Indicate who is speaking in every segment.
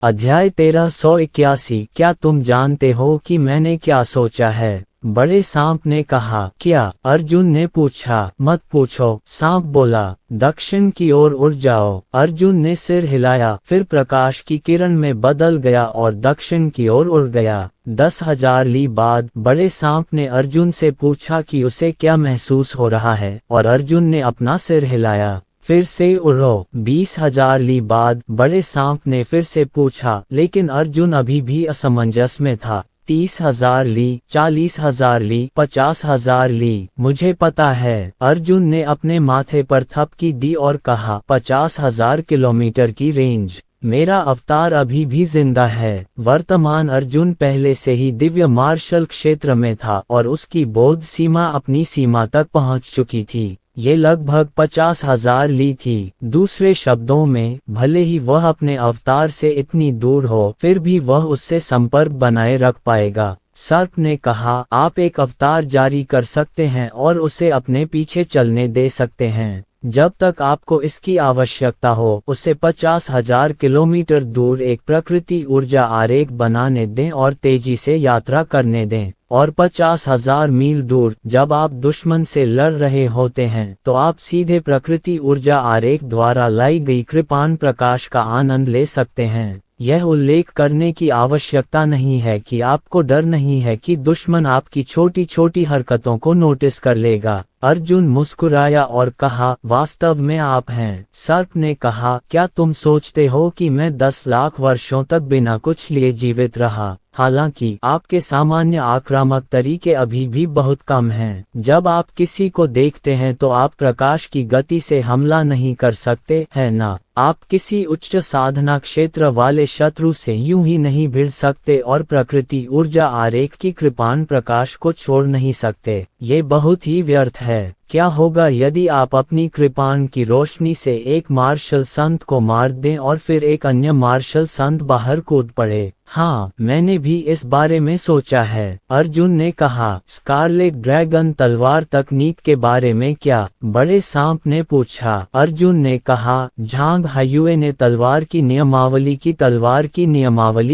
Speaker 1: अध्याय 1381। क्या तुम जानते हो कि मैंने क्या सोचा है? बड़े सांप ने कहा। क्या? अर्जुन ने पूछा। मत पूछो, सांप बोला। दक्षिण की ओर उड़ जाओ। अर्जुन ने सिर हिलाया, फिर प्रकाश की किरण में बदल गया और दक्षिण की ओर उड़ गया। 10,000 ली बाद बड़े सांप ने अर्जुन से पूछा कि उसे क्या महसूस हो रहा है, और अर्जुन ने अपना सिर हिलाया। फिर से उड़ो। 20,000 ली बाद बड़े सांप ने फिर से पूछा, लेकिन अर्जुन अभी भी असमंजस में था। 30,000 ली, 40,000 ली, 50,000 ली। मुझे पता है। अर्जुन ने अपने माथे पर थपकी दी और कहा, 50,000 किलोमीटर की रेंज। मेरा अवतार अभी भी जिंदा है। वर्तमान अर्जुन पहले से ही दिव्य मार्शल क्षेत्र में था और उसकी बोध सीमा अपनी सीमा तक पहुंच चुकी थी। ये लगभग 50,000 ली थी। दूसरे शब्दों में, भले ही वह अपने अवतार से इतनी दूर हो, फिर भी वह उससे संपर्क बनाए रख पाएगा। सर्प ने कहा, आप एक अवतार जारी कर सकते हैं और उसे अपने पीछे चलने दे सकते हैं। जब तक आपको इसकी आवश्यकता हो, उसे 50,000 किलोमीटर दूर एक प्रकृति ऊर्जा आरेख बनाने दें और तेजी से यात्रा करने दें। और 50,000 मील दूर, जब आप दुश्मन से लड़ रहे होते हैं, तो आप सीधे प्रकृति ऊर्जा आरेख द्वारा लाई गई कृपाण प्रकाश का आनंद ले सकते हैं। यह उल्लेख करने की आवश्यकता नहीं है कि आपको डर नहीं है कि दुश्मन आपकी छोटी छोटी हरकतों को नोटिस कर लेगा। अर्जुन मुस्कुराया और कहा, वास्तव में आप हैं। सर्प ने कहा, क्या तुम सोचते हो कि मैं 10 लाख वर्षों तक बिना कुछ लिए जीवित रहा? हालांकि आपके सामान्य आक्रामक तरीके अभी भी बहुत कम हैं। जब आप किसी को देखते हैं तो आप प्रकाश की गति से हमला नहीं कर सकते, है ना? आप किसी उच्च साधना क्षेत्र वाले शत्रु से यूं ही नहीं भिड़ सकते और प्रकृति ऊर्जा आरेख की कृपाण प्रकाश को छोड़ नहीं सकते। ये बहुत ही व्यर्थ है। क्या होगा यदि आप अपनी कृपाण की रोशनी से एक मार्शल संत को मार दें और फिर एक अन्य मार्शल संत बाहर कूद पड़े? हाँ, मैंने भी इस बारे में सोचा है। अर्जुन ने कहा। स्कारलेट ड्रैगन तलवार तकनीक के बारे में क्या? बड़े सांप ने पूछा। अर्जुन ने कहा, झांग हायुए ने तलवार की नियमावली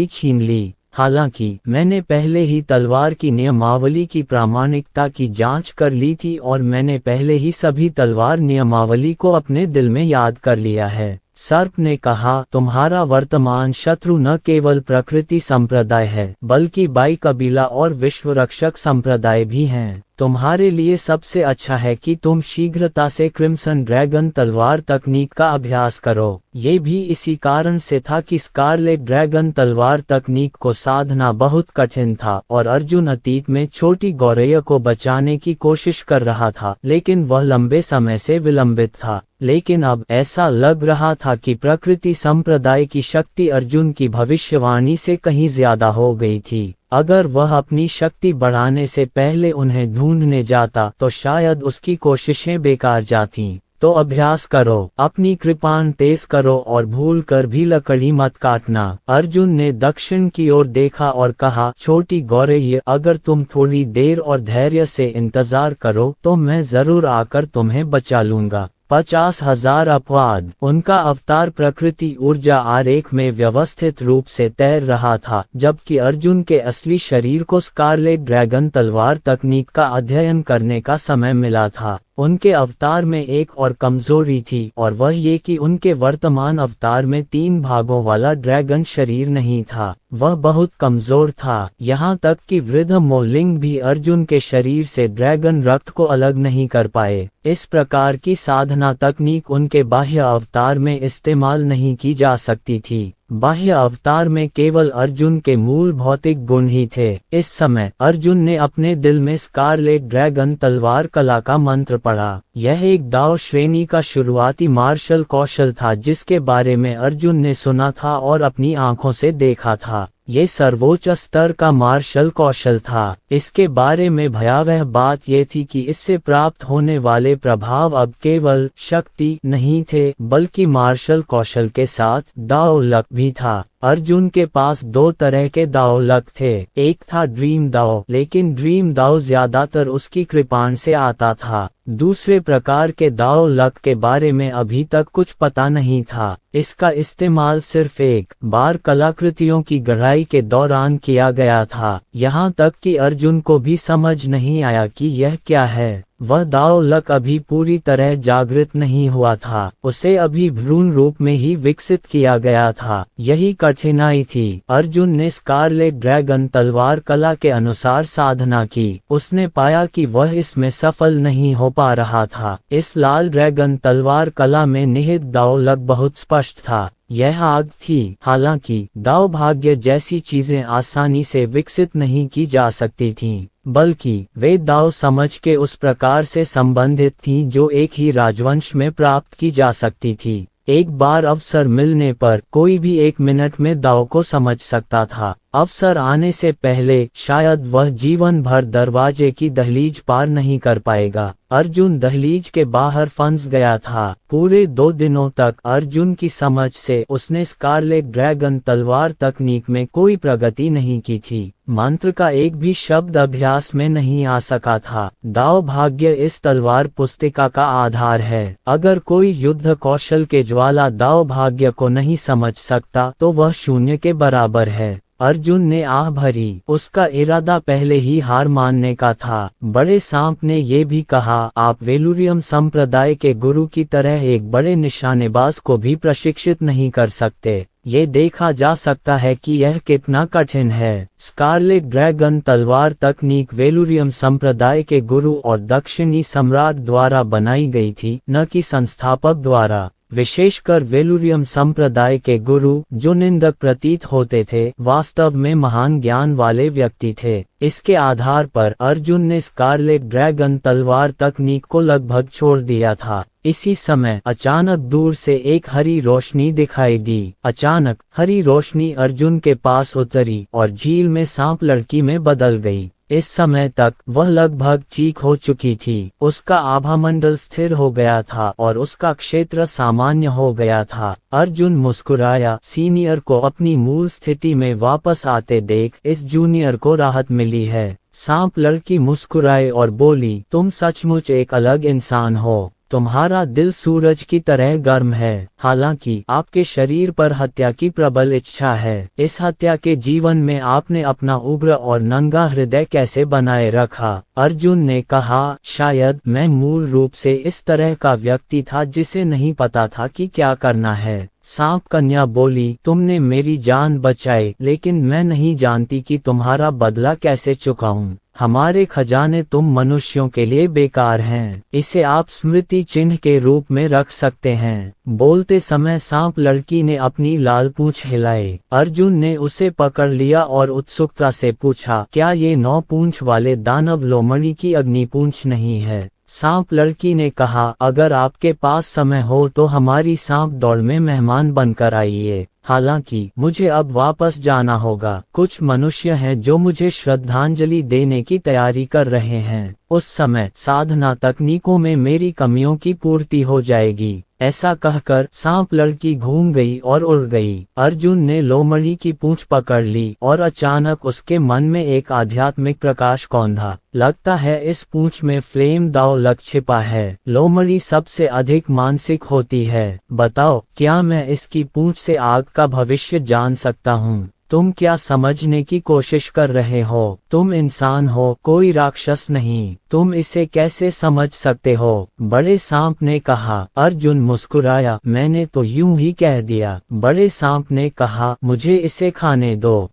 Speaker 1: छीन ली। हालांकि मैंने पहले ही तलवार की नियमावली की प्रामाणिकता की जांच कर ली थी और मैंने पहले ही सभी तलवार नियमावली को अपने दिल में याद कर लिया है। सर्प ने कहा, तुम्हारा वर्तमान शत्रु न केवल प्रकृति संप्रदाय है, बल्कि बाई कबीला और विश्व रक्षक संप्रदाय भी हैं। तुम्हारे लिए सबसे अच्छा है कि तुम शीघ्रता से क्रिम्सन ड्रैगन तलवार तकनीक का अभ्यास करो। ये भी इसी कारण से था कि स्कारलेट ड्रैगन तलवार तकनीक को साधना बहुत कठिन था और अर्जुन अतीत में छोटी गौरैया को बचाने की कोशिश कर रहा था, लेकिन वह लंबे समय से विलंबित था। लेकिन अब ऐसा लग रहा था कि प्रकृति संप्रदाय की शक्ति अर्जुन की भविष्यवाणी से कहीं ज्यादा हो गई थी। अगर वह अपनी शक्ति बढ़ाने से पहले उन्हें ढूंढने जाता तो शायद उसकी कोशिशें बेकार जातीं। तो अभ्यास करो, अपनी कृपाण तेज करो और भूल कर भी लकड़ी मत काटना। अर्जुन ने दक्षिण की ओर देखा और कहा, छोटी गौरैया, अगर तुम थोड़ी देर और धैर्य से इंतजार करो तो मैं जरूर आकर तुम्हें बचा लूंगा। 50,000 अपवाद। उनका अवतार प्रकृति ऊर्जा आरेख में व्यवस्थित रूप से तैर रहा था, जबकि अर्जुन के असली शरीर को स्कारलेट ड्रैगन तलवार तकनीक का अध्ययन करने का समय मिला था। उनके अवतार में एक और कमजोरी थी, और वह ये कि उनके वर्तमान अवतार में 3 भागों वाला ड्रैगन शरीर नहीं था। वह बहुत कमजोर था, यहाँ तक कि वृद्ध मोलिंग भी अर्जुन के शरीर से ड्रैगन रक्त को अलग नहीं कर पाए। इस प्रकार की साधना तकनीक उनके बाह्य अवतार में इस्तेमाल नहीं की जा सकती थी। बाह्य अवतार में केवल अर्जुन के मूल भौतिक गुण ही थे। इस समय अर्जुन ने अपने दिल में स्कारलेट ड्रैगन तलवार कला का मंत्र पढ़ा। यह एक दाव श्रेणी का शुरुआती मार्शल कौशल था जिसके बारे में अर्जुन ने सुना था और अपनी आंखों से देखा था। ये सर्वोच्च स्तर का मार्शल कौशल था। इसके बारे में भयावह बात यह थी कि इससे प्राप्त होने वाले प्रभाव अब केवल शक्ति नहीं थे, बल्कि मार्शल कौशल के साथ दाव लक भी था। अर्जुन के पास दो तरह के दांव लग थे। एक था ड्रीम दांव, लेकिन ड्रीम दांव ज्यादातर उसकी कृपाण से आता था। दूसरे प्रकार के दांव लग के बारे में अभी तक कुछ पता नहीं था। इसका इस्तेमाल सिर्फ एक बार कलाकृतियों की गहराई के दौरान किया गया था, यहाँ तक कि अर्जुन को भी समझ नहीं आया कि यह क्या है। वह दांव लग अभी पूरी तरह जागृत नहीं हुआ था, उसे अभी भ्रूण रूप में ही विकसित किया गया था। यही कठिनाई थी। अर्जुन ने स्कारलेट ड्रैगन तलवार कला के अनुसार साधना की। उसने पाया कि वह इसमें सफल नहीं हो पा रहा था। इस लाल ड्रैगन तलवार कला में निहित दांव लग बहुत स्पष्ट था। यह आग थी। हालांकि दांव भाग्य जैसी चीजें आसानी से विकसित नहीं की जा सकती थीं, बल्कि वे दांव समझ के उस प्रकार से संबंधित थीं जो एक ही राजवंश में प्राप्त की जा सकती थी। एक बार अवसर मिलने पर कोई भी 1 मिनट में दांव को समझ सकता था। अवसर आने से पहले शायद वह जीवन भर दरवाजे की दहलीज पार नहीं कर पाएगा। अर्जुन दहलीज के बाहर फंस गया था। पूरे 2 दिनों तक अर्जुन की समझ से उसने स्कारलेट ड्रैगन तलवार तकनीक में कोई प्रगति नहीं की थी। मंत्र का एक भी शब्द अभ्यास में नहीं आ सका था। दांव भाग्य इस तलवार पुस्तिका का आधार है। अगर कोई युद्ध कौशल के ज्वाला दांव भाग्य को नहीं समझ सकता तो वह शून्य के बराबर है। अर्जुन ने आह भरी। उसका इरादा पहले ही हार मानने का था। बड़े सांप ने ये भी कहा, आप वेलुरियम संप्रदाय के गुरु की तरह एक बड़े निशानेबाज को भी प्रशिक्षित नहीं कर सकते। ये देखा जा सकता है कि यह कितना कठिन है। स्कारलेट ड्रैगन तलवार तकनीक वेलुरियम संप्रदाय के गुरु और दक्षिणी सम्राट द्वारा बनाई गई थी, न कि संस्थापक द्वारा। विशेषकर वेलुरियम संप्रदाय के गुरु, जो निंदक प्रतीत होते थे, वास्तव में महान ज्ञान वाले व्यक्ति थे। इसके आधार पर अर्जुन ने स्कारलेट ड्रैगन तलवार तकनीक को लगभग छोड़ दिया था। इसी समय अचानक दूर से एक हरी रोशनी दिखाई दी। अचानक हरी रोशनी अर्जुन के पास उतरी और झील में सांप लड़की में बदल गई। इस समय तक वह लगभग ठीक हो चुकी थी। उसका आभामंडल स्थिर हो गया था और उसका क्षेत्र सामान्य हो गया था। अर्जुन मुस्कुराया। सीनियर को अपनी मूल स्थिति में वापस आते देख इस जूनियर को राहत मिली है। सांप लड़की मुस्कुराए और बोली, तुम सचमुच एक अलग इंसान हो। तुम्हारा दिल सूरज की तरह गर्म है। हालांकि आपके शरीर पर हत्या की प्रबल इच्छा है। इस हत्या के जीवन में आपने अपना उग्र और नंगा हृदय कैसे बनाए रखा? अर्जुन ने कहा, शायद मैं मूल रूप से इस तरह का व्यक्ति था जिसे नहीं पता था कि क्या करना है। सांप कन्या बोली, तुमने मेरी जान बचाई, लेकिन मैं नहीं जानती कि तुम्हारा बदला कैसे चुकाऊं। हमारे खजाने तुम मनुष्यों के लिए बेकार हैं। इसे आप स्मृति चिन्ह के रूप में रख सकते हैं। बोलते समय सांप लड़की ने अपनी लाल पूंछ हिलाई। अर्जुन ने उसे पकड़ लिया और उत्सुकता से पूछा, क्या ये 9 पूंछ वाले दानव लोमड़ी की अग्नि पूंछ नहीं है? सांप लड़की ने कहा, अगर आपके पास समय हो तो हमारी सांप दौड़ में मेहमान बनकर आइए। हालांकि मुझे अब वापस जाना होगा। कुछ मनुष्य हैं जो मुझे श्रद्धांजलि देने की तैयारी कर रहे हैं। उस समय साधना तकनीकों में मेरी कमियों की पूर्ति हो जाएगी। ऐसा कहकर सांप लड़की घूम गई और उड़ गई। अर्जुन ने लोमड़ी की पूंछ पकड़ ली और अचानक उसके मन में एक आध्यात्मिक प्रकाश कौंधा। लगता है इस पूंछ में फ्लेम दाव लग छिपा है। लोमड़ी सबसे अधिक मानसिक होती है। बताओ, क्या मैं इसकी पूंछ से आग का भविष्य जान सकता हूँ? तुम क्या समझने की कोशिश कर रहे हो? तुम इंसान हो, कोई राक्षस नहीं। तुम इसे कैसे समझ सकते हो? बड़े सांप ने कहा। अर्जुन मुस्कुराया, मैंने तो यूं ही कह दिया। बड़े सांप ने कहा, मुझे इसे खाने दो।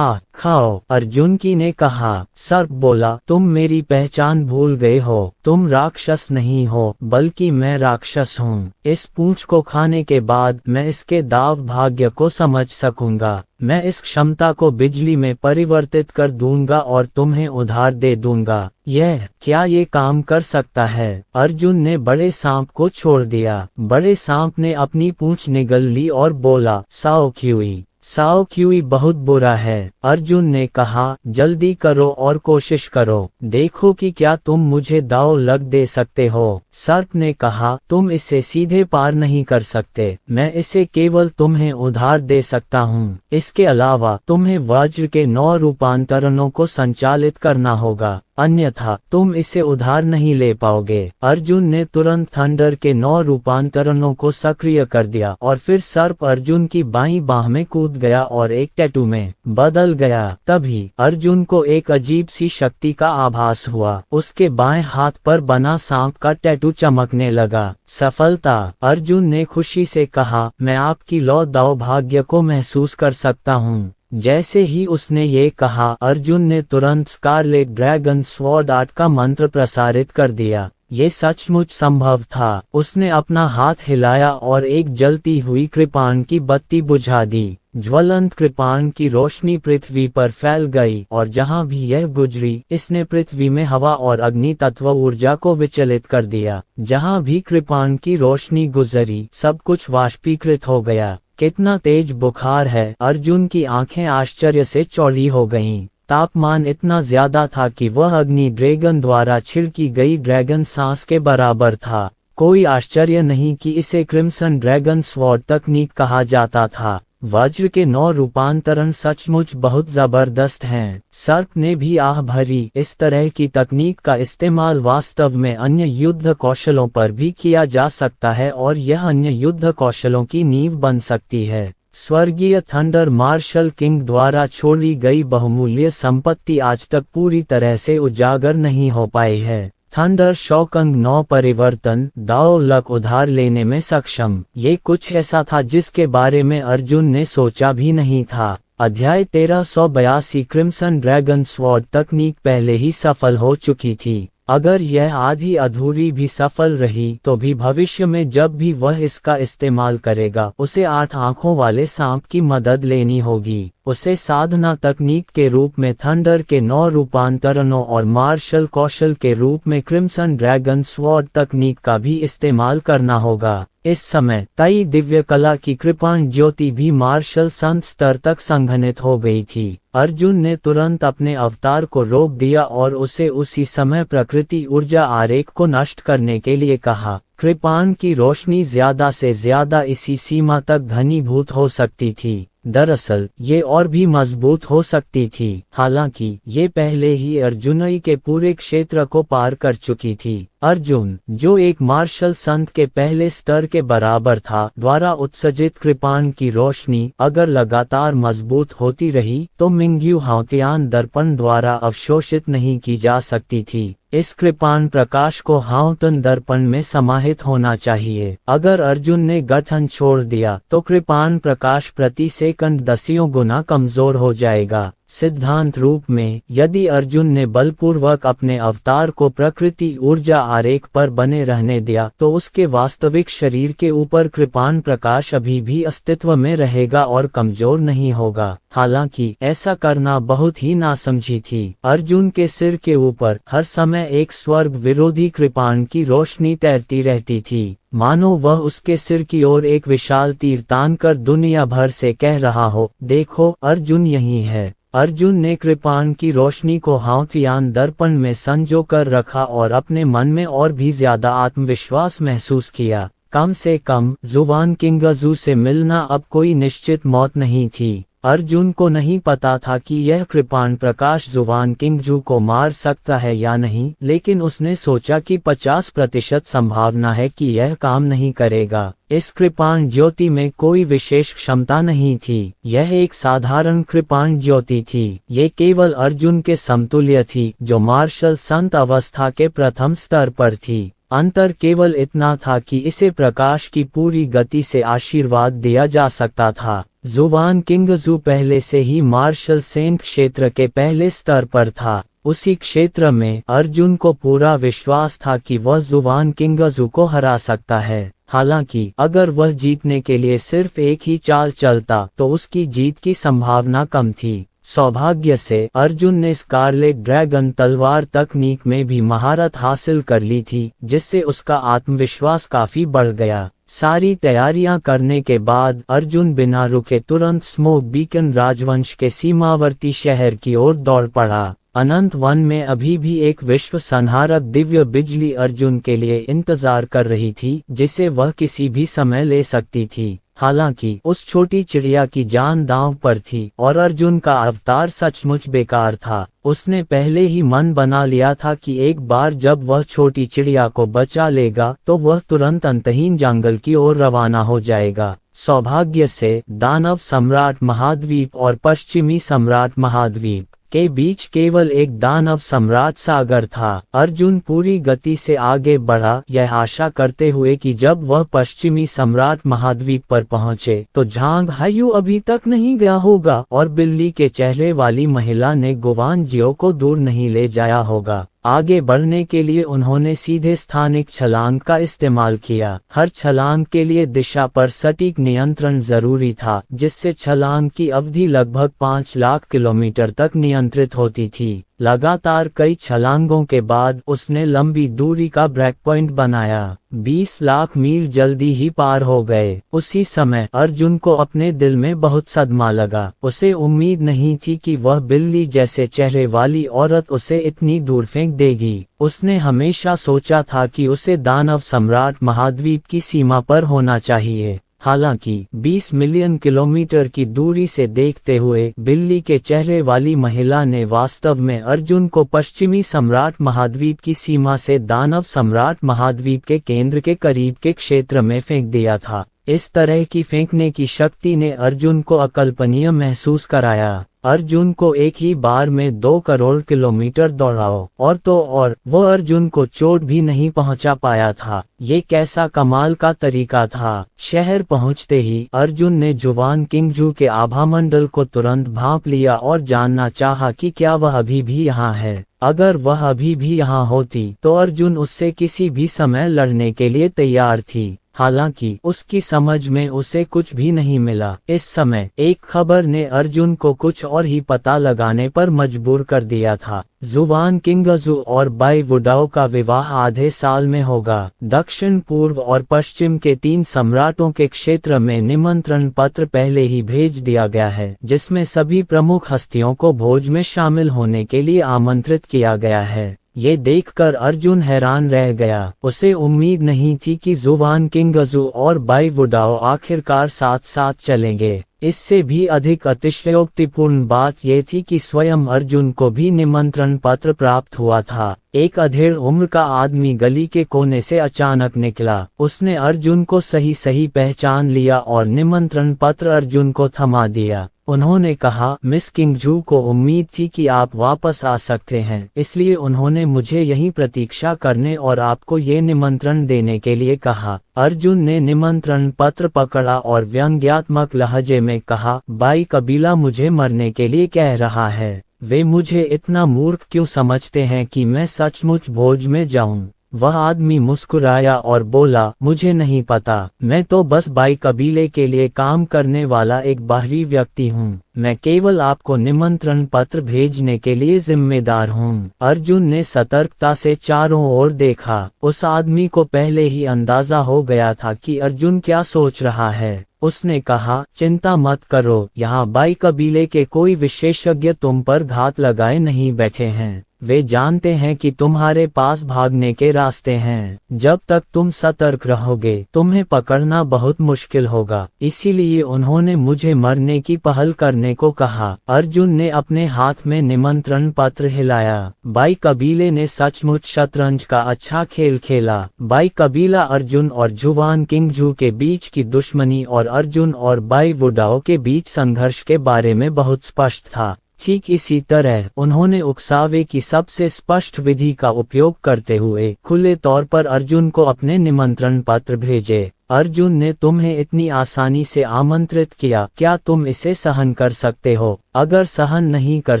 Speaker 1: खाओ। अर्जुन की ने कहा। सर्प बोला, तुम मेरी पहचान भूल गए हो। तुम राक्षस नहीं हो, बल्कि मैं राक्षस हूँ। इस पूंछ को खाने के बाद मैं इसके दाव भाग्य को समझ सकूंगा। मैं इस क्षमता को बिजली में परिवर्तित कर दूंगा और तुम्हें उधार दे दूंगा। क्या ये काम कर सकता है? अर्जुन ने बड़े सांप को छोड़ दिया। बड़े सांप ने अपनी पूंछ निगल ली और बोला, साओ क्यूई। साओ क्यूई बहुत बुरा है। अर्जुन ने कहा, जल्दी करो और कोशिश करो, देखो कि क्या तुम मुझे दांव लग दे सकते हो। सर्प ने कहा, तुम इसे सीधे पार नहीं कर सकते, मैं इसे केवल तुम्हें उधार दे सकता हूँ। इसके अलावा तुम्हें वज्र के 9 रूपांतरणों को संचालित करना होगा, अन्यथा तुम इसे उधार नहीं ले पाओगे। अर्जुन ने तुरंत थंडर के 9 रूपांतरणों को सक्रिय कर दिया और फिर सर्प अर्जुन की बाईं बाह में कूद गया और एक टैटू में बदल गया। तभी अर्जुन को एक अजीब सी शक्ति का आभास हुआ, उसके बाएं हाथ पर बना सांप का टैटू चमकने लगा। सफलता! अर्जुन ने खुशी से कहा, मैं आपकी लौ दाव भाग्य को महसूस कर सकता हूँ। जैसे ही उसने ये कहा, अर्जुन ने तुरंत स्कारलेट ड्रैगन स्वॉर्ड आर्ट का मंत्र प्रसारित कर दिया। ये सचमुच संभव था। उसने अपना हाथ हिलाया और एक जलती हुई कृपाण की बत्ती बुझा दी। ज्वलंत कृपाण की रोशनी पृथ्वी पर फैल गई और जहां भी यह गुजरी, इसने पृथ्वी में हवा और अग्नि तत्व ऊर्जा को विचलित कर दिया। जहां भी कृपाण की रोशनी गुजरी, सब कुछ वाष्पीकृत हो गया। कितना तेज बुखार है! अर्जुन की आंखें आश्चर्य से चौड़ी हो गईं। तापमान इतना ज्यादा था कि वह अग्नि ड्रैगन द्वारा छिड़की गई ड्रैगन सांस के बराबर था। कोई आश्चर्य नहीं कि इसे क्रिम्सन ड्रैगन स्वॉर्ड तकनीक कहा जाता था। वज्र के 9 रूपांतरण सचमुच बहुत जबरदस्त हैं। सर्प ने भी आह भरी। इस तरह की तकनीक का इस्तेमाल वास्तव में अन्य युद्ध कौशलों पर भी किया जा सकता है और यह अन्य युद्ध कौशलों की नींव बन सकती है। स्वर्गीय थंडर मार्शल किंग द्वारा छोड़ी गई बहुमूल्य संपत्ति आज तक पूरी तरह से उजागर नहीं हो पाई है। थंडर शॉकंग 9 परिवर्तन, दाओ लक उधार लेने में सक्षम। ये कुछ ऐसा था जिसके बारे में अर्जुन ने सोचा भी नहीं था। अध्याय 1382 क्रिम्सन ड्रैगन स्वॉर्ड तकनीक पहले ही सफल हो चुकी थी। अगर यह आधी अधूरी भी सफल रही तो भी भविष्य में जब भी वह इसका इस्तेमाल करेगा, उसे 8 आंखों वाले सांप की मदद लेनी होगी। उसे साधना तकनीक के रूप में थंडर के 9 रूपांतरणों और मार्शल कौशल के रूप में क्रिम्सन ड्रैगन स्वॉर्ड तकनीक का भी इस्तेमाल करना होगा। इस समय तई दिव्य कला की कृपाण ज्योति भी मार्शल संत स्तर तक संघनित हो गई थी। अर्जुन ने तुरंत अपने अवतार को रोक दिया और उसे उसी समय प्रकृति ऊर्जा आरेख को नष्ट करने के लिए कहा। कृपाण की रोशनी ज्यादा से ज्यादा इसी सीमा तक घनीभूत हो सकती थी। दरअसल ये और भी मजबूत हो सकती थी। हालांकि ये पहले ही अर्जुनई के पूरे क्षेत्र को पार कर चुकी थी। अर्जुन, जो एक मार्शल संत के पहले स्तर के बराबर था, द्वारा उत्सर्जित कृपाण की रोशनी अगर लगातार मजबूत होती रही तो मिंग्यू हाउतियान दर्पण द्वारा अवशोषित नहीं की जा सकती थी। इस कृपाण प्रकाश को हाउतन दर्पण में समाहित होना चाहिए। अगर अर्जुन ने गठन छोड़ दिया तो कृपाण प्रकाश प्रति सेकंड 10 गुना कमजोर हो जाएगा। सिद्धांत रूप में, यदि अर्जुन ने बलपूर्वक अपने अवतार को प्रकृति ऊर्जा आरेख पर बने रहने दिया तो उसके वास्तविक शरीर के ऊपर कृपाण प्रकाश अभी भी अस्तित्व में रहेगा और कमजोर नहीं होगा। हालांकि ऐसा करना बहुत ही नासमझी थी। अर्जुन के सिर के ऊपर हर समय एक स्वर्ग विरोधी कृपाण की रोशनी तैरती रहती थी, मानो वह उसके सिर की ओर एक विशाल तीर तान कर दुनिया भर से कह रहा हो, देखो अर्जुन यही है। अर्जुन ने कृपाण की रोशनी को हाउतियान दर्पण में संजो कर रखा और अपने मन में और भी ज्यादा आत्मविश्वास महसूस किया। कम से कम जुवान किंगजू से मिलना अब कोई निश्चित मौत नहीं थी। अर्जुन को नहीं पता था कि यह कृपाण प्रकाश जुवान किंगजू को मार सकता है या नहीं, लेकिन उसने सोचा कि 50% संभावना है कि यह काम नहीं करेगा। इस कृपाण ज्योति में कोई विशेष क्षमता नहीं थी। यह एक साधारण कृपाण ज्योति थी। ये केवल अर्जुन के समतुल्य थी, जो मार्शल संत अवस्था के प्रथम स्तर पर थी। अंतर केवल इतना था कि इसे प्रकाश की पूरी गति से आशीर्वाद दिया जा सकता था। जुवान किंगजू पहले से ही मार्शल सेंट क्षेत्र के पहले स्तर पर था। उसी क्षेत्र में अर्जुन को पूरा विश्वास था कि वह जुवान किंगजू को हरा सकता है। हालांकि अगर वह जीतने के लिए सिर्फ एक ही चाल चलता तो उसकी जीत की संभावना कम थी। सौभाग्य से अर्जुन ने स्कारलेट ड्रैगन तलवार तकनीक में भी महारत हासिल कर ली थी, जिससे उसका आत्मविश्वास काफी बढ़ गया। सारी तैयारियां करने के बाद अर्जुन बिना रुके तुरंत स्मोक बीकन राजवंश के सीमावर्ती शहर की ओर दौड़ पड़ा। अनंत वन में अभी भी एक विश्व संहारक दिव्य बिजली अर्जुन के लिए इंतजार कर रही थी, जिसे वह किसी भी समय ले सकती थी। हालांकि उस छोटी चिड़िया की जान दांव पर थी और अर्जुन का अवतार सचमुच बेकार था। उसने पहले ही मन बना लिया था कि एक बार जब वह छोटी चिड़िया को बचा लेगा तो वह तुरंत अंतहीन जंगल की ओर रवाना हो जाएगा। सौभाग्य से दानव सम्राट महाद्वीप और पश्चिमी सम्राट महाद्वीप के बीच केवल एक दानव सम्राट सागर था। अर्जुन पूरी गति से आगे बढ़ा, यह आशा करते हुए कि जब वह पश्चिमी सम्राट महाद्वीप पर पहुंचे तो झांग हायू अभी तक नहीं गया होगा और बिल्ली के चेहरे वाली महिला ने गुवान जियो को दूर नहीं ले जाया होगा। आगे बढ़ने के लिए उन्होंने सीधे स्थानिक छलांग का इस्तेमाल किया। हर छलांग के लिए दिशा पर सटीक नियंत्रण जरूरी था, जिससे छलांग की अवधि लगभग 5 लाख किलोमीटर तक नियंत्रित होती थी। लगातार कई छलांगों के बाद उसने लंबी दूरी का ब्रेक पॉइंट बनाया। 20 लाख मील जल्दी ही पार हो गए। उसी समय अर्जुन को अपने दिल में बहुत सदमा लगा। उसे उम्मीद नहीं थी कि वह बिल्ली जैसे चेहरे वाली औरत उसे इतनी दूर फेंक देगी। उसने हमेशा सोचा था कि उसे दानव सम्राट महाद्वीप की सीमा पर होना चाहिए। हालांकि 20 मिलियन किलोमीटर की दूरी से देखते हुए बिल्ली के चेहरे वाली महिला ने वास्तव में अर्जुन को पश्चिमी सम्राट महाद्वीप की सीमा से दानव सम्राट महाद्वीप के केंद्र के करीब के क्षेत्र में फेंक दिया था। इस तरह की फेंकने की शक्ति ने अर्जुन को अकल्पनीय महसूस कराया। अर्जुन को एक ही बार में 2 करोड़ किलोमीटर दौड़ाओ और तो और वो अर्जुन को चोट भी नहीं पहुंचा पाया था। ये कैसा कमाल का तरीका था। शहर पहुंचते ही अर्जुन ने जुवान किंगजू के आभामंडल को तुरंत भांप लिया और जानना चाहा कि क्या वह अभी भी यहाँ है। अगर वह अभी भी यहाँ होती तो अर्जुन उससे किसी भी समय लड़ने के लिए तैयार थी। हालांकि उसकी समझ में उसे कुछ भी नहीं मिला। इस समय एक खबर ने अर्जुन को कुछ और ही पता लगाने पर मजबूर कर दिया था। जुवान किंगजू और बाई वुडाओ का विवाह आधे साल में होगा। दक्षिण पूर्व और पश्चिम के 3 सम्राटों के क्षेत्र में निमंत्रण पत्र पहले ही भेज दिया गया है, जिसमें सभी प्रमुख हस्तियों को भोज में शामिल होने के लिए आमंत्रित किया गया है। ये देखकर अर्जुन हैरान रह गया। उसे उम्मीद नहीं थी कि जुवान किंगजू और बाई वुडाओ आखिरकार साथ साथ चलेंगे। इससे भी अधिक अतिशयोक्तिपूर्ण बात यह थी कि स्वयं अर्जुन को भी निमंत्रण पत्र प्राप्त हुआ था। एक अधेड़ उम्र का आदमी गली के कोने से अचानक निकला। उसने अर्जुन को सही पहचान लिया और निमंत्रण पत्र अर्जुन को थमा दिया। उन्होंने कहा, मिस किंगजू को उम्मीद थी कि आप वापस आ सकते हैं, इसलिए उन्होंने मुझे यहीं प्रतीक्षा करने और आपको ये निमंत्रण देने के लिए कहा। अर्जुन ने निमंत्रण पत्र पकड़ा और व्यंग्यात्मक लहजे में कहा, बाई कबीला मुझे मरने के लिए कह रहा है। वे मुझे इतना मूर्ख क्यों समझते हैं कि मैं सचमुच भोज में जाऊं? वह आदमी मुस्कुराया और बोला, मुझे नहीं पता, मैं तो बस बाई कबीले के लिए काम करने वाला एक बाहरी व्यक्ति हूँ। मैं केवल आपको निमंत्रण पत्र भेजने के लिए जिम्मेदार हूँ। अर्जुन ने सतर्कता से चारों ओर देखा। उस आदमी को पहले ही अंदाजा हो गया था कि अर्जुन क्या सोच रहा है। उसने कहा, चिंता मत करो, यहाँ बाई कबीले के कोई विशेषज्ञ तुम पर घात लगाए नहीं बैठे हैं। वे जानते हैं कि तुम्हारे पास भागने के रास्ते हैं। जब तक तुम सतर्क रहोगे तुम्हें पकड़ना बहुत मुश्किल होगा। इसीलिए उन्होंने मुझे मरने की पहल करने को कहा। अर्जुन ने अपने हाथ में निमंत्रण पत्र हिलाया। बाई कबीले ने सचमुच शतरंज का अच्छा खेल खेला। बाई कबीला अर्जुन और जुवान किंगजू के बीच की दुश्मनी और अर्जुन और बाई वुडाओ के बीच संघर्ष के बारे में बहुत स्पष्ट था। ठीक इसी तरह उन्होंने उकसावे की सबसे स्पष्ट विधि का उपयोग करते हुए खुले तौर पर अर्जुन को अपने निमंत्रण पत्र भेजे। अर्जुन ने तुम्हें इतनी आसानी से आमंत्रित किया, क्या तुम इसे सहन कर सकते हो? अगर सहन नहीं कर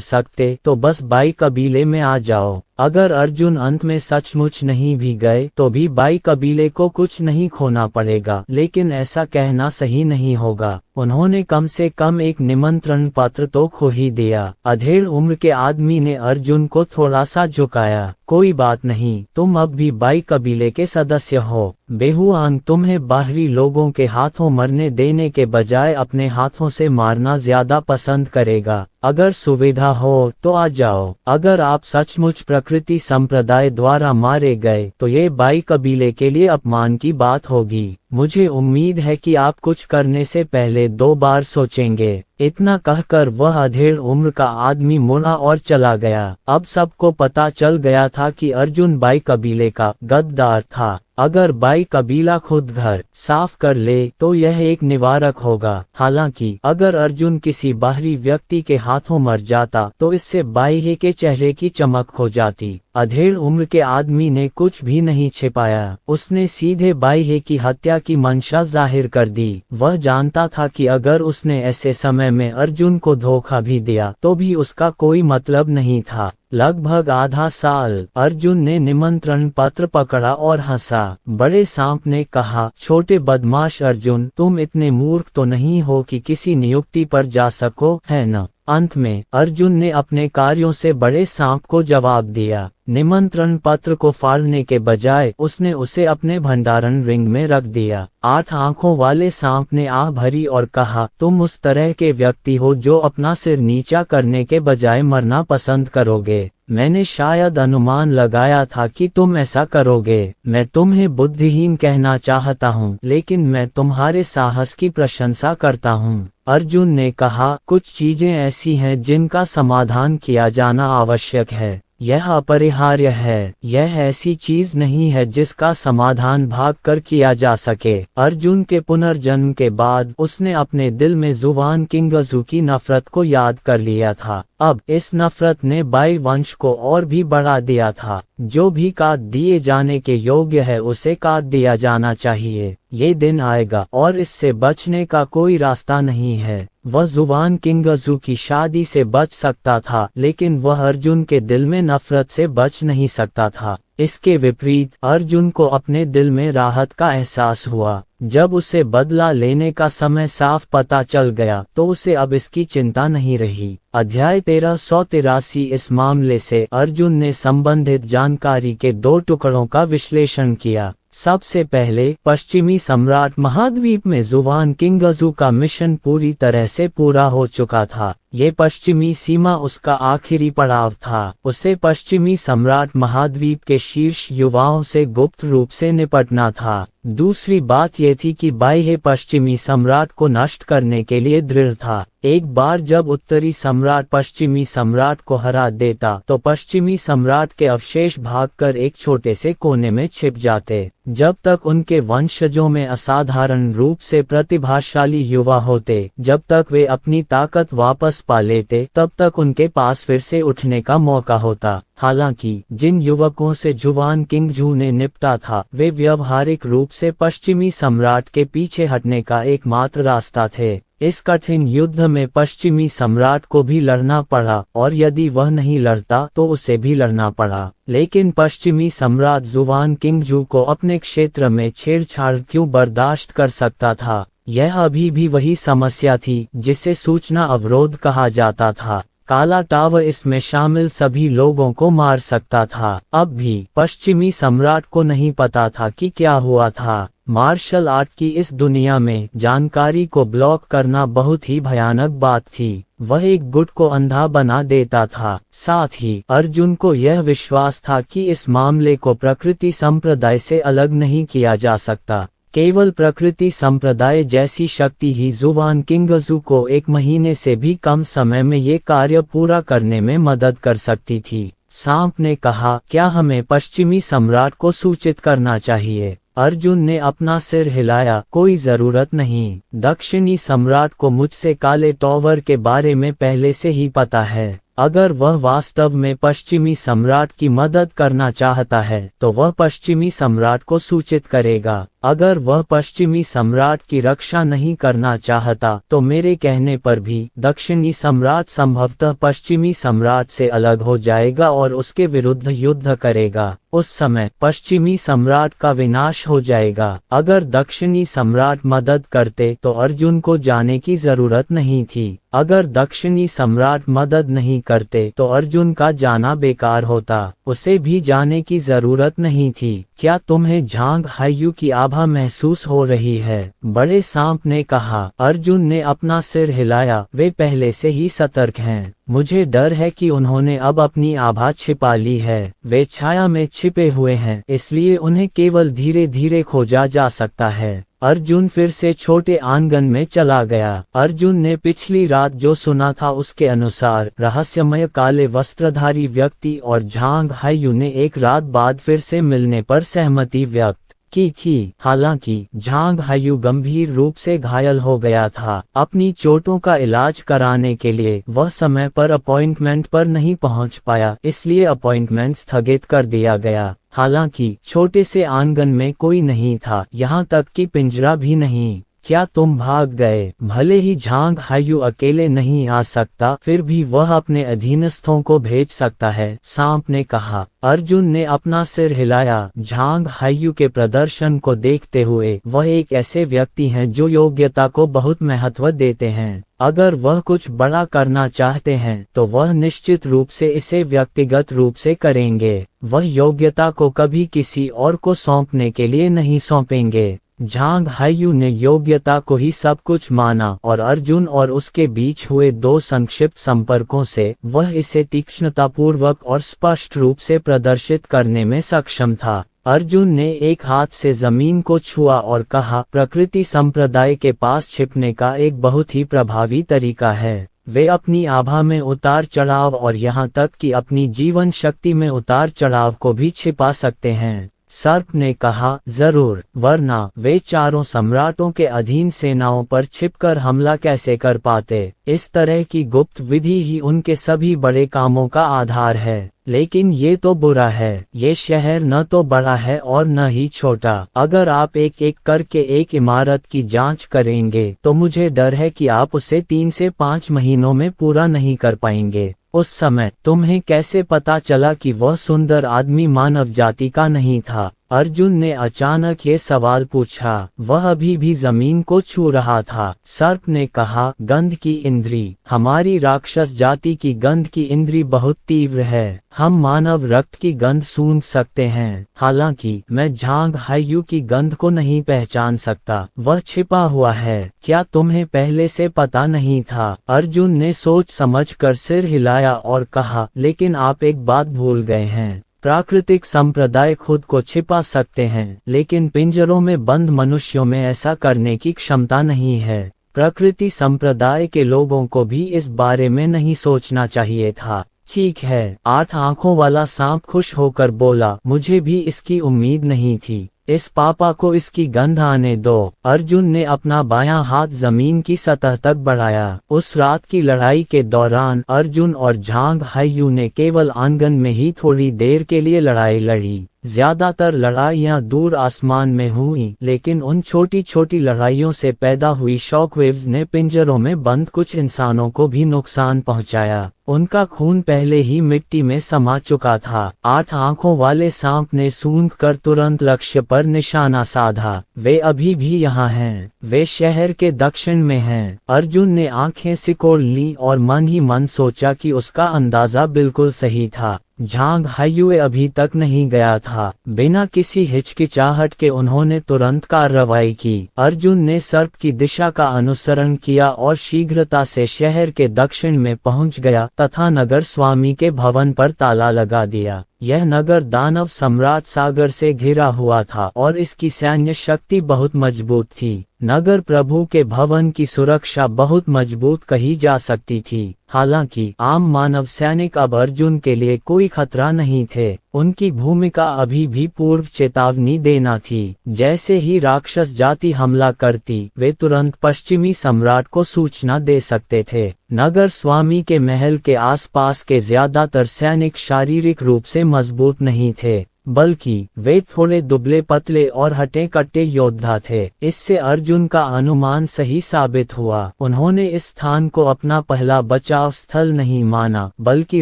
Speaker 1: सकते तो बस बाई कबीले में आ जाओ। अगर अर्जुन अंत में सचमुच नहीं भी गए तो भी बाई कबीले को कुछ नहीं खोना पड़ेगा, लेकिन ऐसा कहना सही नहीं होगा। उन्होंने कम से कम एक निमंत्रण पत्र तो खो ही दिया। अधेड़ उम्र के आदमी ने अर्जुन को थोड़ा सा झुकाया। कोई बात नहीं, तुम अब भी बाई कबीले के सदस्य हो। बेहुआन तुम्हें बाहरी लोगों के हाथों मरने देने के बजाय अपने हाथों से मारना ज्यादा पसंद करेगा। अगर सुविधा हो तो आ जाओ। अगर आप सचमुच प्रकृति संप्रदाय द्वारा मारे गए तो ये बाई कबीले के लिए अपमान की बात होगी। मुझे उम्मीद है कि आप कुछ करने से पहले 2 बार सोचेंगे। इतना कहकर वह अधेड़ उम्र का आदमी मुड़ा और चला गया। अब सबको पता चल गया था कि अर्जुन बाई कबीले का गद्दार था। अगर बाई कबीला खुद घर साफ कर ले तो यह एक निवारक होगा। हालांकि अगर अर्जुन किसी बाहरी व्यक्ति के हाथों मर जाता तो इससे बाई के चेहरे की चमक खो जाती। अधेड़ उम्र के आदमी ने कुछ भी नहीं छिपाया। उसने सीधे बाई की हत्या की मंशा जाहिर कर दी। वह जानता था कि अगर उसने ऐसे समय में अर्जुन को धोखा भी दिया तो भी उसका कोई मतलब नहीं था। लगभग आधा साल अर्जुन ने निमंत्रण पत्र पकड़ा और हंसा। बड़े सांप ने कहा, छोटे बदमाश अर्जुन, तुम इतने मूर्ख तो नहीं हो कि किसी नियुक्ति पर जा सको, है न? अंत में अर्जुन ने अपने कार्यों से बड़े सांप को जवाब दिया। निमंत्रण पत्र को फाड़ने के बजाय उसने उसे अपने भंडारण रिंग में रख दिया। 8 आंखों वाले सांप ने आह भरी और कहा, तुम उस तरह के व्यक्ति हो जो अपना सिर नीचा करने के बजाय मरना पसंद करोगे। मैंने शायद अनुमान लगाया था कि तुम ऐसा करोगे। मैं तुम्हें बुद्धिहीन कहना चाहता हूँ, लेकिन मैं तुम्हारे साहस की प्रशंसा करता हूँ। अर्जुन ने कहा, कुछ चीजें ऐसी हैं जिनका समाधान किया जाना आवश्यक है। यह अपरिहार्य है। यह ऐसी चीज नहीं है जिसका समाधान भागकर किया जा सके। अर्जुन के पुनर्जन्म के बाद उसने अपने दिल में जुवान किंगजू की नफरत को याद कर लिया था। अब इस नफरत ने बाई वंश को और भी बढ़ा दिया था। जो भी काट दिए जाने के योग्य है उसे काट दिया जाना चाहिए। ये दिन आएगा और इससे बचने का कोई रास्ता नहीं है। वह जुवान किंगजू की शादी से बच सकता था, लेकिन वह अर्जुन के दिल में नफरत से बच नहीं सकता था। इसके विपरीत अर्जुन को अपने दिल में राहत का एहसास हुआ। जब उसे बदला लेने का समय साफ पता चल गया तो उसे अब इसकी चिंता नहीं रही। अध्याय 1383। इस मामले से अर्जुन ने संबंधित जानकारी के 2 टुकड़ों का विश्लेषण किया। सबसे पहले, पश्चिमी सम्राट महाद्वीप में जुवान किंगजू का मिशन पूरी तरह से पूरा हो चुका था। ये पश्चिमी सीमा उसका आखिरी पड़ाव था। उसे पश्चिमी सम्राट महाद्वीप के शीर्ष युवाओं से गुप्त रूप से निपटना था। दूसरी बात यह थी कि बाह्य पश्चिमी सम्राट को नष्ट करने के लिए दृढ़ था। एक बार जब उत्तरी सम्राट पश्चिमी सम्राट को हरा देता तो पश्चिमी सम्राट के अवशेष भागकर एक छोटे से कोने में छिप जाते। जब तक उनके वंशजों में असाधारण रूप से प्रतिभाशाली युवा होते, जब तक वे अपनी ताकत वापस पा लेते, तब तक उनके पास फिर से उठने का मौका होता। हालांकि जिन युवकों से जुवान किंगजू ने निपटा था वे व्यवहारिक रूप से पश्चिमी सम्राट के पीछे हटने का एकमात्र रास्ता थे। इस कठिन युद्ध में पश्चिमी सम्राट को भी लड़ना पड़ा और यदि वह नहीं लड़ता तो उसे भी लड़ना पड़ा। लेकिन पश्चिमी सम्राट जुवान किंगजू को अपने क्षेत्र में छेड़छाड़ क्यों बर्दाश्त कर सकता था? यह अभी भी वही समस्या थी जिसे सूचना अवरोध कहा जाता था। काला टावर इसमें शामिल सभी लोगों को मार सकता था। अब भी पश्चिमी सम्राट को नहीं पता था कि क्या हुआ था। मार्शल आर्ट की इस दुनिया में जानकारी को ब्लॉक करना बहुत ही भयानक बात थी। वह एक गुट को अंधा बना देता था। साथ ही अर्जुन को यह विश्वास था कि इस मामले को प्रकृति संप्रदाय से अलग नहीं किया जा सकता। केवल प्रकृति संप्रदाय जैसी शक्ति ही जुवान किंगजू को 1 महीने से भी कम समय में ये कार्य पूरा करने में मदद कर सकती थी। सांप ने कहा, क्या हमें पश्चिमी सम्राट को सूचित करना चाहिए? अर्जुन ने अपना सिर हिलाया, कोई जरूरत नहीं। दक्षिणी सम्राट को मुझसे काले टॉवर के बारे में पहले से ही पता है। अगर वह वास्तव में पश्चिमी सम्राट की मदद करना चाहता है तो वह पश्चिमी सम्राट को सूचित करेगा। अगर वह पश्चिमी सम्राट की रक्षा नहीं करना चाहता तो मेरे कहने पर भी दक्षिणी सम्राट संभवतः पश्चिमी सम्राट से अलग हो जाएगा और उसके विरुद्ध युद्ध करेगा। उस समय पश्चिमी सम्राट का विनाश हो जाएगा। अगर दक्षिणी सम्राट मदद करते तो अर्जुन को जाने की जरूरत नहीं थी। अगर दक्षिणी सम्राट मदद नहीं करते तो अर्जुन का जाना बेकार होता। उसे भी जाने की जरूरत नहीं थी। क्या तुम्हें झांग हायू की आभा महसूस हो रही है? बड़े सांप ने कहा। अर्जुन ने अपना सिर हिलाया। वे पहले से ही सतर्क हैं। मुझे डर है कि उन्होंने अब अपनी आभा छिपा ली है। वे छाया में छिपे हुए हैं, इसलिए उन्हें केवल धीरे धीरे खोजा जा सकता है। अर्जुन फिर से छोटे आंगन में चला गया। अर्जुन ने पिछली रात जो सुना था उसके अनुसार रहस्यमय काले वस्त्रधारी व्यक्ति और झांग हायू ने एक रात बाद फिर से मिलने पर सहमति व्यक्त की थी। हालांकि झांग हायू गंभीर रूप से घायल हो गया था। अपनी चोटों का इलाज कराने के लिए वह समय पर अपॉइंटमेंट पर नहीं पहुंच पाया, इसलिए अपॉइंटमेंट स्थगित कर दिया गया। हालांकि छोटे से आंगन में कोई नहीं था, यहाँ तक कि पिंजरा भी नहीं। क्या तुम भाग गए? भले ही झांग हायू अकेले नहीं आ सकता, फिर भी वह अपने अधीनस्थों को भेज सकता है, सांप ने कहा। अर्जुन ने अपना सिर हिलाया। झांग हायू के प्रदर्शन को देखते हुए वह एक ऐसे व्यक्ति हैं जो योग्यता को बहुत महत्व देते हैं। अगर वह कुछ बड़ा करना चाहते हैं तो वह निश्चित रूप से इसे व्यक्तिगत रूप से करेंगे। वह योग्यता को कभी किसी और को सौंपने के लिए नहीं सौंपेंगे। झांग हायू ने योग्यता को ही सब कुछ माना और अर्जुन और उसके बीच हुए दो संक्षिप्त संपर्कों से वह इसे तीक्ष्णतापूर्वक और स्पष्ट रूप से प्रदर्शित करने में सक्षम था। अर्जुन ने एक हाथ से जमीन को छुआ और कहा, प्रकृति संप्रदाय के पास छिपने का एक बहुत ही प्रभावी तरीका है। वे अपनी आभा में उतार चढ़ाव और यहाँ तक कि अपनी जीवन शक्ति में उतार चढ़ाव को भी छिपा सकते हैं। सर्प ने कहा, जरूर, वरना वे चारों सम्राटों के अधीन सेनाओं पर छिपकर हमला कैसे कर पाते? इस तरह की गुप्त विधि ही उनके सभी बड़े कामों का आधार है। लेकिन ये तो बुरा है। ये शहर न तो बड़ा है और न ही छोटा। अगर आप एक एक करके एक इमारत की जांच करेंगे तो मुझे डर है कि आप उसे 3 से 5 महीनों में पूरा नहीं कर पाएंगे। उस समय तुम्हें कैसे पता चला कि वह सुंदर आदमी मानव जाति का नहीं था? अर्जुन ने अचानक ये सवाल पूछा। वह अभी भी जमीन को छू रहा था। सर्प ने कहा, गंध की इंद्री। हमारी राक्षस जाति की गंध की इंद्री बहुत तीव्र है। हम मानव रक्त की गंध सूंघ सकते हैं। हालांकि मैं झांग हायू की गंध को नहीं पहचान सकता। वह छिपा हुआ है। क्या तुम्हें पहले से पता नहीं था? अर्जुन ने सोच समझकर सिर हिलाया और कहा, लेकिन आप एक बात भूल गए हैं। प्राकृतिक संप्रदाय खुद को छिपा सकते हैं, लेकिन पिंजरों में बंद मनुष्यों में ऐसा करने की क्षमता नहीं है। प्रकृति संप्रदाय के लोगों को भी इस बारे में नहीं सोचना चाहिए था। ठीक है, 8 आंखों वाला सांप खुश होकर बोला, मुझे भी इसकी उम्मीद नहीं थी। इस पापा को इसकी गंध आने दो। अर्जुन ने अपना बायां हाथ जमीन की सतह तक बढ़ाया। उस रात की लड़ाई के दौरान अर्जुन और झांग हायू ने केवल आंगन में ही थोड़ी देर के लिए लड़ाई लड़ी। ज्यादातर लड़ाइयां दूर आसमान में हुई, लेकिन उन छोटी छोटी लड़ाइयों से पैदा हुई शॉकवेव्स ने पिंजरों में बंद कुछ इंसानों को भी नुकसान पहुंचाया। उनका खून पहले ही मिट्टी में समा चुका था। 8 आंखों वाले सांप ने सूंघकर तुरंत लक्ष्य पर निशाना साधा। वे अभी भी यहाँ हैं। वे शहर के दक्षिण में हैं। अर्जुन ने आंखें सिकोड़ ली और मन ही मन सोचा कि उसका अंदाजा बिल्कुल सही था। झांग हायू अभी तक नहीं गया था। बिना किसी हिचकिचाहट के उन्होंने तुरंत कार्रवाई की। अर्जुन ने सर्प की दिशा का अनुसरण किया और शीघ्रता से शहर के दक्षिण में पहुंच गया तथा नगर स्वामी के भवन पर ताला लगा दिया। यह नगर दानव सम्राट सागर से घिरा हुआ था और इसकी सैन्य शक्ति बहुत मजबूत थी। नगर प्रभु के भवन की सुरक्षा बहुत मजबूत कही जा सकती थी। हालांकि आम मानव सैनिक अब अर्जुन के लिए कोई खतरा नहीं थे। उनकी भूमिका अभी भी पूर्व चेतावनी देना थी। जैसे ही राक्षस जाति हमला करती, वे तुरंत पश्चिमी सम्राट को सूचना दे सकते थे। नगर स्वामी के महल के आसपास के ज्यादातर सैनिक शारीरिक रूप से मजबूत नहीं थे, बल्कि वे थोड़े दुबले पतले और हटे कट्टे योद्धा थे। इससे अर्जुन का अनुमान सही साबित हुआ। उन्होंने इस स्थान को अपना पहला बचाव स्थल नहीं माना, बल्कि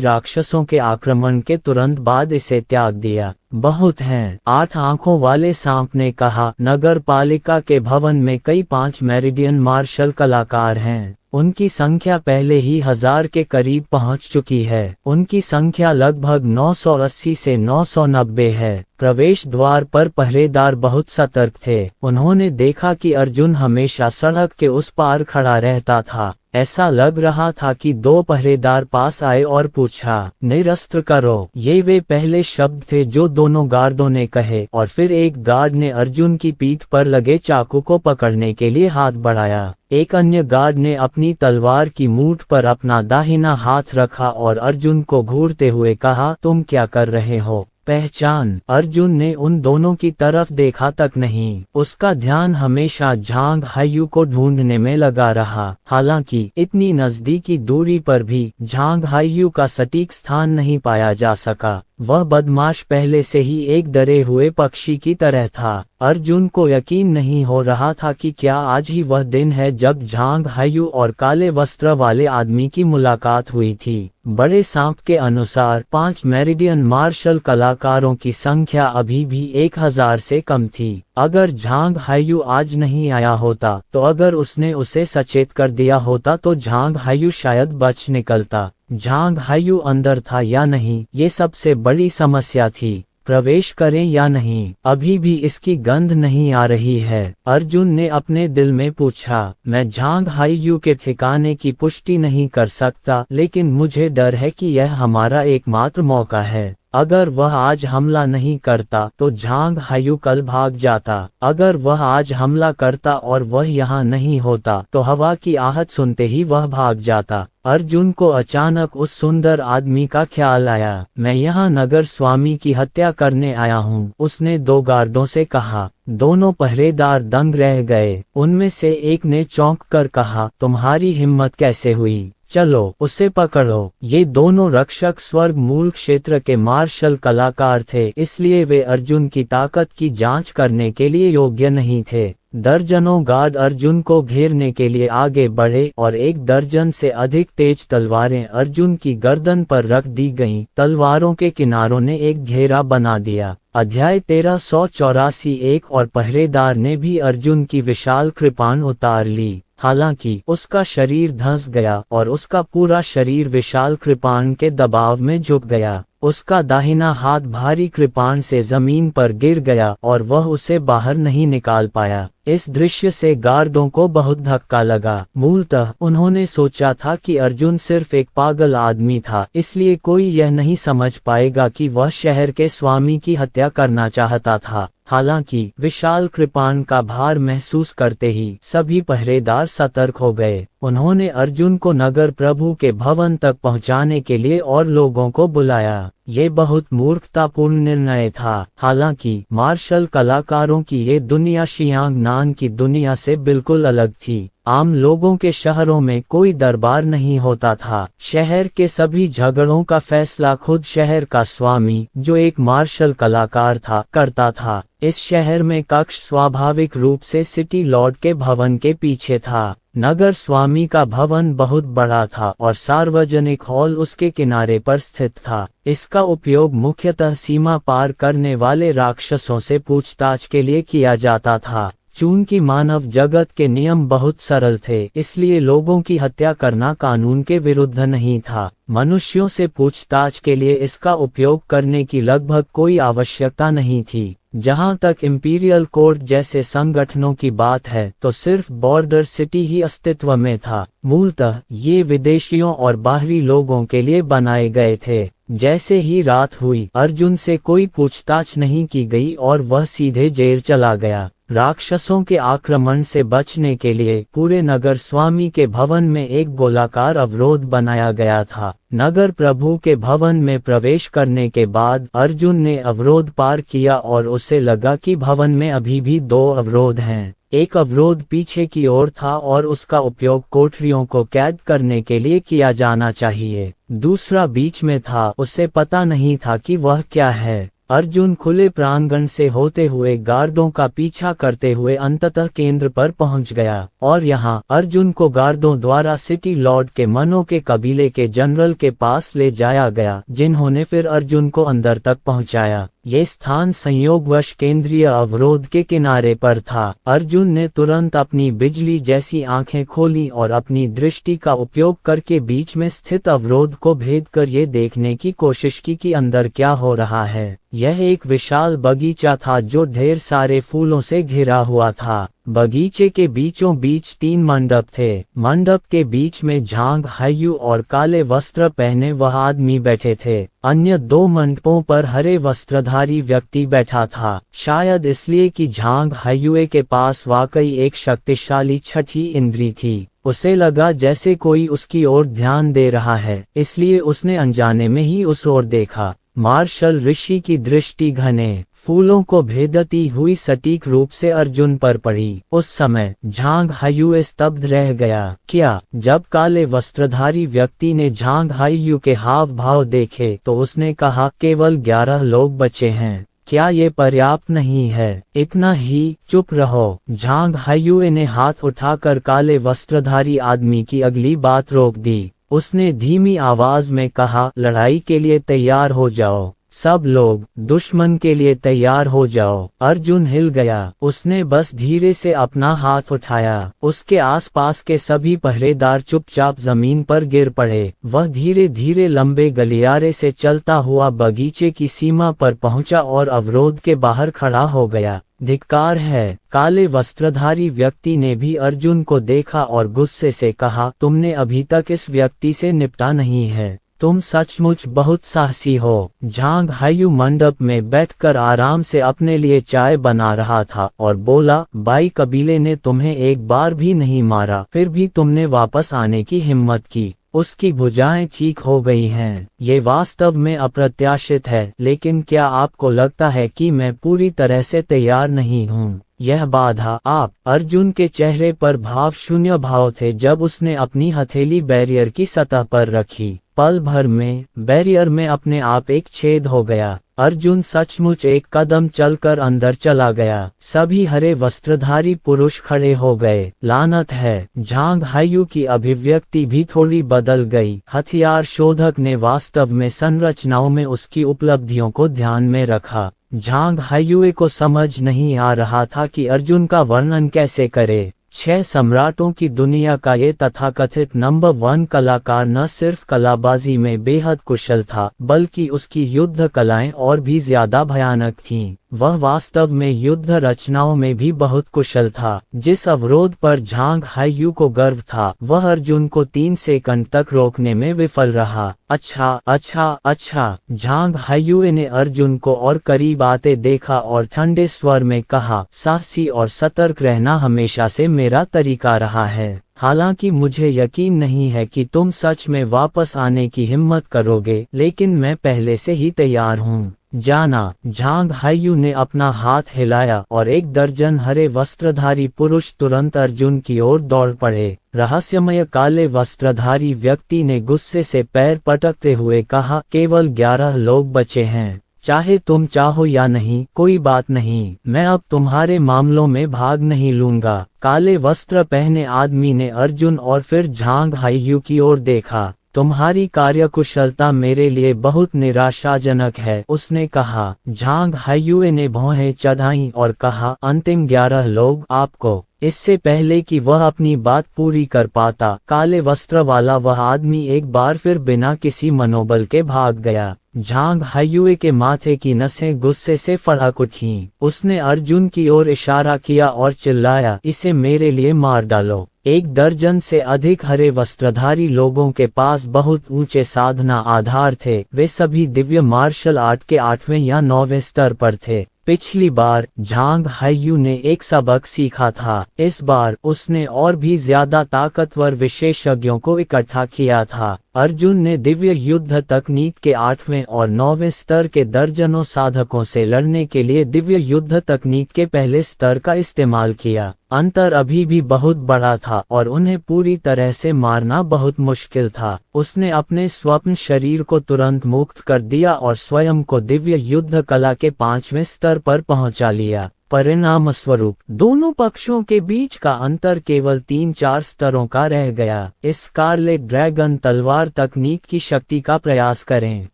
Speaker 1: राक्षसों के आक्रमण के तुरंत बाद इसे त्याग दिया। बहुत हैं। 8 आंखों वाले सांप ने कहा, नगर पालिका के भवन में कई 5 मेरिडियन मार्शल कलाकार हैं। उनकी संख्या पहले ही 1000 के करीब पहुंच चुकी है। उनकी संख्या लगभग 980 से 990 है। प्रवेश द्वार पर पहरेदार बहुत सतर्क थे। उन्होंने देखा कि अर्जुन हमेशा सड़क के उस पार खड़ा रहता था। ऐसा लग रहा था कि 2 पहरेदार पास आए और पूछा, निरस्त्र करो। ये वे पहले शब्द थे जो दोनों गार्डों ने कहे, और फिर एक गार्ड ने अर्जुन की पीठ पर लगे चाकू को पकड़ने के लिए हाथ बढ़ाया। एक अन्य गार्ड ने अपनी तलवार की मूठ पर अपना दाहिना हाथ रखा और अर्जुन को घूरते हुए कहा, तुम क्या कर रहे हो? पहचान। अर्जुन ने उन दोनों की तरफ देखा तक नहीं। उसका ध्यान हमेशा झांग हायू को ढूंढने में लगा रहा। हालांकि इतनी नजदीकी दूरी पर भी झांग हायू का सटीक स्थान नहीं पाया जा सका। वह बदमाश पहले से ही एक डरे हुए पक्षी की तरह था। अर्जुन को यकीन नहीं हो रहा था कि क्या आज ही वह दिन है जब झांग हायू और काले वस्त्र वाले आदमी की मुलाकात हुई थी। बड़े सांप के अनुसार 5 मेरिडियन मार्शल कलाकारों की संख्या अभी भी 1000 से कम थी। अगर झांग हायू आज नहीं आया होता, तो अगर उसने उसे सचेत कर दिया होता तो झांग हायू शायद बच निकलता। झांग हायू अंदर था या नहीं, ये सबसे बड़ी समस्या थी। प्रवेश करें या नहीं, अभी भी इसकी गंध नहीं आ रही है। अर्जुन ने अपने दिल में पूछा, मैं झांग हायू के ठिकाने की पुष्टि नहीं कर सकता, लेकिन मुझे डर है कि यह हमारा एकमात्र मौका है। अगर वह आज हमला नहीं करता तो झांग हायू कल भाग जाता। अगर वह आज हमला करता और वह यहाँ नहीं होता तो हवा की आहट सुनते ही वह भाग जाता। अर्जुन को अचानक उस सुंदर आदमी का ख्याल आया। मैं यहाँ नगर स्वामी की हत्या करने आया हूँ, उसने 2 गार्डों से कहा। दोनों पहरेदार दंग रह गए। उनमें से एक ने चौंक कर कहा, तुम्हारी हिम्मत कैसे हुई? चलो उसे पकड़ो। ये दोनों रक्षक स्वर्ग मूल क्षेत्र के मार्शल कलाकार थे, इसलिए वे अर्जुन की ताकत की जांच करने के लिए योग्य नहीं थे। दर्जनों गार्ड अर्जुन को घेरने के लिए आगे बढ़े और 1 दर्जन से अधिक तेज तलवारें अर्जुन की गर्दन पर रख दी गईं। तलवारों के किनारों ने एक घेरा बना दिया। अध्याय 1384। एक और पहरेदार ने भी अर्जुन की विशाल कृपाण उतार ली। हालांकि उसका शरीर धंस गया और उसका पूरा शरीर विशाल कृपाण के दबाव में झुक गया। उसका दाहिना हाथ भारी कृपाण से जमीन पर गिर गया और वह उसे बाहर नहीं निकाल पाया। इस दृश्य से गार्डों को बहुत धक्का लगा। मूलतः उन्होंने सोचा था कि अर्जुन सिर्फ एक पागल आदमी था, इसलिए कोई यह नहीं समझ पाएगा कि वह शहर के स्वामी की हत्या करना चाहता था। हालांकि विशाल कृपाण का भार महसूस करते ही सभी पहरेदार सतर्क हो गए। उन्होंने अर्जुन को नगर प्रभु के भवन तक पहुंचाने के लिए और लोगों को बुलाया। ये बहुत मूर्खतापूर्ण निर्णय था। हालांकि मार्शल कलाकारों की ये दुनिया शियांग नान की दुनिया से बिल्कुल अलग थी। आम लोगों के शहरों में कोई दरबार नहीं होता था। शहर के सभी झगड़ों का फैसला खुद शहर का स्वामी, जो एक मार्शल कलाकार था, करता था। इस शहर में कक्ष स्वाभाविक रूप से सिटी लॉर्ड के भवन के पीछे था। नगर स्वामी का भवन बहुत बड़ा था और सार्वजनिक हॉल उसके किनारे पर स्थित था। इसका उपयोग मुख्यतः सीमा पार करने वाले राक्षसों से पूछताछ के लिए किया जाता था। चूंकि मानव जगत के नियम बहुत सरल थे, इसलिए लोगों की हत्या करना कानून के विरुद्ध नहीं था। मनुष्यों से पूछताछ के लिए इसका उपयोग करने की लगभग कोई आवश्यकता नहीं थी। जहां तक इंपीरियल कोर्ट जैसे संगठनों की बात है, तो सिर्फ बॉर्डर सिटी ही अस्तित्व में था। मूलतः ये विदेशियों और बाहरी लोगों के लिए बनाए गए थे। जैसे ही रात हुई, अर्जुन से कोई पूछताछ नहीं की गई और वह सीधे जेल चला गया। राक्षसों के आक्रमण से बचने के लिए पूरे नगर स्वामी के भवन में एक गोलाकार अवरोध बनाया गया था। नगर प्रभु के भवन में प्रवेश करने के बाद अर्जुन ने अवरोध पार किया और उसे लगा कि भवन में अभी भी 2 अवरोध हैं। एक अवरोध पीछे की ओर था और उसका उपयोग कोठरियों को कैद करने के लिए किया जाना चाहिए। दूसरा बीच में था, उसे पता नहीं था कि वह क्या है। अर्जुन खुले प्रांगण से होते हुए गार्डों का पीछा करते हुए अंततः केंद्र पर पहुंच गया और यहाँ अर्जुन को गार्डों द्वारा सिटी लॉर्ड के मनो के कबीले के जनरल के पास ले जाया गया, जिन्होंने फिर अर्जुन को अंदर तक पहुंचाया। ये स्थान संयोगवश केंद्रीय अवरोध के किनारे पर था। अर्जुन ने तुरंत अपनी बिजली जैसी आंखें खोली और अपनी दृष्टि का उपयोग करके बीच में स्थित अवरोध को भेद कर ये देखने की कोशिश की कि अंदर क्या हो रहा है। यह एक विशाल बगीचा था जो ढेर सारे फूलों से घिरा हुआ था। बगीचे के बीचों बीच 3 मंडप थे। मंडप के बीच में झांग हायू और काले वस्त्र पहने वह आदमी बैठे थे। अन्य 2 मंडपों पर हरे वस्त्रधारी व्यक्ति बैठा था, शायद इसलिए कि झांग हायुए के पास वाकई एक शक्तिशाली छठी इंद्री थी। उसे लगा जैसे कोई उसकी ओर ध्यान दे रहा है, इसलिए उसने अनजाने में ही उस ओर देखा। मार्शल ऋषि की दृष्टि घने फूलों को भेदती हुई सटीक रूप से अर्जुन पर पड़ी। उस समय झांग हायू स्तब्ध रह गया। क्या? जब काले वस्त्रधारी व्यक्ति ने झांग हायू के हाव भाव देखे तो उसने कहा, केवल 11 लोग बचे हैं, क्या ये पर्याप्त नहीं है? इतना ही, चुप रहो। झांग हायू ने हाथ उठाकर काले वस्त्रधारी आदमी की अगली बात रोक दी। उसने धीमी आवाज में कहा, लड़ाई के लिए तैयार हो जाओ, सब लोग दुश्मन के लिए तैयार हो जाओ। अर्जुन हिल गया। उसने बस धीरे से अपना हाथ उठाया। उसके आसपास के सभी पहरेदार चुपचाप जमीन पर गिर पड़े। वह धीरे धीरे लंबे गलियारे से चलता हुआ बगीचे की सीमा पर पहुंचा और अवरोध के बाहर खड़ा हो गया। धिक्कार है। काले वस्त्रधारी व्यक्ति ने भी अर्जुन को देखा और गुस्से से कहा, तुमने अभी तक इस व्यक्ति से निपटा नहीं है, तुम सचमुच बहुत साहसी हो। झांग हायू मंडप में बैठकर आराम से अपने लिए चाय बना रहा था और बोला, बाई कबीले ने तुम्हें एक बार भी नहीं मारा, फिर भी तुमने वापस आने की हिम्मत की। उसकी भुजाएं ठीक हो गई हैं। ये वास्तव में अप्रत्याशित है, लेकिन क्या आपको लगता है कि मैं पूरी तरह से तैयार नहीं हूँ? यह बाधा आप। अर्जुन के चेहरे पर भाव शून्य भाव थे जब उसने अपनी हथेली बैरियर की सतह पर रखी। पल भर में बैरियर में अपने आप एक छेद हो गया। अर्जुन सचमुच एक कदम चलकर अंदर चला गया। सभी हरे वस्त्रधारी पुरुष खड़े हो गए। लानत है। झांग हायू की अभिव्यक्ति भी थोड़ी बदल गई। हथियार शोधक ने वास्तव में संरचनाओं में उसकी उपलब्धियों को ध्यान में रखा। झांग हायुए को समझ नहीं आ रहा था कि अर्जुन का वर्णन कैसे करे। 6 सम्राटों की दुनिया का ये तथाकथित नंबर 1 कलाकार न सिर्फ कलाबाजी में बेहद कुशल था, बल्कि उसकी युद्ध कलाएं और भी ज्यादा भयानक थीं। वह वास्तव में युद्ध रचनाओं में भी बहुत कुशल था। जिस अवरोध पर झांग हायू को गर्व था, वह अर्जुन को 3 सेकंड तक रोकने में विफल रहा। अच्छा। झांग हायू ने अर्जुन को और करीब आते देखा और ठंडे स्वर में कहा, साहसी और सतर्क रहना हमेशा से मेरा तरीका रहा है। हालांकि मुझे यकीन नहीं है कि तुम सच में वापस आने की हिम्मत करोगे, लेकिन मैं पहले से ही तैयार हूँ। जाना। झांग हायू ने अपना हाथ हिलाया और 1 दर्जन हरे वस्त्रधारी पुरुष तुरंत अर्जुन की ओर दौड़ पड़े। रहस्यमय काले वस्त्रधारी व्यक्ति ने गुस्से से पैर पटकते हुए कहा, केवल 11 लोग बचे हैं, चाहे तुम चाहो या नहीं, कोई बात नहीं, मैं अब तुम्हारे मामलों में भाग नहीं लूंगा। काले वस्त्र पहने आदमी ने अर्जुन और फिर झांग हायू की ओर देखा। तुम्हारी कार्यकुशलता मेरे लिए बहुत निराशाजनक है, उसने कहा। झांग हायू ने भौहें चढ़ाई और कहा, अंतिम 11 लोग आपको। इससे पहले कि वह अपनी बात पूरी कर पाता, काले वस्त्र वाला वह आदमी एक बार फिर बिना किसी मनोबल के भाग गया। झांग हायू के माथे की नसें गुस्से से फड़क उठीं। उसने अर्जुन की ओर इशारा किया और चिल्लाया, इसे मेरे लिए मार डालो। 1 दर्जन से अधिक हरे वस्त्रधारी लोगों के पास बहुत ऊंचे साधना आधार थे। वे सभी दिव्य मार्शल आर्ट के 8वें या 9वें स्तर पर थे। पिछली बार झांग हायू ने एक सबक सीखा था। इस बार उसने और भी ज्यादा ताकतवर विशेषज्ञों को इकट्ठा किया था। अर्जुन ने दिव्य युद्ध तकनीक के 8वें और 9वें स्तर के दर्जनों साधकों से लड़ने के लिए दिव्य युद्ध तकनीक के पहले स्तर का इस्तेमाल किया। अंतर अभी भी बहुत बड़ा था और उन्हें पूरी तरह से मारना बहुत मुश्किल था। उसने अपने स्वप्न शरीर को तुरंत मुक्त कर दिया और स्वयं को दिव्य युद्ध कला के 5वें स्तर पर पहुंचा लिया। परिणाम स्वरूप दोनों पक्षों के बीच का अंतर केवल 3-4 स्तरों का रह गया। स्कारलेट ड्रैगन तलवार तकनीक की शक्ति का प्रयास करें।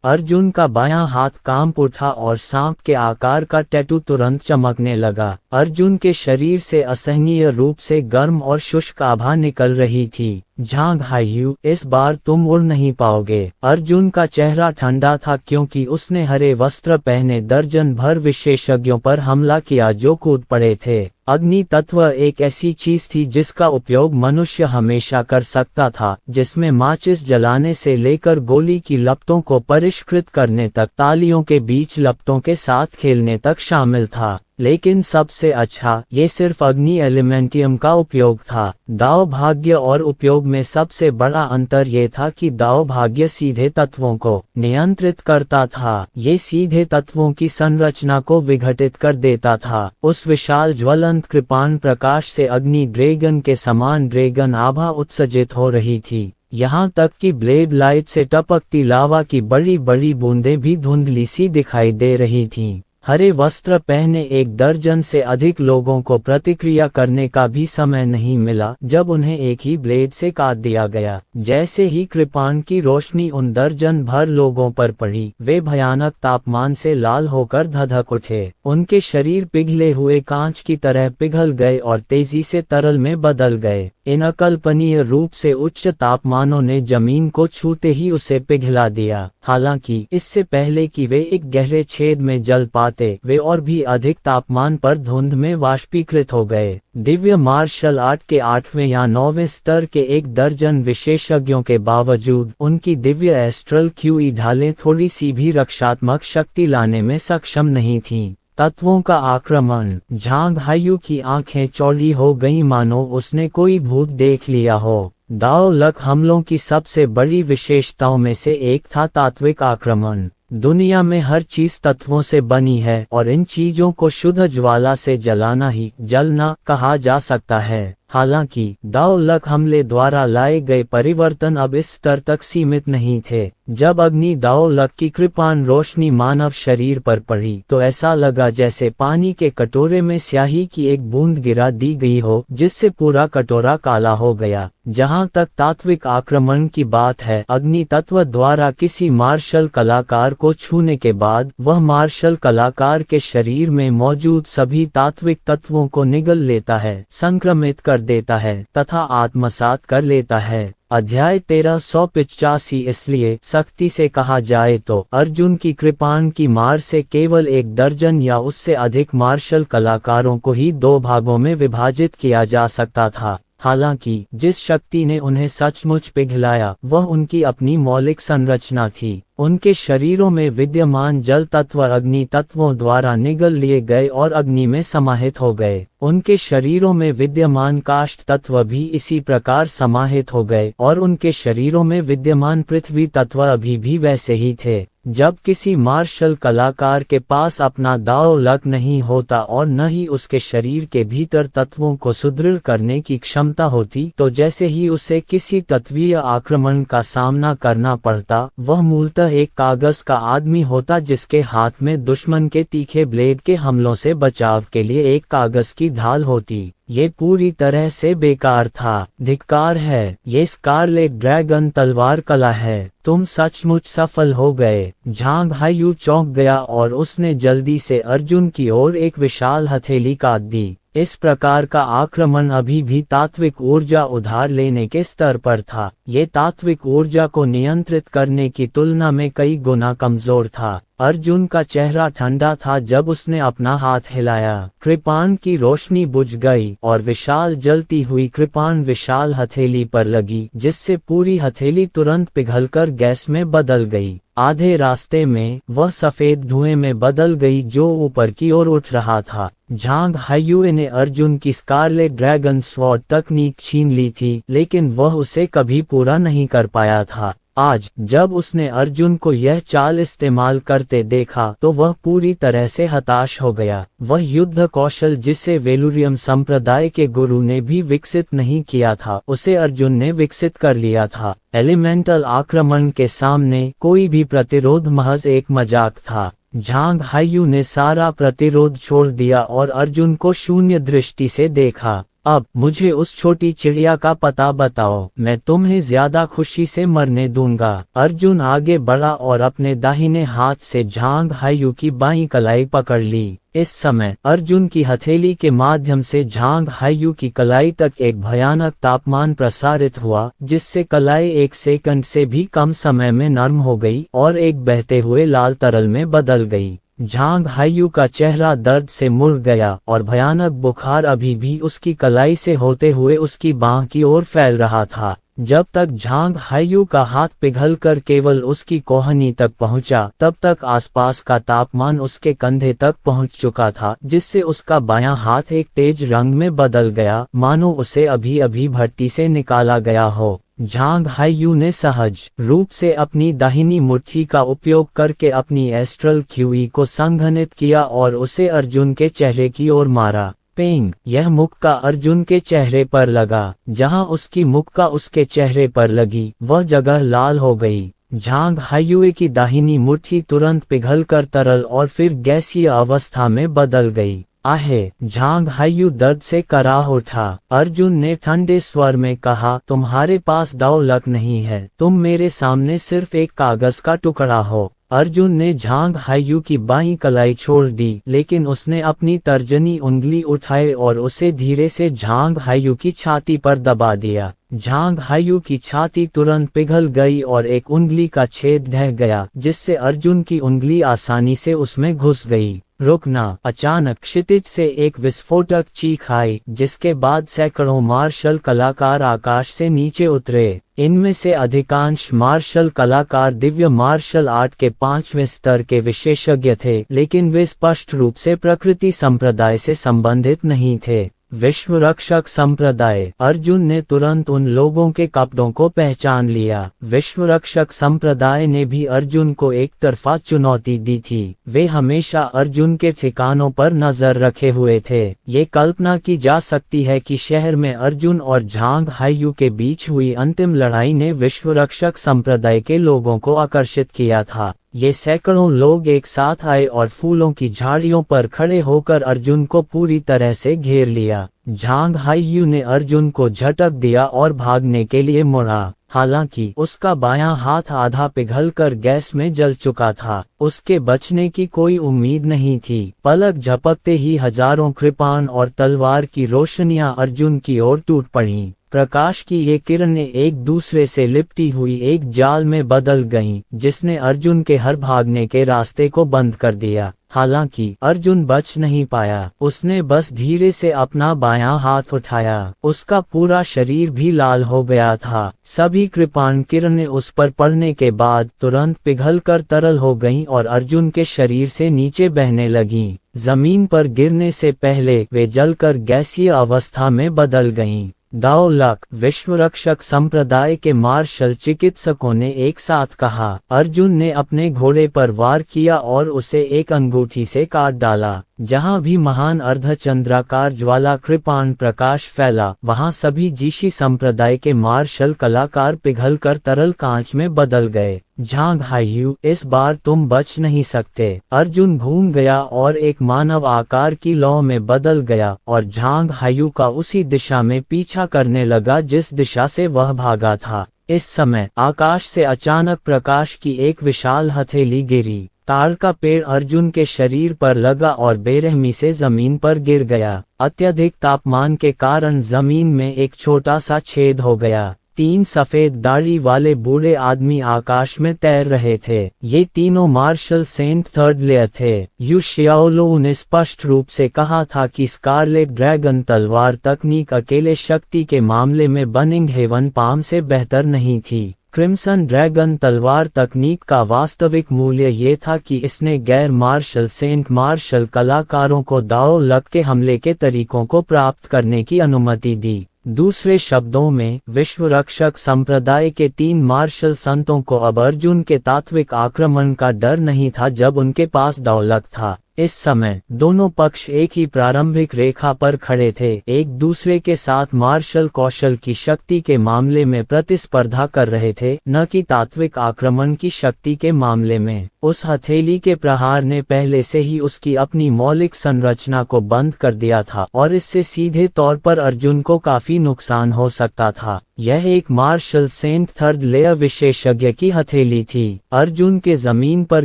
Speaker 1: अर्जुन का बायां हाथ कांप उठा और सांप के आकार का टैटू तुरंत चमकने लगा। अर्जुन के शरीर से असहनीय रूप से गर्म और शुष्क आभा निकल रही थी। झांग हायू, इस बार तुम उड़ नहीं पाओगे। अर्जुन का चेहरा ठंडा था क्योंकि उसने हरे वस्त्र पहने दर्जन भर विशेषज्ञों पर हमला किया जो कूद पड़े थे। अग्नि तत्व एक ऐसी चीज थी जिसका उपयोग मनुष्य हमेशा कर सकता था, जिसमें माचिस जलाने से लेकर गोली की लपटों को परिष्कृत करने तक, तालियों के बीच लपटों के साथ खेलने तक शामिल था। लेकिन सबसे अच्छा, ये सिर्फ अग्नि एलिमेंटियम का उपयोग था। दाव भाग्य और उपयोग में सबसे बड़ा अंतर ये था कि दाव भाग्य सीधे तत्वों को नियंत्रित करता था। ये सीधे तत्वों की संरचना को विघटित कर देता था। उस विशाल ज्वलंत कृपाण प्रकाश से अग्नि ड्रैगन के समान ड्रैगन आभा उत्सर्जित हो रही थी। यहाँ तक कि ब्लेड लाइट से टपकती लावा की बड़ी बड़ी बूंदें भी धुंधली सी दिखाई दे रही थीं। हरे वस्त्र पहने एक दर्जन से अधिक लोगों को प्रतिक्रिया करने का भी समय नहीं मिला जब उन्हें एक ही ब्लेड से काट दिया गया। जैसे ही कृपाण की रोशनी उन दर्जन भर लोगों पर पड़ी, वे भयानक तापमान से लाल होकर धधक उठे। उनके शरीर पिघले हुए कांच की तरह पिघल गए और तेजी से तरल में बदल गए। इन अकल्पनीय रूप से उच्च तापमानों ने जमीन को छूते ही उसे पिघला दिया। हालांकि इससे पहले कि वे एक गहरे छेद में जल पाते, वे और भी अधिक तापमान पर धुंध में वाष्पीकृत हो गए। दिव्य मार्शल आर्ट के 8वें या 9वें स्तर के एक दर्जन विशेषज्ञों के बावजूद उनकी दिव्य एस्ट्रल क्यूई ढालें थोड़ी सी भी रक्षात्मक शक्ति लाने में सक्षम नहीं थीं। तत्वों का आक्रमण। झांग हायू की आंखें चौड़ी हो गईं मानो उसने कोई भूत देख लिया हो। दाओ लक हमलों की सबसे बड़ी विशेषताओं में से एक था तात्विक आक्रमण। दुनिया में हर चीज तत्वों से बनी है और इन चीजों को शुद्ध ज्वाला से जलाना ही जलना कहा जा सकता है। हालांकि दाओ लक हमले द्वारा लाए गए परिवर्तन अब इस स्तर तक सीमित नहीं थे। जब अग्नि दाओ लक की कृपाण रोशनी मानव शरीर पर पड़ी तो ऐसा लगा जैसे पानी के कटोरे में स्याही की एक बूंद गिरा दी गई हो, जिससे पूरा कटोरा काला हो गया। जहां तक तात्विक आक्रमण की बात है, अग्नि तत्व द्वारा किसी मार्शल कलाकार को छूने के बाद वह मार्शल कलाकार के शरीर में मौजूद सभी तात्विक तत्वों को निगल लेता है, संक्रमित कर देता है तथा आत्मसात कर लेता है। अध्याय 1385। इसलिए सख्ती से कहा जाए तो अर्जुन की कृपाण की मार से केवल एक दर्जन या उससे अधिक मार्शल कलाकारों को ही 2 भागों में विभाजित किया जा सकता था। हालांकि जिस शक्ति ने उन्हें सचमुच पिघलाया वह उनकी अपनी मौलिक संरचना थी। उनके शरीरों में विद्यमान जल तत्व अग्नि तत्वों द्वारा निगल लिए गए और अग्नि में समाहित हो गए। उनके शरीरों में विद्यमान काष्ठ तत्व भी इसी प्रकार समाहित हो गए और उनके शरीरों में विद्यमान पृथ्वी तत्व अभी भी वैसे ही थे। जब किसी मार्शल कलाकार के पास अपना दाव लक नहीं होता और न ही उसके शरीर के भीतर तत्वों को सुदृढ़ करने की क्षमता होती, तो जैसे ही उसे किसी तत्वीय आक्रमण का सामना करना पड़ता, वह मूलतः एक कागज का आदमी होता जिसके हाथ में दुश्मन के तीखे ब्लेड के हमलों से बचाव के लिए एक कागज की ढाल होती। ये पूरी तरह से बेकार था। धिक्कार है, ये स्कारलेट ड्रैगन तलवार कला है। तुम सचमुच सफल हो गए। झांग हायू चौंक गया और उसने जल्दी से अर्जुन की ओर एक विशाल हथेली काट दी। इस प्रकार का आक्रमण अभी भी तात्विक ऊर्जा उधार लेने के स्तर पर था। ये तात्विक ऊर्जा को नियंत्रित करने की तुलना में कई गुना कमजोर था। अर्जुन का चेहरा ठंडा था जब उसने अपना हाथ हिलाया। कृपाण की रोशनी बुझ गई और विशाल जलती हुई कृपाण विशाल हथेली पर लगी, जिससे पूरी हथेली तुरंत पिघलकर गैस में बदल गई। आधे रास्ते में वह सफेद धुएं में बदल गई जो ऊपर की ओर उठ रहा था। झांग हायुए ने अर्जुन की स्कारलेट ड्रैगन स्वॉर्ड तकनीक छीन ली थी, लेकिन वह उसे कभी पूरा नहीं कर पाया था। आज जब उसने अर्जुन को यह चाल इस्तेमाल करते देखा तो वह पूरी तरह से हताश हो गया। वह युद्ध कौशल जिसे वेलुरियम संप्रदाय के गुरु ने भी विकसित नहीं किया था, उसे अर्जुन ने विकसित कर लिया था। एलिमेंटल आक्रमण के सामने कोई भी प्रतिरोध महज एक मजाक था। झांग हायू ने सारा प्रतिरोध छोड़ दिया और अर्जुन को शून्य दृष्टि से देखा। अब मुझे उस छोटी चिड़िया का पता बताओ, मैं तुम्हें ज्यादा खुशी से मरने दूंगा। अर्जुन आगे बढ़ा और अपने दाहिने हाथ से झांग हायू की बाईं कलाई पकड़ ली। इस समय अर्जुन की हथेली के माध्यम से झांग हायू की कलाई तक एक भयानक तापमान प्रसारित हुआ, जिससे कलाई 1 सेकंड से भी कम समय में नरम हो गई और एक बहते हुए लाल तरल में बदल गई। झांग हायू का चेहरा दर्द से मुड़ गया और भयानक बुखार अभी भी उसकी कलाई से होते हुए उसकी बांह की ओर फैल रहा था। जब तक झांग हायू का हाथ पिघलकर केवल उसकी कोहनी तक पहुंचा, तब तक आसपास का तापमान उसके कंधे तक पहुंच चुका था, जिससे उसका बायां हाथ एक तेज रंग में बदल गया, मानो उसे अभी अभी भट्टी से निकाला गया हो। झांग हायू ने सहज रूप से अपनी दाहिनी मुट्ठी का उपयोग करके अपनी एस्ट्रल क्यूई को संघनित किया और उसे अर्जुन के चेहरे की ओर मारा। पेंग, यह मुक्का अर्जुन के चेहरे पर लगा। जहां उसकी मुक्का उसके चेहरे पर लगी, वह जगह लाल हो गई। झांग हायुए की दाहिनी मुट्ठी तुरंत पिघलकर तरल और फिर गैसीय अवस्था में बदल गई। आहे! झांग हायू दर्द से कराह उठा। अर्जुन ने ठंडे स्वर में कहा, तुम्हारे पास दाव लक नहीं है, तुम मेरे सामने सिर्फ एक कागज का टुकड़ा हो। अर्जुन ने झांग हायू की बाईं कलाई छोड़ दी, लेकिन उसने अपनी तर्जनी उंगली उठाई और उसे धीरे से झांग हायू की छाती पर दबा दिया। झांग हायू की छाती तुरंत पिघल गई और एक उंगली का छेद ढह गया, जिससे अर्जुन की उंगली आसानी से उसमें घुस गई। रुकना! अचानक क्षितिज से एक विस्फोटक चीख आई, जिसके बाद सैकड़ों मार्शल कलाकार आकाश से नीचे उतरे। इनमें से अधिकांश मार्शल कलाकार दिव्य मार्शल आर्ट के 5वें स्तर के विशेषज्ञ थे, लेकिन वे स्पष्ट रूप से प्रकृति संप्रदाय से संबंधित नहीं थे। विश्व रक्षक संप्रदाय। अर्जुन ने तुरंत उन लोगों के कपड़ों को पहचान लिया। विश्व रक्षक संप्रदाय ने भी अर्जुन को एक तरफा चुनौती दी थी। वे हमेशा अर्जुन के ठिकानों पर नजर रखे हुए थे। ये कल्पना की जा सकती है कि शहर में अर्जुन और झांग हायू के बीच हुई अंतिम लड़ाई ने विश्व रक्षक संप्रदाय के लोगों को आकर्षित किया था। ये सैकड़ों लोग एक साथ आए और फूलों की झाड़ियों पर खड़े होकर अर्जुन को पूरी तरह से घेर लिया। झांग हायू ने अर्जुन को झटक दिया और भागने के लिए मुड़ा। हालांकि उसका बायां हाथ आधा पिघलकर गैस में जल चुका था, उसके बचने की कोई उम्मीद नहीं थी। पलक झपकते ही हजारों कृपाण और तलवार की रोशनियां अर्जुन की ओर टूट पड़ी। प्रकाश की ये किरणें एक दूसरे से लिपटी हुई एक जाल में बदल गईं, जिसने अर्जुन के हर भागने के रास्ते को बंद कर दिया। हालांकि अर्जुन बच नहीं पाया। उसने बस धीरे से अपना बायां हाथ उठाया। उसका पूरा शरीर भी लाल हो गया था। सभी कृपाण किरणें उस पर पड़ने के बाद तुरंत पिघलकर तरल हो गईं और अर्जुन के शरीर से नीचे बहने लगीं। जमीन पर गिरने से पहले वे जलकर गैसीय अवस्था में बदल गईं। दाओ लक! विश्व रक्षक संप्रदाय के मार्शल चिकित्सकों ने एक साथ कहा। अर्जुन ने अपने घोड़े पर वार किया और उसे एक अंगूठी से काट डाला। जहां भी महान अर्धचंद्राकार ज्वाला कृपाण प्रकाश फैला, वहां सभी जीशी संप्रदाय के मार्शल कलाकार पिघलकर तरल कांच में बदल गए। झांग हायू, इस बार तुम बच नहीं सकते। अर्जुन घूम गया और एक मानव आकार की लौ में बदल गया और झांग हायू का उसी दिशा में पीछा करने लगा जिस दिशा से वह भागा था। इस समय आकाश से अचानक प्रकाश की एक विशाल हथेली गिरी। ताड़ का पेड़ अर्जुन के शरीर पर लगा और बेरहमी से जमीन पर गिर गया। अत्यधिक तापमान के कारण जमीन में एक छोटा सा छेद हो गया। 3 सफेद दाढ़ी वाले बूढ़े आदमी आकाश में तैर रहे थे। ये तीनों मार्शल सेंट थर्ड लेयर थे। यू शियाओलू ने स्पष्ट रूप से कहा था कि स्कारलेट ड्रैगन तलवार तकनीक अकेले शक्ति के मामले में बर्निंग हेवन पाम से बेहतर नहीं थी। क्रिम्सन ड्रैगन तलवार तकनीक का वास्तविक मूल्य ये था कि इसने गैर मार्शल सेंट मार्शल कलाकारों को दाओ लक के हमले के तरीकों को प्राप्त करने की अनुमति दी। दूसरे शब्दों में, विश्व रक्षक संप्रदाय के 3 मार्शल संतों को अब अर्जुन के तात्विक आक्रमण का डर नहीं था जब उनके पास दाओ लक था। इस समय दोनों पक्ष एक ही प्रारंभिक रेखा पर खड़े थे, एक दूसरे के साथ मार्शल कौशल की शक्ति के मामले में प्रतिस्पर्धा कर रहे थे, न कि तात्विक आक्रमण की शक्ति के मामले में। उस हथेली के प्रहार ने पहले से ही उसकी अपनी मौलिक संरचना को बंद कर दिया था और इससे सीधे तौर पर अर्जुन को काफी नुकसान हो सकता था। यह एक मार्शल सेंट थर्ड लेयर विशेषज्ञ की हथेली थी। अर्जुन के जमीन पर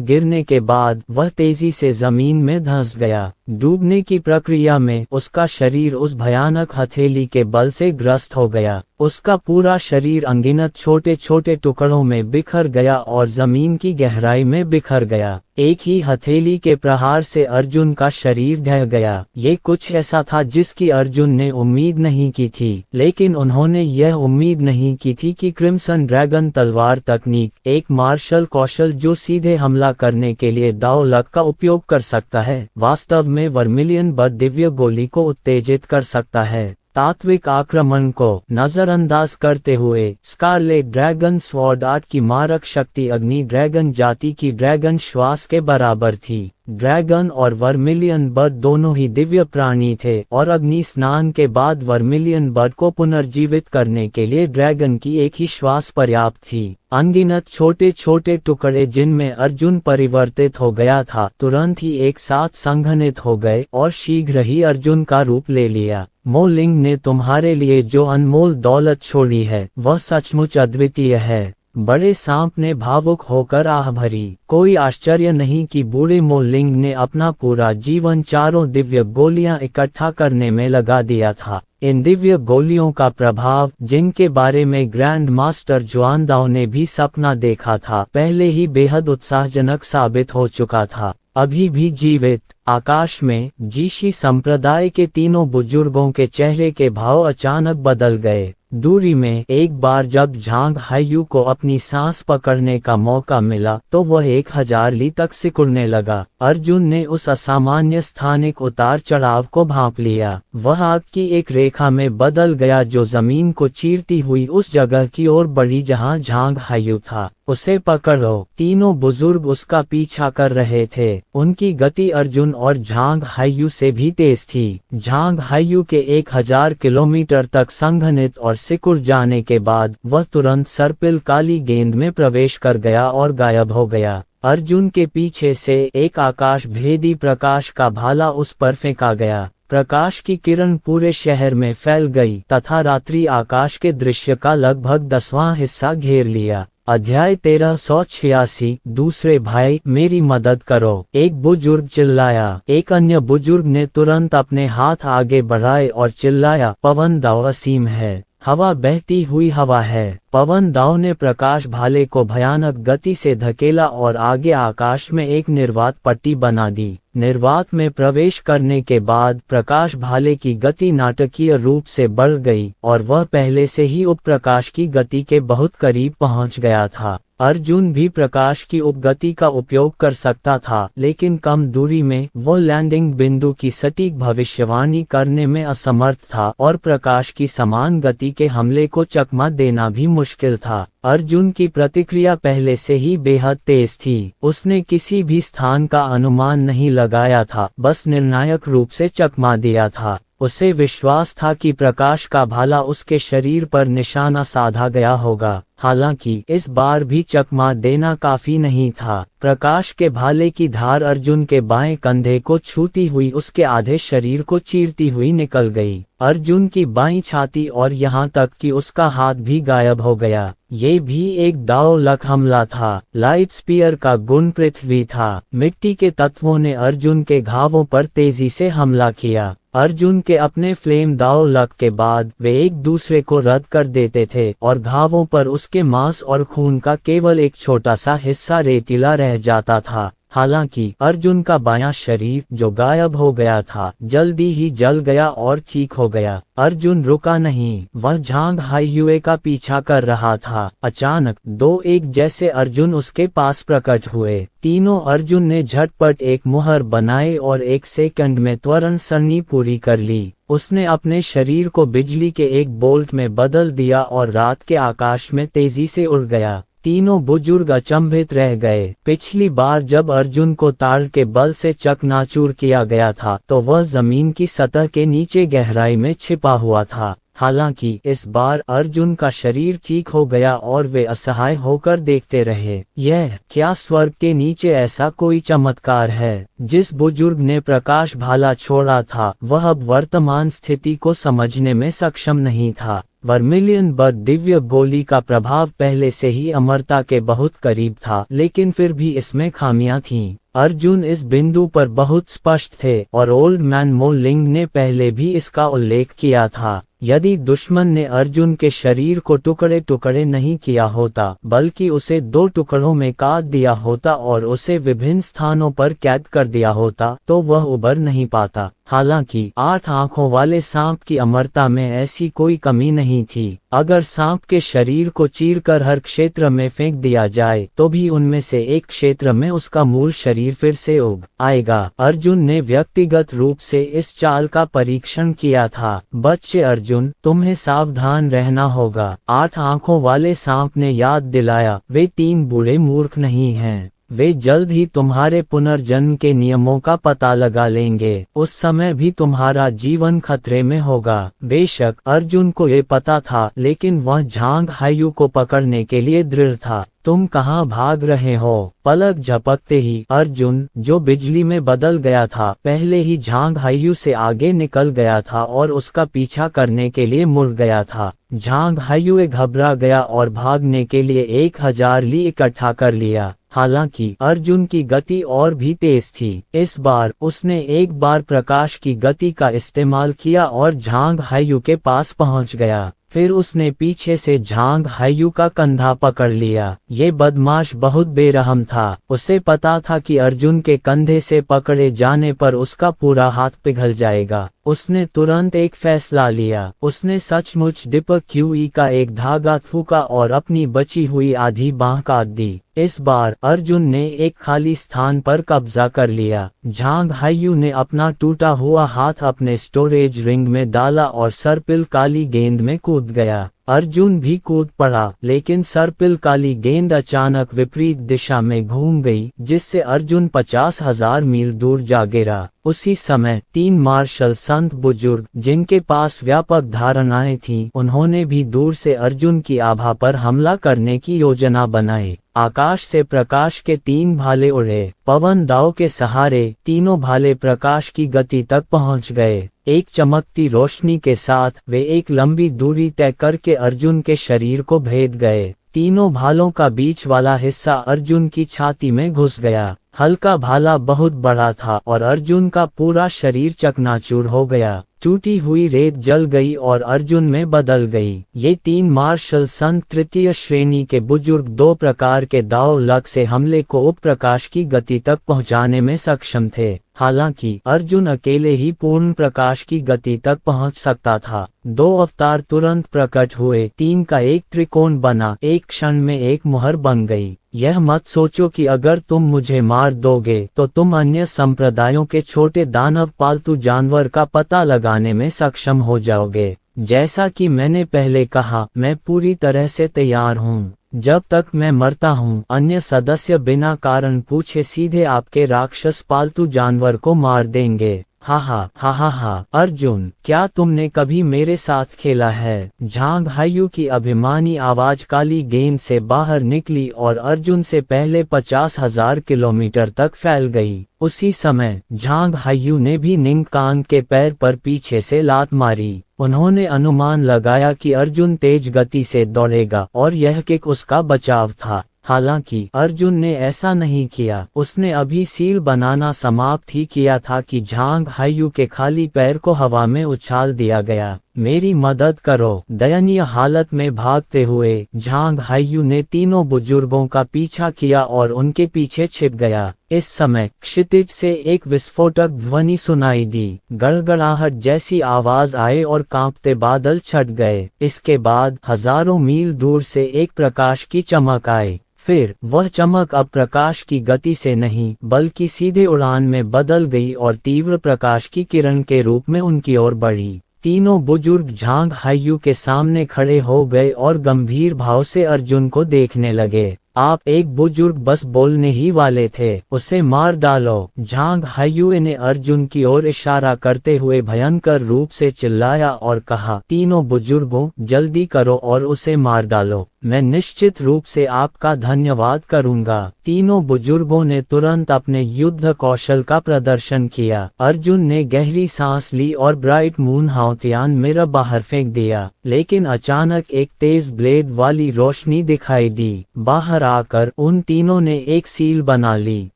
Speaker 1: गिरने के बाद वह तेजी से जमीन में धंस गया। डूबने की प्रक्रिया में उसका शरीर उस भयानक हथेली के बल से ग्रस्त हो गया। उसका पूरा शरीर अनगिनत छोटे छोटे टुकड़ों में बिखर गया और जमीन की गहराई में बिखर गया। एक ही हथेली के प्रहार से अर्जुन का शरीर ढह गया। ये कुछ ऐसा था जिसकी अर्जुन ने उम्मीद नहीं की थी, लेकिन उन्होंने यह उम्मीद नहीं की थी कि क्रिम्सन ड्रैगन तलवार तकनीक, एक मार्शल कौशल जो सीधे हमला करने के लिए दाओ लक का उपयोग कर सकता है, वास्तव में वर्मिलियन बर्ड दिव्य गोली को उत्तेजित कर सकता है। तात्विक आक्रमण को नजरअंदाज करते हुए स्कारलेट ड्रैगन स्वॉर्ड 8 की मारक शक्ति अग्नि ड्रैगन जाति की ड्रैगन श्वास के बराबर थी। ड्रैगन और वर्मिलियन बर्ड दोनों ही दिव्य प्राणी थे और अग्नि स्नान के बाद वर्मिलियन बर्ड को पुनर्जीवित करने के लिए ड्रैगन की एक ही श्वास पर्याप्त थी। अनगिनत छोटे छोटे टुकड़े जिनमें अर्जुन परिवर्तित हो गया था तुरंत ही एक साथ संघनित हो गए और शीघ्र ही अर्जुन का रूप ले लिया। मोलिंग ने तुम्हारे लिए जो अनमोल दौलत छोड़ी है वह सचमुच अद्वितीय है। बड़े सांप ने भावुक होकर आह भरी। कोई आश्चर्य नहीं कि बूढ़े मोलिंग ने अपना पूरा जीवन 4 दिव्य गोलियां इकट्ठा करने में लगा दिया था। इन दिव्य गोलियों का प्रभाव, जिनके बारे में ग्रैंड मास्टर जुआनदाओ ने भी सपना देखा था, पहले ही बेहद उत्साहजनक साबित हो चुका था। अभी भी जीवित आकाश में जीशी संप्रदाय के 3 बुजुर्गों के चेहरे के भाव अचानक बदल गए। दूरी में एक बार जब झांग हायू को अपनी सांस पकड़ने का मौका मिला तो वह 1000 ली तक सिकुड़ने लगा। अर्जुन ने उस असामान्य स्थानिक उतार चढ़ाव को भांप लिया। वह आग की एक रेखा में बदल गया जो जमीन को चीरती हुई उस जगह की ओर बढ़ी जहां झांग हायू था। उसे पकड़ो। 3 बुजुर्ग उसका पीछा कर रहे थे। उनकी गति अर्जुन और झांग हायू से भी तेज थी। झांग हायू के 1000 किलोमीटर तक संघनित और सिकुड़ जाने के बाद वह तुरंत सर्पिल काली गेंद में प्रवेश कर गया और गायब हो गया। अर्जुन के पीछे से एक आकाश भेदी प्रकाश का भाला उस पर फेंका गया। प्रकाश की किरण पूरे शहर में फैल गई तथा रात्रि आकाश के दृश्य का लगभग 10वां हिस्सा घेर लिया। अध्याय 1386। दूसरे भाई, मेरी मदद करो, एक बुजुर्ग चिल्लाया। एक अन्य बुजुर्ग ने तुरंत अपने हाथ आगे बढ़ाए और चिल्लाया, पवन दाव असीम है, हवा बहती हुई हवा है। पवन दाव ने प्रकाश भाले को भयानक गति से धकेला और आगे आकाश में एक निर्वात पट्टी बना दी। निर्वात में प्रवेश करने के बाद प्रकाश भाले की गति नाटकीय रूप से बढ़ गई और वह पहले से ही उपप्रकाश की गति के बहुत करीब पहुंच गया था। अर्जुन भी प्रकाश की उपगति का उपयोग कर सकता था, लेकिन कम दूरी में वो लैंडिंग बिंदु की सटीक भविष्यवाणी करने में असमर्थ था और प्रकाश की समान गति के हमले को चकमा देना भी मुश्किल था। अर्जुन की प्रतिक्रिया पहले से ही बेहद तेज थी। उसने किसी भी स्थान का अनुमान नहीं लगाया था, बस निर्णायक रूप से चकमा दिया था। उसे विश्वास था कि प्रकाश का भाला उसके शरीर पर निशाना साधा गया होगा। हालांकि इस बार भी चकमा देना काफी नहीं था। प्रकाश के भाले की धार अर्जुन के बाएं कंधे को छूती हुई उसके आधे शरीर को चीरती हुई निकल गई। अर्जुन की बाईं छाती और यहाँ तक कि उसका हाथ भी गायब हो गया। ये भी एक दाव लक हमला था। लाइट स्पीयर का गुण पृथ्वी था। मिट्टी के तत्वों ने अर्जुन के घावों पर तेजी से हमला किया। अर्जुन के अपने फ्लेम दाव लक के बाद वे एक दूसरे को रद्द कर देते थे और घावों पर उसके मांस और खून का केवल एक छोटा सा हिस्सा रेतीला रह जाता था। हालांकि अर्जुन का बायां शरीर जो गायब हो गया था जल्दी ही जल गया और ठीक हो गया। अर्जुन रुका नहीं, वह झांग हायुए का पीछा कर रहा था। अचानक दो एक जैसे अर्जुन उसके पास प्रकट हुए। तीनों अर्जुन ने झटपट एक मुहर बनाए और 1 सेकंड में त्वरण सरनी पूरी कर ली। उसने अपने शरीर को बिजली के एक बोल्ट में बदल दिया और रात के आकाश में तेजी से उड़ गया। तीनों बुजुर्ग अचंभित रह गए। पिछली बार जब अर्जुन को ताड़ के बल से चकनाचूर किया गया था तो वह जमीन की सतह के नीचे गहराई में छिपा हुआ था। हालांकि इस बार अर्जुन का शरीर ठीक हो गया और वे असहाय होकर देखते रहे। यह क्या स्वर्ग के नीचे ऐसा कोई चमत्कार है? जिस बुजुर्ग ने प्रकाश भाला छोड़ा था वह अब वर्तमान स्थिति को समझने में सक्षम नहीं था। वर्मिलियन बग दिव्य गोली का प्रभाव पहले से ही अमरता के बहुत करीब था, लेकिन फिर भी इसमें खामियां थीं। अर्जुन इस बिंदु पर बहुत स्पष्ट थे और ओल्ड मैन मो लिंग ने पहले भी इसका उल्लेख किया था। यदि दुश्मन ने अर्जुन के शरीर को टुकड़े टुकड़े नहीं किया होता बल्कि उसे 2 टुकड़ों में काट दिया होता और उसे विभिन्न स्थानों पर कैद कर दिया होता तो वह उबर नहीं पाता। हालांकि 8 आंखों वाले सांप की अमरता में ऐसी कोई कमी नहीं थी। अगर सांप के शरीर को चीरकर हर क्षेत्र में फेंक दिया जाए तो भी उनमें से एक क्षेत्र में उसका मूल शरीर फिर से उग आएगा। अर्जुन ने व्यक्तिगत रूप से इस चाल का परीक्षण किया था। बच्चे अर्जुन, तुम्हें सावधान रहना होगा, 8 आंखों वाले सांप ने याद दिलाया। वे 3 बूढ़े मूर्ख नहीं हैं। वे जल्द ही तुम्हारे पुनर्जन्म के नियमों का पता लगा लेंगे। उस समय भी तुम्हारा जीवन खतरे में होगा। बेशक अर्जुन को ये पता था, लेकिन वह झांग हायु को पकड़ने के लिए दृढ़ था। तुम कहाँ भाग रहे हो? पलक झपकते ही अर्जुन, जो बिजली में बदल गया था, पहले ही झांग हायु से आगे निकल गया था और उसका पीछा करने के लिए मुड़ गया था। झांग हायु घबरा गया और भागने के लिए 1000 ली इकट्ठा कर लिया। हालांकि अर्जुन की गति और भी तेज थी। इस बार उसने एक बार प्रकाश की गति का इस्तेमाल किया और झांग हायु के पास पहुंच गया। फिर उसने पीछे से झांग हायु का कंधा पकड़ लिया। ये बदमाश बहुत बेरहम था। उसे पता था कि अर्जुन के कंधे से पकड़े जाने पर उसका पूरा हाथ पिघल जाएगा। उसने तुरंत एक फैसला लिया। उसने सचमुच दीपक क्यूई का एक धागा फूका और अपनी बची हुई आधी बांह काट दी। इस बार अर्जुन ने एक खाली स्थान पर कब्जा कर लिया। झांग हायु ने अपना टूटा हुआ हाथ अपने स्टोरेज रिंग में डाला और सर्पिल काली गेंद में कूद गया। अर्जुन भी कूद पड़ा, लेकिन सर्पिल काली गेंद अचानक विपरीत दिशा में घूम गई, जिससे अर्जुन 50,000 मील दूर जा गिरा। उसी समय 3 मार्शल संत बुजुर्ग, जिनके पास व्यापक धारणाएं थीं, उन्होंने भी दूर से अर्जुन की आभा पर हमला करने की योजना बनाई। आकाश से प्रकाश के 3 भाले उड़े। पवन दाव के सहारे तीनों भाले प्रकाश की गति तक पहुंच गए। एक चमकती रोशनी के साथ वे एक लंबी दूरी तय करके अर्जुन के शरीर को भेद गए। तीनों भालों का बीच वाला हिस्सा अर्जुन की छाती में घुस गया। हल्का भाला बहुत बड़ा था और अर्जुन का पूरा शरीर चकनाचूर हो गया। टूटी हुई रेत जल गई और अर्जुन में बदल गई। ये 3 मार्शल संत तृतीय श्रेणी के बुजुर्ग 2 प्रकार के दाव लग से हमले को उपप्रकाश की गति तक पहुंचाने में सक्षम थे। हालांकि अर्जुन अकेले ही पूर्ण प्रकाश की गति तक पहुंच सकता था। 2 अवतार तुरंत प्रकट हुए। 3 का एक त्रिकोण बना। एक क्षण में एक मुहर बन गई। यह मत सोचो कि अगर तुम मुझे मार दोगे तो तुम अन्य संप्रदायों के छोटे दानव पालतू जानवर का पता लगाने में सक्षम हो जाओगे। जैसा कि मैंने पहले कहा, मैं पूरी तरह से तैयार हूँ। जब तक मैं मरता हूँ, अन्य सदस्य बिना कारण पूछे सीधे आपके राक्षस पालतू जानवर को मार देंगे। हा हा हा हा हा। अर्जुन, क्या तुमने कभी मेरे साथ खेला है? झांग हायु की अभिमानी आवाज काली गेंद से बाहर निकली और अर्जुन से पहले 50,000 किलोमीटर तक फैल गई। उसी समय झांग हायु ने भी निंगकांग के पैर पर पीछे से लात मारी। उन्होंने अनुमान लगाया कि अर्जुन तेज गति से दौड़ेगा और यह किक उसका बचाव था। हालांकि अर्जुन ने ऐसा नहीं किया। उसने अभी सील बनाना समाप्त ही किया था कि झांग हायु के खाली पैर को हवा में उछाल दिया गया। मेरी मदद करो। दयनीय हालत में भागते हुए झांग हायू ने तीनों बुजुर्गों का पीछा किया और उनके पीछे छिप गया। इस समय क्षितिज से एक विस्फोटक ध्वनि सुनाई दी, गड़गड़ाहट जैसी आवाज आए और कांपते बादल छट गए। इसके बाद हजारों मील दूर से एक प्रकाश की चमक आई। फिर वह चमक अब प्रकाश की गति से नहीं बल्कि सीधे उड़ान में बदल गई और तीव्र प्रकाश की किरण के रूप में उनकी ओर बढ़ी। तीनों बुजुर्ग झांग हायू के सामने खड़े हो गए और गंभीर भाव से अर्जुन को देखने लगे। आप एक बुजुर्ग बस बोलने ही वाले थे, उसे मार डालो। झांग हायू ने अर्जुन की ओर इशारा करते हुए भयंकर रूप से चिल्लाया और कहा, तीनों बुजुर्गों, जल्दी करो और उसे मार डालो। मैं निश्चित रूप से आपका धन्यवाद करूंगा। तीनों बुजुर्गों ने तुरंत अपने युद्ध कौशल का प्रदर्शन किया। अर्जुन ने गहरी सांस ली और ब्राइट मून हाउतियान मिरर बाहर फेंक दिया, लेकिन अचानक एक तेज ब्लेड वाली रोशनी दिखाई दी। बाहर आकर उन तीनों ने एक सील बना ली।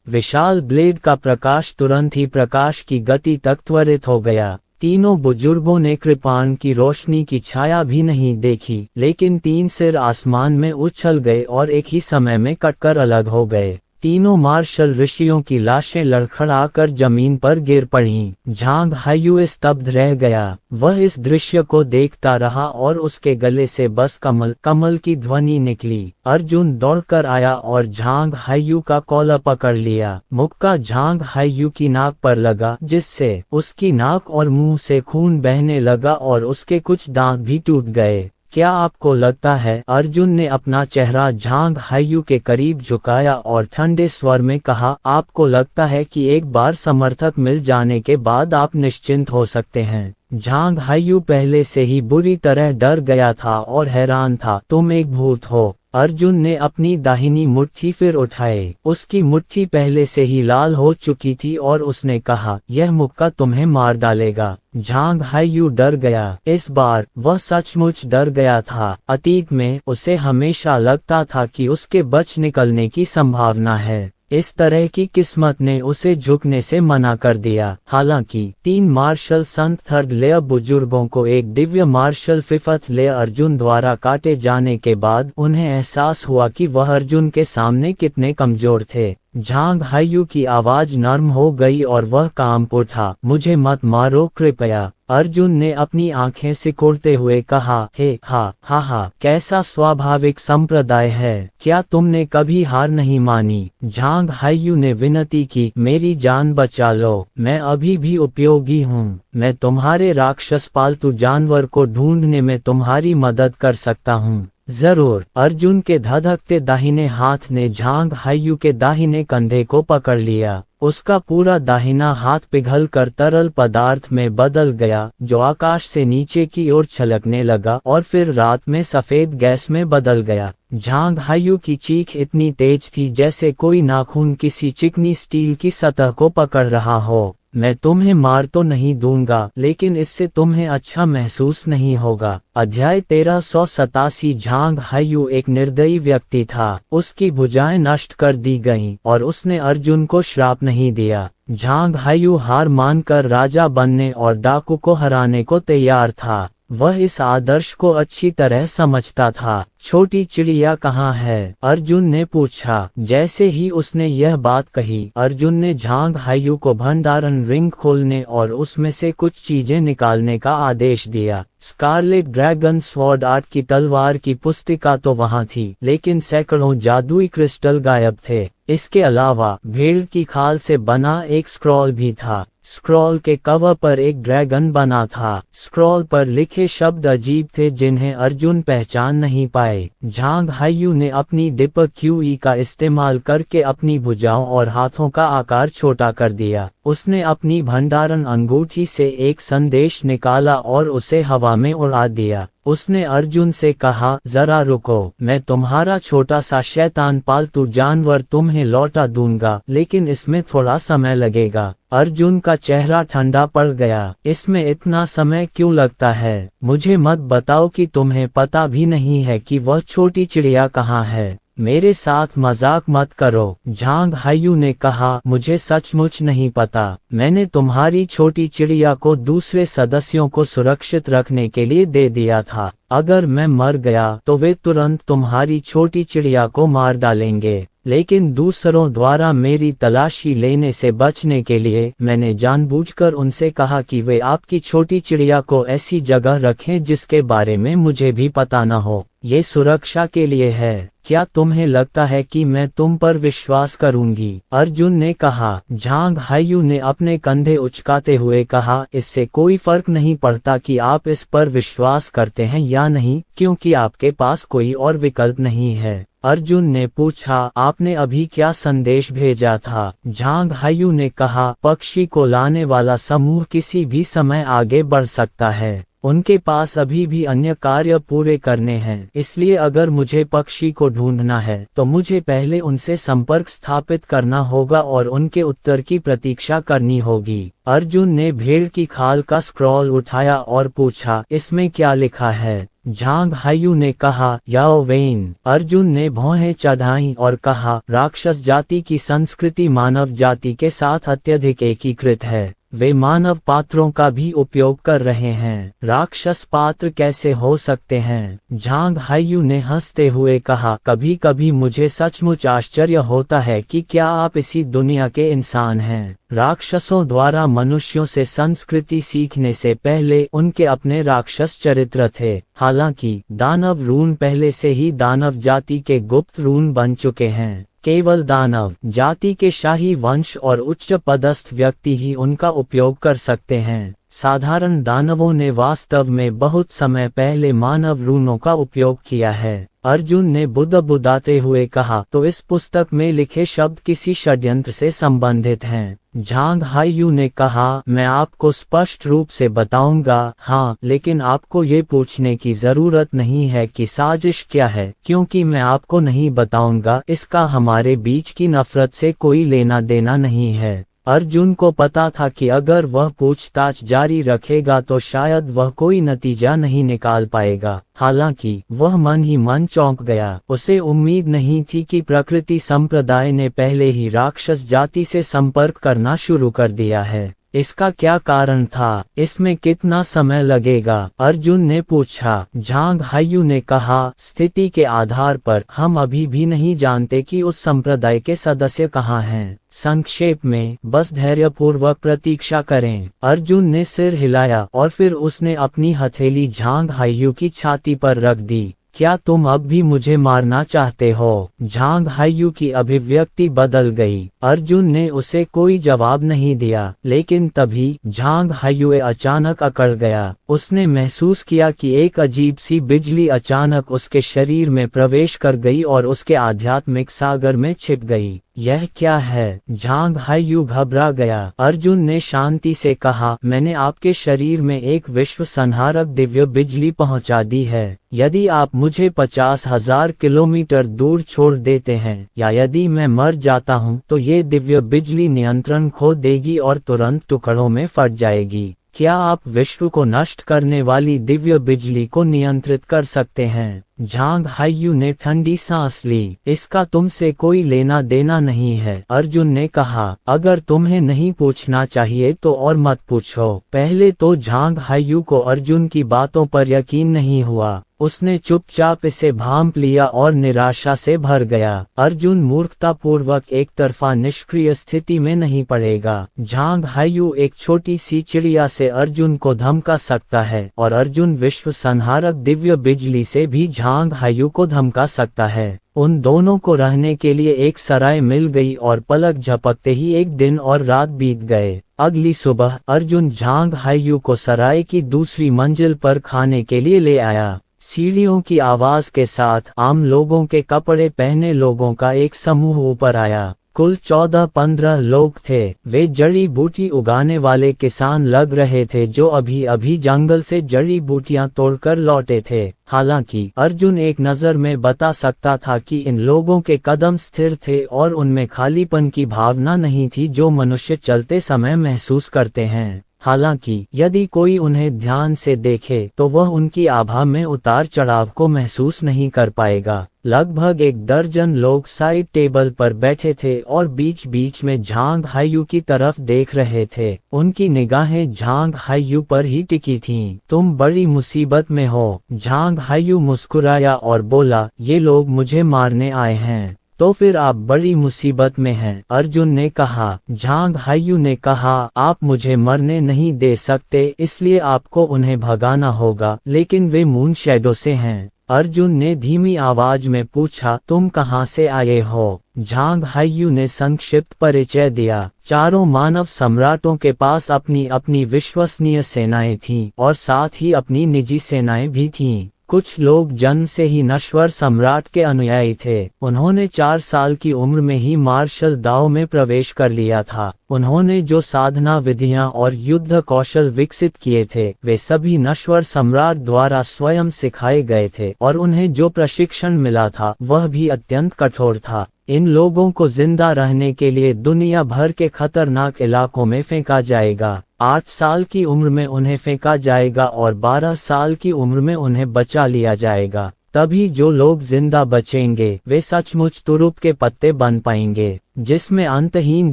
Speaker 1: विशाल ब्लेड का प्रकाश तुरंत ही प्रकाश की गति तक त्वरित हो गया। तीनों बुजुर्गों ने कृपाण की रोशनी की छाया भी नहीं देखी, लेकिन तीन सिर आसमान में उछल गए और एक ही समय में कटकर अलग हो गए। तीनों मार्शल ऋषियों की लाशें लड़खड़ाकर जमीन पर गिर पड़ीं। झांग हायू स्तब्ध रह गया। वह इस दृश्य को देखता रहा और उसके गले से बस कमल कमल की ध्वनि निकली। अर्जुन दौड़कर आया और झांग हायू का कॉलर पकड़ लिया। मुक्का झांग हायू की नाक पर लगा, जिससे उसकी नाक और मुंह से खून बहने लगा और उसके कुछ दांत भी टूट गए। क्या आपको लगता है? अर्जुन ने अपना चेहरा झांग हायू के करीब झुकाया और ठंडे स्वर में कहा, आपको लगता है कि एक बार समर्थक मिल जाने के बाद आप निश्चिंत हो सकते हैं? झांग हायू पहले से ही बुरी तरह डर गया था और हैरान था। तुम एक भूत हो। अर्जुन ने अपनी दाहिनी मुट्ठी फिर उठाई। उसकी मुट्ठी पहले से ही लाल हो चुकी थी और उसने कहा, यह मुक्का तुम्हें मार डालेगा। झांग हायू डर गया। इस बार वह सचमुच डर गया था। अतीत में उसे हमेशा लगता था कि उसके बच निकलने की संभावना है। इस तरह की किस्मत ने उसे झुकने से मना कर दिया। हालांकि तीन मार्शल संत थर्ड लेयर बुजुर्गों को एक Divya martial fifth layer Arjun द्वारा काटे जाने के बाद उन्हें एहसास हुआ कि वह अर्जुन के सामने कितने कमजोर थे। झांग हायू की आवाज नर्म हो गई और वह कांप उठा। मुझे मत मारो कृपया। अर्जुन ने अपनी आंखें सिकोड़ते हुए कहा, हे हा, कैसा स्वाभाविक संप्रदाय है। क्या तुमने कभी हार नहीं मानी? झांग हायू ने विनती की, मेरी जान बचा लो। मैं अभी भी उपयोगी हूँ। मैं तुम्हारे राक्षस पालतू जानवर को ढूंढने में तुम्हारी मदद कर सकता हूँ। जरूर। अर्जुन के धधकते दाहिने हाथ ने झांग हायू के दाहिने कंधे को पकड़ लिया। उसका पूरा दाहिना हाथ पिघलकर तरल पदार्थ में बदल गया, जो आकाश से नीचे की ओर छलकने लगा और फिर रात में सफेद गैस में बदल गया। झांग हायू की चीख इतनी तेज थी जैसे कोई नाखून किसी चिकनी स्टील की सतह को पकड़ रहा हो। मैं तुम्हें मार तो नहीं दूंगा, लेकिन इससे तुम्हें अच्छा महसूस नहीं होगा। अध्याय 1387। झांग हायू एक निर्दयी व्यक्ति था। उसकी भुजाएं नष्ट कर दी गईं और उसने अर्जुन को श्राप नहीं दिया। झांग हायू हार मानकर राजा बनने और डाकू को हराने को तैयार था। वह इस आदर्श को अच्छी तरह समझता था। छोटी चिड़िया कहाँ है? अर्जुन ने पूछा। जैसे ही उसने यह बात कही, अर्जुन ने झांग हायू को भंडारण रिंग खोलने और उसमें से कुछ चीजें निकालने का आदेश दिया। स्कारलेट ड्रैगन स्वॉर्ड आर्ट की तलवार की पुस्तिका तो वहाँ थी, लेकिन सैकड़ों जादुई क्रिस्टल गायब थे। इसके अलावा भेड़ की खाल से बना एक स्क्रॉल भी था। स्क्रॉल के कवर पर एक ड्रैगन बना था। स्क्रॉल पर लिखे शब्द अजीब थे जिन्हें अर्जुन पहचान नहीं पाए। झांग हायू ने अपनी डिपर क्यूई का इस्तेमाल करके अपनी भुजाओं और हाथों का आकार छोटा कर दिया। उसने अपनी भंडारण अंगूठी से एक संदेश निकाला और उसे हवा में उड़ा दिया। उसने अर्जुन से कहा, जरा रुको, मैं तुम्हारा छोटा सा शैतान पालतू जानवर तुम्हें लौटा दूंगा, लेकिन इसमें थोड़ा समय लगेगा। अर्जुन का चेहरा ठंडा पड़ गया। इसमें इतना समय क्यों लगता है? मुझे मत बताओ कि तुम्हें पता भी नहीं है कि वह छोटी चिड़िया कहाँ है। मेरे साथ मजाक मत करो। झांग हायू ने कहा, मुझे सचमुच नहीं पता। मैंने तुम्हारी छोटी चिड़िया को दूसरे सदस्यों को सुरक्षित रखने के लिए दे दिया था। अगर मैं मर गया तो वे तुरंत तुम्हारी छोटी चिड़िया को मार डालेंगे, लेकिन दूसरों द्वारा मेरी तलाशी लेने से बचने के लिए मैंने जानबूझकर उनसे कहा कि वे आपकी छोटी चिड़िया को ऐसी जगह रखें जिसके बारे में मुझे भी पता न हो। ये सुरक्षा के लिए है। क्या तुम्हें लगता है कि मैं तुम पर विश्वास करूंगी? अर्जुन ने कहा। झांग हायू ने अपने कंधे उचकाते हुए कहा, इससे कोई फर्क नहीं पड़ता कि आप इस पर विश्वास करते हैं या नहीं, क्योंकि आपके पास कोई और विकल्प नहीं है। अर्जुन ने पूछा, आपने अभी क्या संदेश भेजा था? झांग हायू ने कहा, पक्षी को लाने वाला समूह किसी भी समय आगे बढ़ सकता है। उनके पास अभी भी अन्य कार्य पूरे करने हैं, इसलिए अगर मुझे पक्षी को ढूंढना है तो मुझे पहले उनसे संपर्क स्थापित करना होगा और उनके उत्तर की प्रतीक्षा करनी होगी। अर्जुन ने भेड़ की खाल का स्क्रॉल उठाया और पूछा, इसमें क्या लिखा है? झांग हायू ने कहा, याओ वेन। अर्जुन ने भौहें चढ़ाईं और कहा, राक्षस जाति की संस्कृति मानव जाति के साथ अत्यधिक एकीकृत है। वे मानव पात्रों का भी उपयोग कर रहे हैं। राक्षस पात्र कैसे हो सकते हैं? झांग हायू ने हंसते हुए कहा, कभी कभी मुझे सचमुच आश्चर्य होता है कि क्या आप इसी दुनिया के इंसान हैं। राक्षसों द्वारा मनुष्यों से संस्कृति सीखने से पहले उनके अपने राक्षस चरित्र थे। हालांकि दानव रून पहले से ही दानव जाति के गुप्त रून बन चुके हैं। केवल दानव जाति के शाही वंश और उच्च पदस्थ व्यक्ति ही उनका उपयोग कर सकते हैं। साधारण दानवों ने वास्तव में बहुत समय पहले मानव रूनों का उपयोग किया है। अर्जुन ने बुदबुदाते हुए कहा, तो इस पुस्तक में लिखे शब्द किसी षड्यंत्र से संबंधित हैं? झांग हायू ने कहा, मैं आपको स्पष्ट रूप से बताऊंगा, हाँ, लेकिन आपको ये पूछने की जरूरत नहीं है कि साजिश क्या है, क्योंकि मैं आपको नहीं बताऊंगा। इसका हमारे बीच की नफरत से कोई लेना देना नहीं है। अर्जुन को पता था कि अगर वह पूछताछ जारी रखेगा तो शायद वह कोई नतीजा नहीं निकाल पाएगा। हालांकि वह मन ही मन चौंक गया। उसे उम्मीद नहीं थी कि प्रकृति संप्रदाय ने पहले ही राक्षस जाति से संपर्क करना शुरू कर दिया है। इसका क्या कारण था? इसमें कितना समय लगेगा? अर्जुन ने पूछा। झांग हायू ने कहा, स्थिति के आधार पर हम अभी भी नहीं जानते कि उस संप्रदाय के सदस्य कहाँ हैं। संक्षेप में, बस धैर्यपूर्वक प्रतीक्षा करें। अर्जुन ने सिर हिलाया और फिर उसने अपनी हथेली झांग हायू की छाती पर रख दी। क्या तुम अब भी मुझे मारना चाहते हो? झांग हायू की अभिव्यक्ति बदल गई। अर्जुन ने उसे कोई जवाब नहीं दिया, लेकिन तभी झांग हायू अचानक अकड़ गया। उसने महसूस किया कि एक अजीब सी बिजली अचानक उसके शरीर में प्रवेश कर गई और उसके आध्यात्मिक सागर में छिप गई। यह क्या है? झांग हायू घबरा गया। अर्जुन ने शांति से कहा, मैंने आपके शरीर में एक विश्व संहारक दिव्य बिजली पहुंचा दी है। यदि आप मुझे 50,000 किलोमीटर दूर छोड़ देते हैं या यदि मैं मर जाता हूं, तो ये दिव्य बिजली नियंत्रण खो देगी और तुरंत टुकड़ों में फट जाएगी। क्या आप विश्व को नष्ट करने वाली दिव्य बिजली को नियंत्रित कर सकते हैं? झांग हायू ने ठंडी सांस ली। इसका तुमसे कोई लेना देना नहीं है, अर्जुन ने कहा। अगर तुम्हें नहीं पूछना चाहिए तो और मत पूछो। पहले तो झांग हायू को अर्जुन की बातों पर यकीन नहीं हुआ। उसने चुपचाप इसे भांप लिया और निराशा से भर गया। अर्जुन मूर्खतापूर्वक एक तरफा निष्क्रिय स्थिति में नहीं पड़ेगा। झांग हायू एक छोटी सी चिड़िया से अर्जुन को धमका सकता है और अर्जुन विश्व संहारक दिव्य बिजली से भी झांग हायू को धमका सकता है। उन दोनों को रहने के लिए एक सराय मिल गई और पलक झपकते ही एक दिन और रात बीत गए। अगली सुबह अर्जुन झांग हायू को सराय की दूसरी मंजिल पर खाने के लिए ले आया। सीढ़ियों की आवाज के साथ आम लोगों के कपड़े पहने लोगों का एक समूह ऊपर आया। कुल 14-15 लोग थे। वे जड़ी बूटी उगाने वाले किसान लग रहे थे जो अभी अभी जंगल से जड़ी बूटियां तोड़कर लौटे थे। हालांकि अर्जुन एक नजर में बता सकता था कि इन लोगों के कदम स्थिर थे और उनमें खालीपन की भावना नहीं थी जो मनुष्य चलते समय महसूस करते हैं। हालांकि यदि कोई उन्हें ध्यान से देखे तो वह उनकी आभा में उतार चढ़ाव को महसूस नहीं कर पाएगा। लगभग 1 दर्जन लोग साइड टेबल पर बैठे थे और बीच बीच में झांग हायू की तरफ देख रहे थे। उनकी निगाहें झांग हायू पर ही टिकी थीं। तुम बड़ी मुसीबत में हो, झांग हायू मुस्कुराया और बोला, ये लोग मुझे मारने आए हैं। तो फिर आप बड़ी मुसीबत में हैं, अर्जुन ने कहा। झांग हायू ने कहा, आप मुझे मरने नहीं दे सकते, इसलिए आपको उन्हें भगाना होगा, लेकिन वे मून शैडो से हैं। अर्जुन ने धीमी आवाज में पूछा, तुम कहाँ से आए हो? झांग हायू ने संक्षिप्त परिचय दिया। चारों मानव सम्राटों के पास अपनी अपनी विश्वसनीय सेनाएं थीं और साथ ही अपनी निजी सेनाएं भी थीं। कुछ लोग जन्म से ही नश्वर सम्राट के अनुयायी थे। उन्होंने 4 साल की उम्र में ही मार्शल दाव में प्रवेश कर लिया था। उन्होंने जो साधना विधियां और युद्ध कौशल विकसित किए थे वे सभी नश्वर सम्राट द्वारा स्वयं सिखाए गए थे और उन्हें जो प्रशिक्षण मिला था वह भी अत्यंत कठोर था। इन लोगों को जिंदा रहने के लिए दुनिया भर के खतरनाक इलाकों में फेंका जाएगा। 8 साल की उम्र में उन्हें फेंका जाएगा और 12 साल की उम्र में उन्हें बचा लिया जाएगा। तभी जो लोग जिंदा बचेंगे वे सचमुच तुरुप के पत्ते बन पाएंगे, जिसमें अंतहीन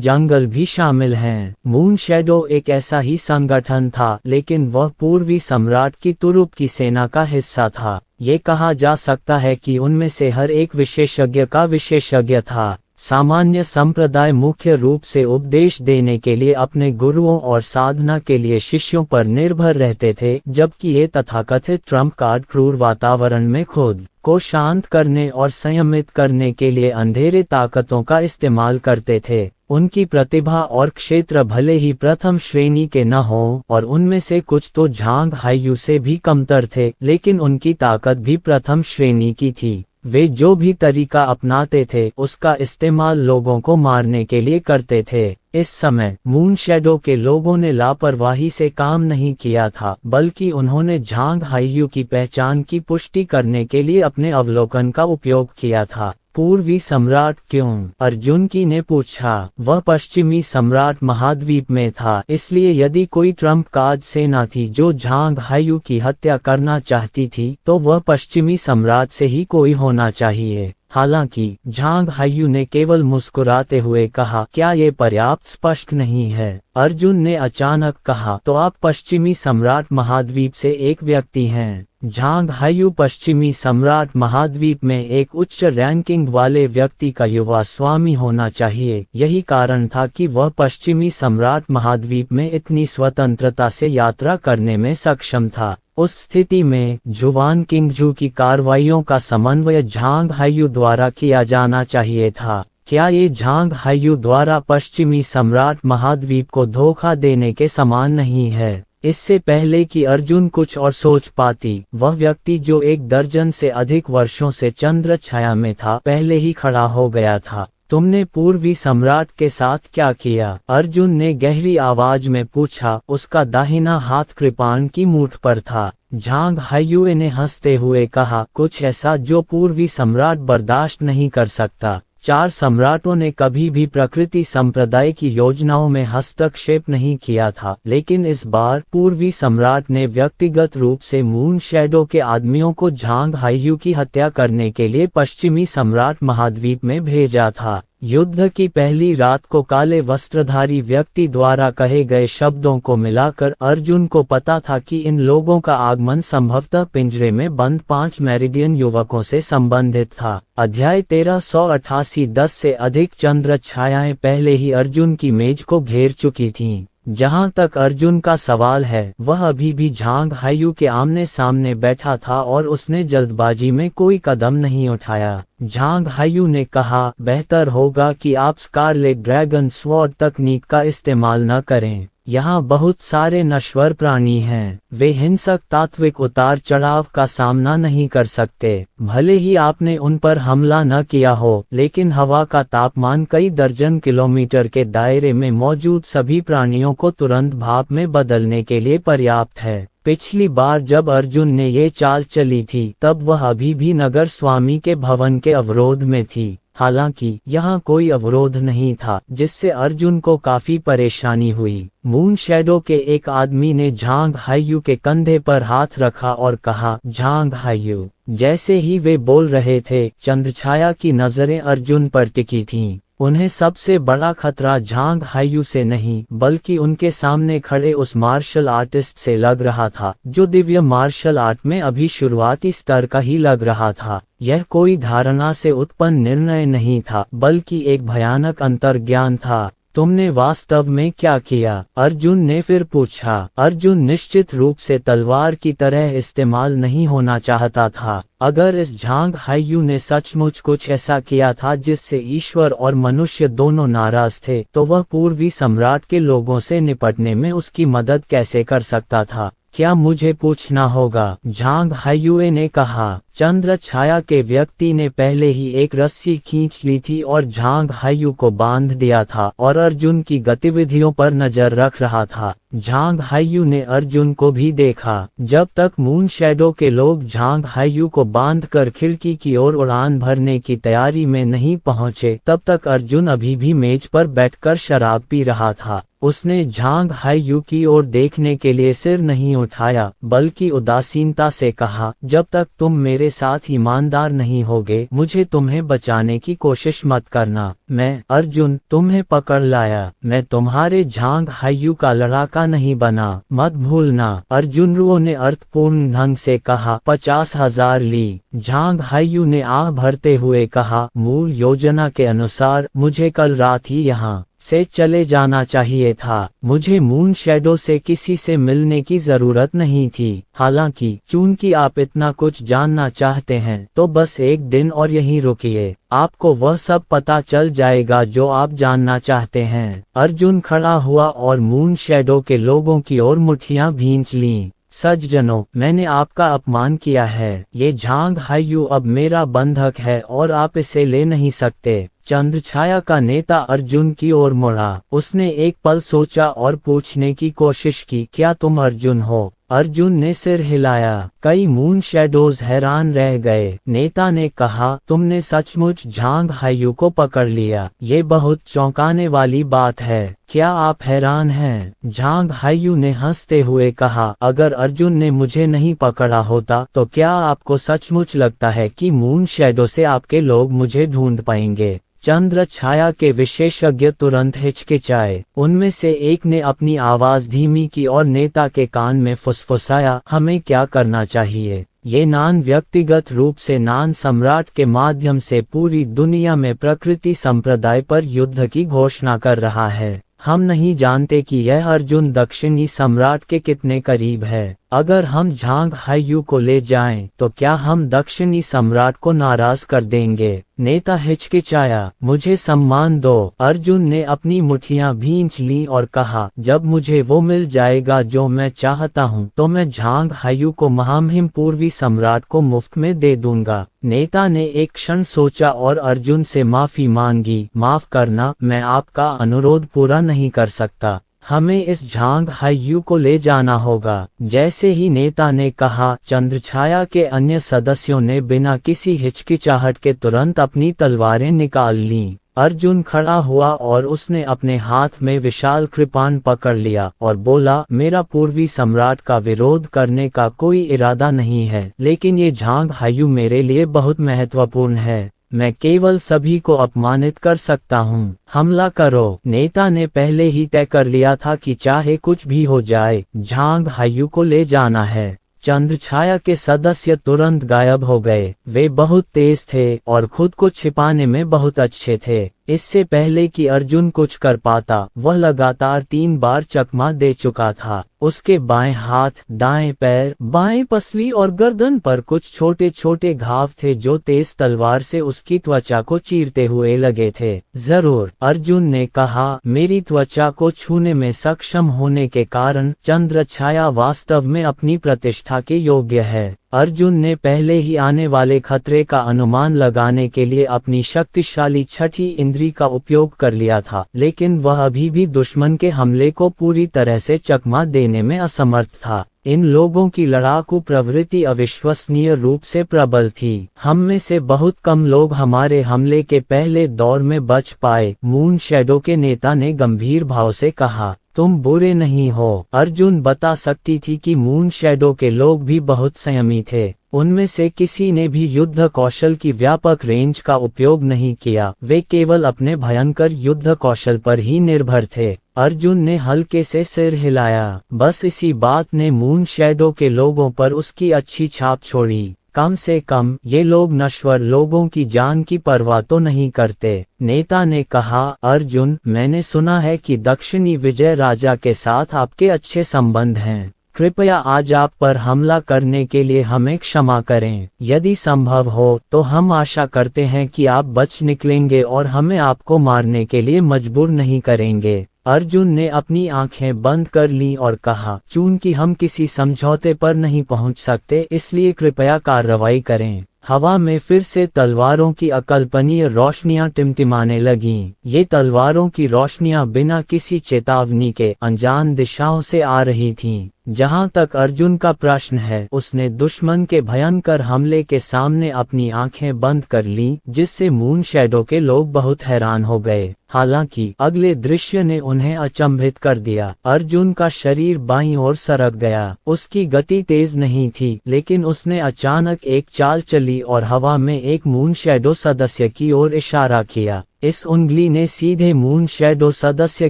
Speaker 1: जंगल भी शामिल हैं। मून शैडो एक ऐसा ही संगठन था, लेकिन वह पूर्वी सम्राट की तुरुप की सेना का हिस्सा था। ये कहा जा सकता है कि उनमें से हर एक विशेषज्ञ का विशेषज्ञ था। सामान्य संप्रदाय मुख्य रूप से उपदेश देने के लिए अपने गुरुओं और साधना के लिए शिष्यों पर निर्भर रहते थे, जबकि ये तथाकथित ट्रम्प कार्ड क्रूर वातावरण में खुद को शांत करने और संयमित करने के लिए अंधेरे ताकतों का इस्तेमाल करते थे। उनकी प्रतिभा और क्षेत्र भले ही प्रथम श्रेणी के न हों और उनमें से कुछ तो झांग हायू से भी कमतर थे, लेकिन उनकी ताकत भी प्रथम श्रेणी की थी। वे जो भी तरीका अपनाते थे उसका इस्तेमाल लोगों को मारने के लिए करते थे। इस समय मून शैडो के लोगों ने लापरवाही से काम नहीं किया था, बल्कि उन्होंने झांग हायू की पहचान की पुष्टि करने के लिए अपने अवलोकन का उपयोग किया था। पूर्वी सम्राट क्यों? अर्जुन की ने पूछा। वह पश्चिमी सम्राट महाद्वीप में था, इसलिए यदि कोई ट्रम्प कार्ड सेना थी जो झांग हायू की हत्या करना चाहती थी तो वह पश्चिमी सम्राट से ही कोई होना चाहिए। हालांकि झांग हायू ने केवल मुस्कुराते हुए कहा, क्या ये पर्याप्त स्पष्ट नहीं है? अर्जुन ने अचानक कहा, तो आप पश्चिमी सम्राट महाद्वीप से एक व्यक्ति हैं। झांग हायू पश्चिमी सम्राट महाद्वीप में एक उच्च रैंकिंग वाले व्यक्ति का युवा स्वामी होना चाहिए। यही कारण था कि वह पश्चिमी सम्राट महाद्वीप में इतनी स्वतंत्रता से यात्रा करने में सक्षम था। उस स्थिति में जुवान किंगजू की कार्रवाइयों का समन्वय झांग हायू द्वारा किया जाना चाहिए था। क्या ये झांग हायू द्वारा पश्चिमी सम्राट महाद्वीप को धोखा देने के समान नहीं है? इससे पहले कि अर्जुन कुछ और सोच पाती, वह व्यक्ति जो 1 दर्जन से अधिक वर्षों से चंद्र छाया में था पहले ही खड़ा हो गया था। तुमने पूर्वी सम्राट के साथ क्या किया? अर्जुन ने गहरी आवाज में पूछा। उसका दाहिना हाथ कृपाण की मूठ पर था। झांग हायू ने हंसते हुए कहा, कुछ ऐसा जो पूर्वी सम्राट बर्दाश्त नहीं कर सकता। 4 सम्राटों ने कभी भी प्रकृति संप्रदाय की योजनाओं में हस्तक्षेप नहीं किया था, लेकिन इस बार पूर्वी सम्राट ने व्यक्तिगत रूप से मून शैडो के आदमियों को झांग हायू की हत्या करने के लिए पश्चिमी सम्राट महाद्वीप में भेजा था। युद्ध की पहली रात को काले वस्त्रधारी व्यक्ति द्वारा कहे गए शब्दों को मिलाकर अर्जुन को पता था कि इन लोगों का आगमन संभवतः पिंजरे में बंद 5 मेरिडियन युवकों से संबंधित था। अध्याय 1388। 10 से अधिक चंद्र छायाएं पहले ही अर्जुन की मेज को घेर चुकी थीं। जहां तक अर्जुन का सवाल है, वह अभी भी झांग हायू के आमने सामने बैठा था और उसने जल्दबाजी में कोई कदम नहीं उठाया। झांग हायू ने कहा, बेहतर होगा कि आप स्कारलेट ड्रैगन स्वॉर्ड तकनीक का इस्तेमाल न करें। यहाँ बहुत सारे नश्वर प्राणी हैं, वे हिंसक तात्विक उतार चढ़ाव का सामना नहीं कर सकते। भले ही आपने उन पर हमला न किया हो, लेकिन हवा का तापमान कई दर्जन किलोमीटर के दायरे में मौजूद सभी प्राणियों को तुरंत भाप में बदलने के लिए पर्याप्त है। पिछली बार जब अर्जुन ने ये चाल चली थी, तब वह अभी भी नगर स्वामी के भवन के अवरोध में थी। हालांकि यहाँ कोई अवरोध नहीं था, जिससे अर्जुन को काफी परेशानी हुई। मून शैडो के एक आदमी ने झांग हायू के कंधे पर हाथ रखा और कहा, झांग हायू। जैसे ही वे बोल रहे थे, चंद्रछाया की नजरें अर्जुन पर टिकी थीं। उन्हें सबसे बड़ा खतरा झांग हायू से नहीं, बल्कि उनके सामने खड़े उस मार्शल आर्टिस्ट से लग रहा था, जो दिव्य मार्शल आर्ट में अभी शुरुआती स्तर का ही लग रहा था। यह कोई धारणा से उत्पन्न निर्णय नहीं था, बल्कि एक भयानक अंतर्ज्ञान था। तुमने वास्तव में क्या किया? अर्जुन ने फिर पूछा। अर्जुन निश्चित रूप से तलवार की तरह इस्तेमाल नहीं होना चाहता था। अगर इस झांग हायू ने सचमुच कुछ ऐसा किया था जिससे ईश्वर और मनुष्य दोनों नाराज थे, तो वह पूर्वी सम्राट के लोगों से निपटने में उसकी मदद कैसे कर सकता था? क्या मुझे पूछना होगा? झांग हायुए ने कहा। चंद्र छाया के व्यक्ति ने पहले ही एक रस्सी खींच ली थी और झांग हायू को बांध दिया था और अर्जुन की गतिविधियों पर नजर रख रहा था। झांग हायू ने अर्जुन को भी देखा। जब तक मून शैडो के लोग झांग हायू को बांधकर खिड़की की ओर उड़ान भरने की तैयारी में नहीं पहुंचे, तब तक अर्जुन अभी भी मेज पर बैठकर शराब पी रहा था। उसने झांग हायू की ओर देखने के लिए सिर नहीं उठाया, बल्कि उदासीनता से कहा, जब तक तुम मेरे साथ ईमानदार नहीं होगे, मुझे तुम्हें बचाने की कोशिश मत करना। मैं अर्जुन तुम्हें पकड़ लाया, मैं तुम्हारे झांग हायू का लड़ाका नहीं बना, मत भूलना। अर्जुन रुओ ने अर्थपूर्ण ढंग से कहा। 50,000 ली। झांग हायू ने आह भरते हुए कहा, मूल योजना के अनुसार मुझे कल रात ही यहाँ से चले जाना चाहिए था। मुझे मून शैडो से किसी से मिलने की जरूरत नहीं थी। हालांकि चूंकि आप इतना कुछ जानना चाहते हैं, तो बस एक दिन और यहीं रुकिए, आपको वह सब पता चल जाएगा जो आप जानना चाहते हैं। अर्जुन खड़ा हुआ और मून शैडो के लोगों की ओर मुट्ठियां भींच लीं। सज्जनों, मैंने आपका अपमान किया है। ये झांग हायू अब मेरा बंधक है और आप इसे ले नहीं सकते। चंद्रछाया का नेता अर्जुन की ओर मुड़ा। उसने एक पल सोचा और पूछने की कोशिश की, क्या तुम अर्जुन हो? अर्जुन ने सिर हिलाया। कई मून शैडोज हैरान रह गए। नेता ने कहा, तुमने सचमुच झांग हायू को पकड़ लिया। ये बहुत चौंकाने वाली बात है। क्या आप हैरान हैं? झांग हायू ने हंसते हुए कहा, अगर अर्जुन ने मुझे नहीं पकड़ा होता, तो क्या आपको सचमुच लगता है कि मून शैडो से आपके लोग मुझे ढूंढ पाएंगे? चंद्र छाया के विशेषज्ञ तुरंत हिचकिचाए। उनमें से एक ने अपनी आवाज धीमी की और नेता के कान में फुसफुसाया, हमें क्या करना चाहिए? ये नान व्यक्तिगत रूप से नान सम्राट के माध्यम से पूरी दुनिया में प्रकृति संप्रदाय पर युद्ध की घोषणा कर रहा है। हम नहीं जानते कि यह अर्जुन दक्षिणी सम्राट के कितने करीब है। अगर हम झांग हायू को ले जाएं, तो क्या हम दक्षिणी सम्राट को नाराज कर देंगे? नेता हिचकिचाया। मुझे सम्मान दो। अर्जुन ने अपनी मुट्ठियां भींच ली और कहा, जब मुझे वो मिल जाएगा जो मैं चाहता हूँ, तो मैं झांग हायू को महामहिम पूर्वी सम्राट को मुफ्त में दे दूंगा। नेता ने एक क्षण सोचा और अर्जुन से माफी मांगी। माफ करना, मैं आपका अनुरोध पूरा नहीं कर सकता। हमें इस झांग हायू को ले जाना होगा। जैसे ही नेता ने कहा, चंद्रछाया के अन्य सदस्यों ने बिना किसी हिचकिचाहट के तुरंत अपनी तलवारें निकाल लीं। अर्जुन खड़ा हुआ और उसने अपने हाथ में विशाल कृपाण पकड़ लिया और बोला, मेरा पूर्वी सम्राट का विरोध करने का कोई इरादा नहीं है, लेकिन ये झांग हायू मेरे लिए बहुत महत्वपूर्ण है। मैं केवल सभी को अपमानित कर सकता हूँ। हमला करो। नेता ने पहले ही तय कर लिया था कि चाहे कुछ भी हो जाए, झांग हायू को ले जाना है। चंद्रछाया के सदस्य तुरंत गायब हो गए। वे बहुत तेज थे और खुद को छिपाने में बहुत अच्छे थे। इससे पहले कि अर्जुन कुछ कर पाता, वह लगातार 3 बार चकमा दे चुका था। उसके बाएं हाथ, दाएं पैर, बाएं पसली और गर्दन पर कुछ छोटे छोटे घाव थे जो तेज तलवार से उसकी त्वचा को चीरते हुए लगे थे। जरूर, अर्जुन ने कहा, मेरी त्वचा को छूने में सक्षम होने के कारण चंद्रछाया वास्तव में अपनी प्रतिष्ठा के योग्य है। अर्जुन ने पहले ही आने वाले खतरे का अनुमान लगाने के लिए अपनी शक्तिशाली छठी इंद्री का उपयोग कर लिया था, लेकिन वह अभी भी दुश्मन के हमले को पूरी तरह से चकमा देने में असमर्थ था। इन लोगों की लड़ाकू प्रवृत्ति अविश्वसनीय रूप से प्रबल थी। हम में से बहुत कम लोग हमारे हमले के पहले दौर में बच पाए। मून शैडो के नेता ने गंभीर भाव से कहा, तुम बुरे नहीं हो। अर्जुन बता सकती थी कि मून शैडो के लोग भी बहुत संयमी थे। उनमें से किसी ने भी युद्ध कौशल की व्यापक रेंज का उपयोग नहीं किया, वे केवल अपने भयंकर युद्ध कौशल पर ही निर्भर थे। अर्जुन ने हल्के से सिर हिलाया। बस इसी बात ने मून शैडो के लोगों पर उसकी अच्छी छाप छोड़ी। कम से कम ये लोग नश्वर लोगों की जान की परवाह तो नहीं करते। नेता ने कहा, अर्जुन, मैंने सुना है कि दक्षिणी विजय राजा के साथ आपके अच्छे संबंध हैं। कृपया आज आप पर हमला करने के लिए हमें क्षमा करें। यदि संभव हो तो हम आशा करते हैं कि आप बच निकलेंगे और हमें आपको मारने के लिए मजबूर नहीं करेंगे। अर्जुन ने अपनी आंखें बंद कर लीं और कहा, चूंकि हम किसी समझौते पर नहीं पहुंच सकते, इसलिए कृपया कार्रवाई करें। हवा में फिर से तलवारों की अकल्पनीय रोशनियां टिमटिमाने लगीं। ये तलवारों की रोशनियां बिना किसी चेतावनी के अनजान दिशाओं से आ रही थीं। जहां तक अर्जुन का प्रश्न है, उसने दुश्मन के भयंकर हमले के सामने अपनी आंखें बंद कर लीं, जिससे मून शैडो के लोग बहुत हैरान हो गए। हालांकि अगले दृश्य ने उन्हें अचंभित कर दिया। अर्जुन का शरीर बाईं ओर सरक गया। उसकी गति तेज नहीं थी, लेकिन उसने अचानक एक चाल चली और हवा में एक मून शैडो सदस्य की ओर इशारा किया। इस उंगली ने सीधे मून शैडो सदस्य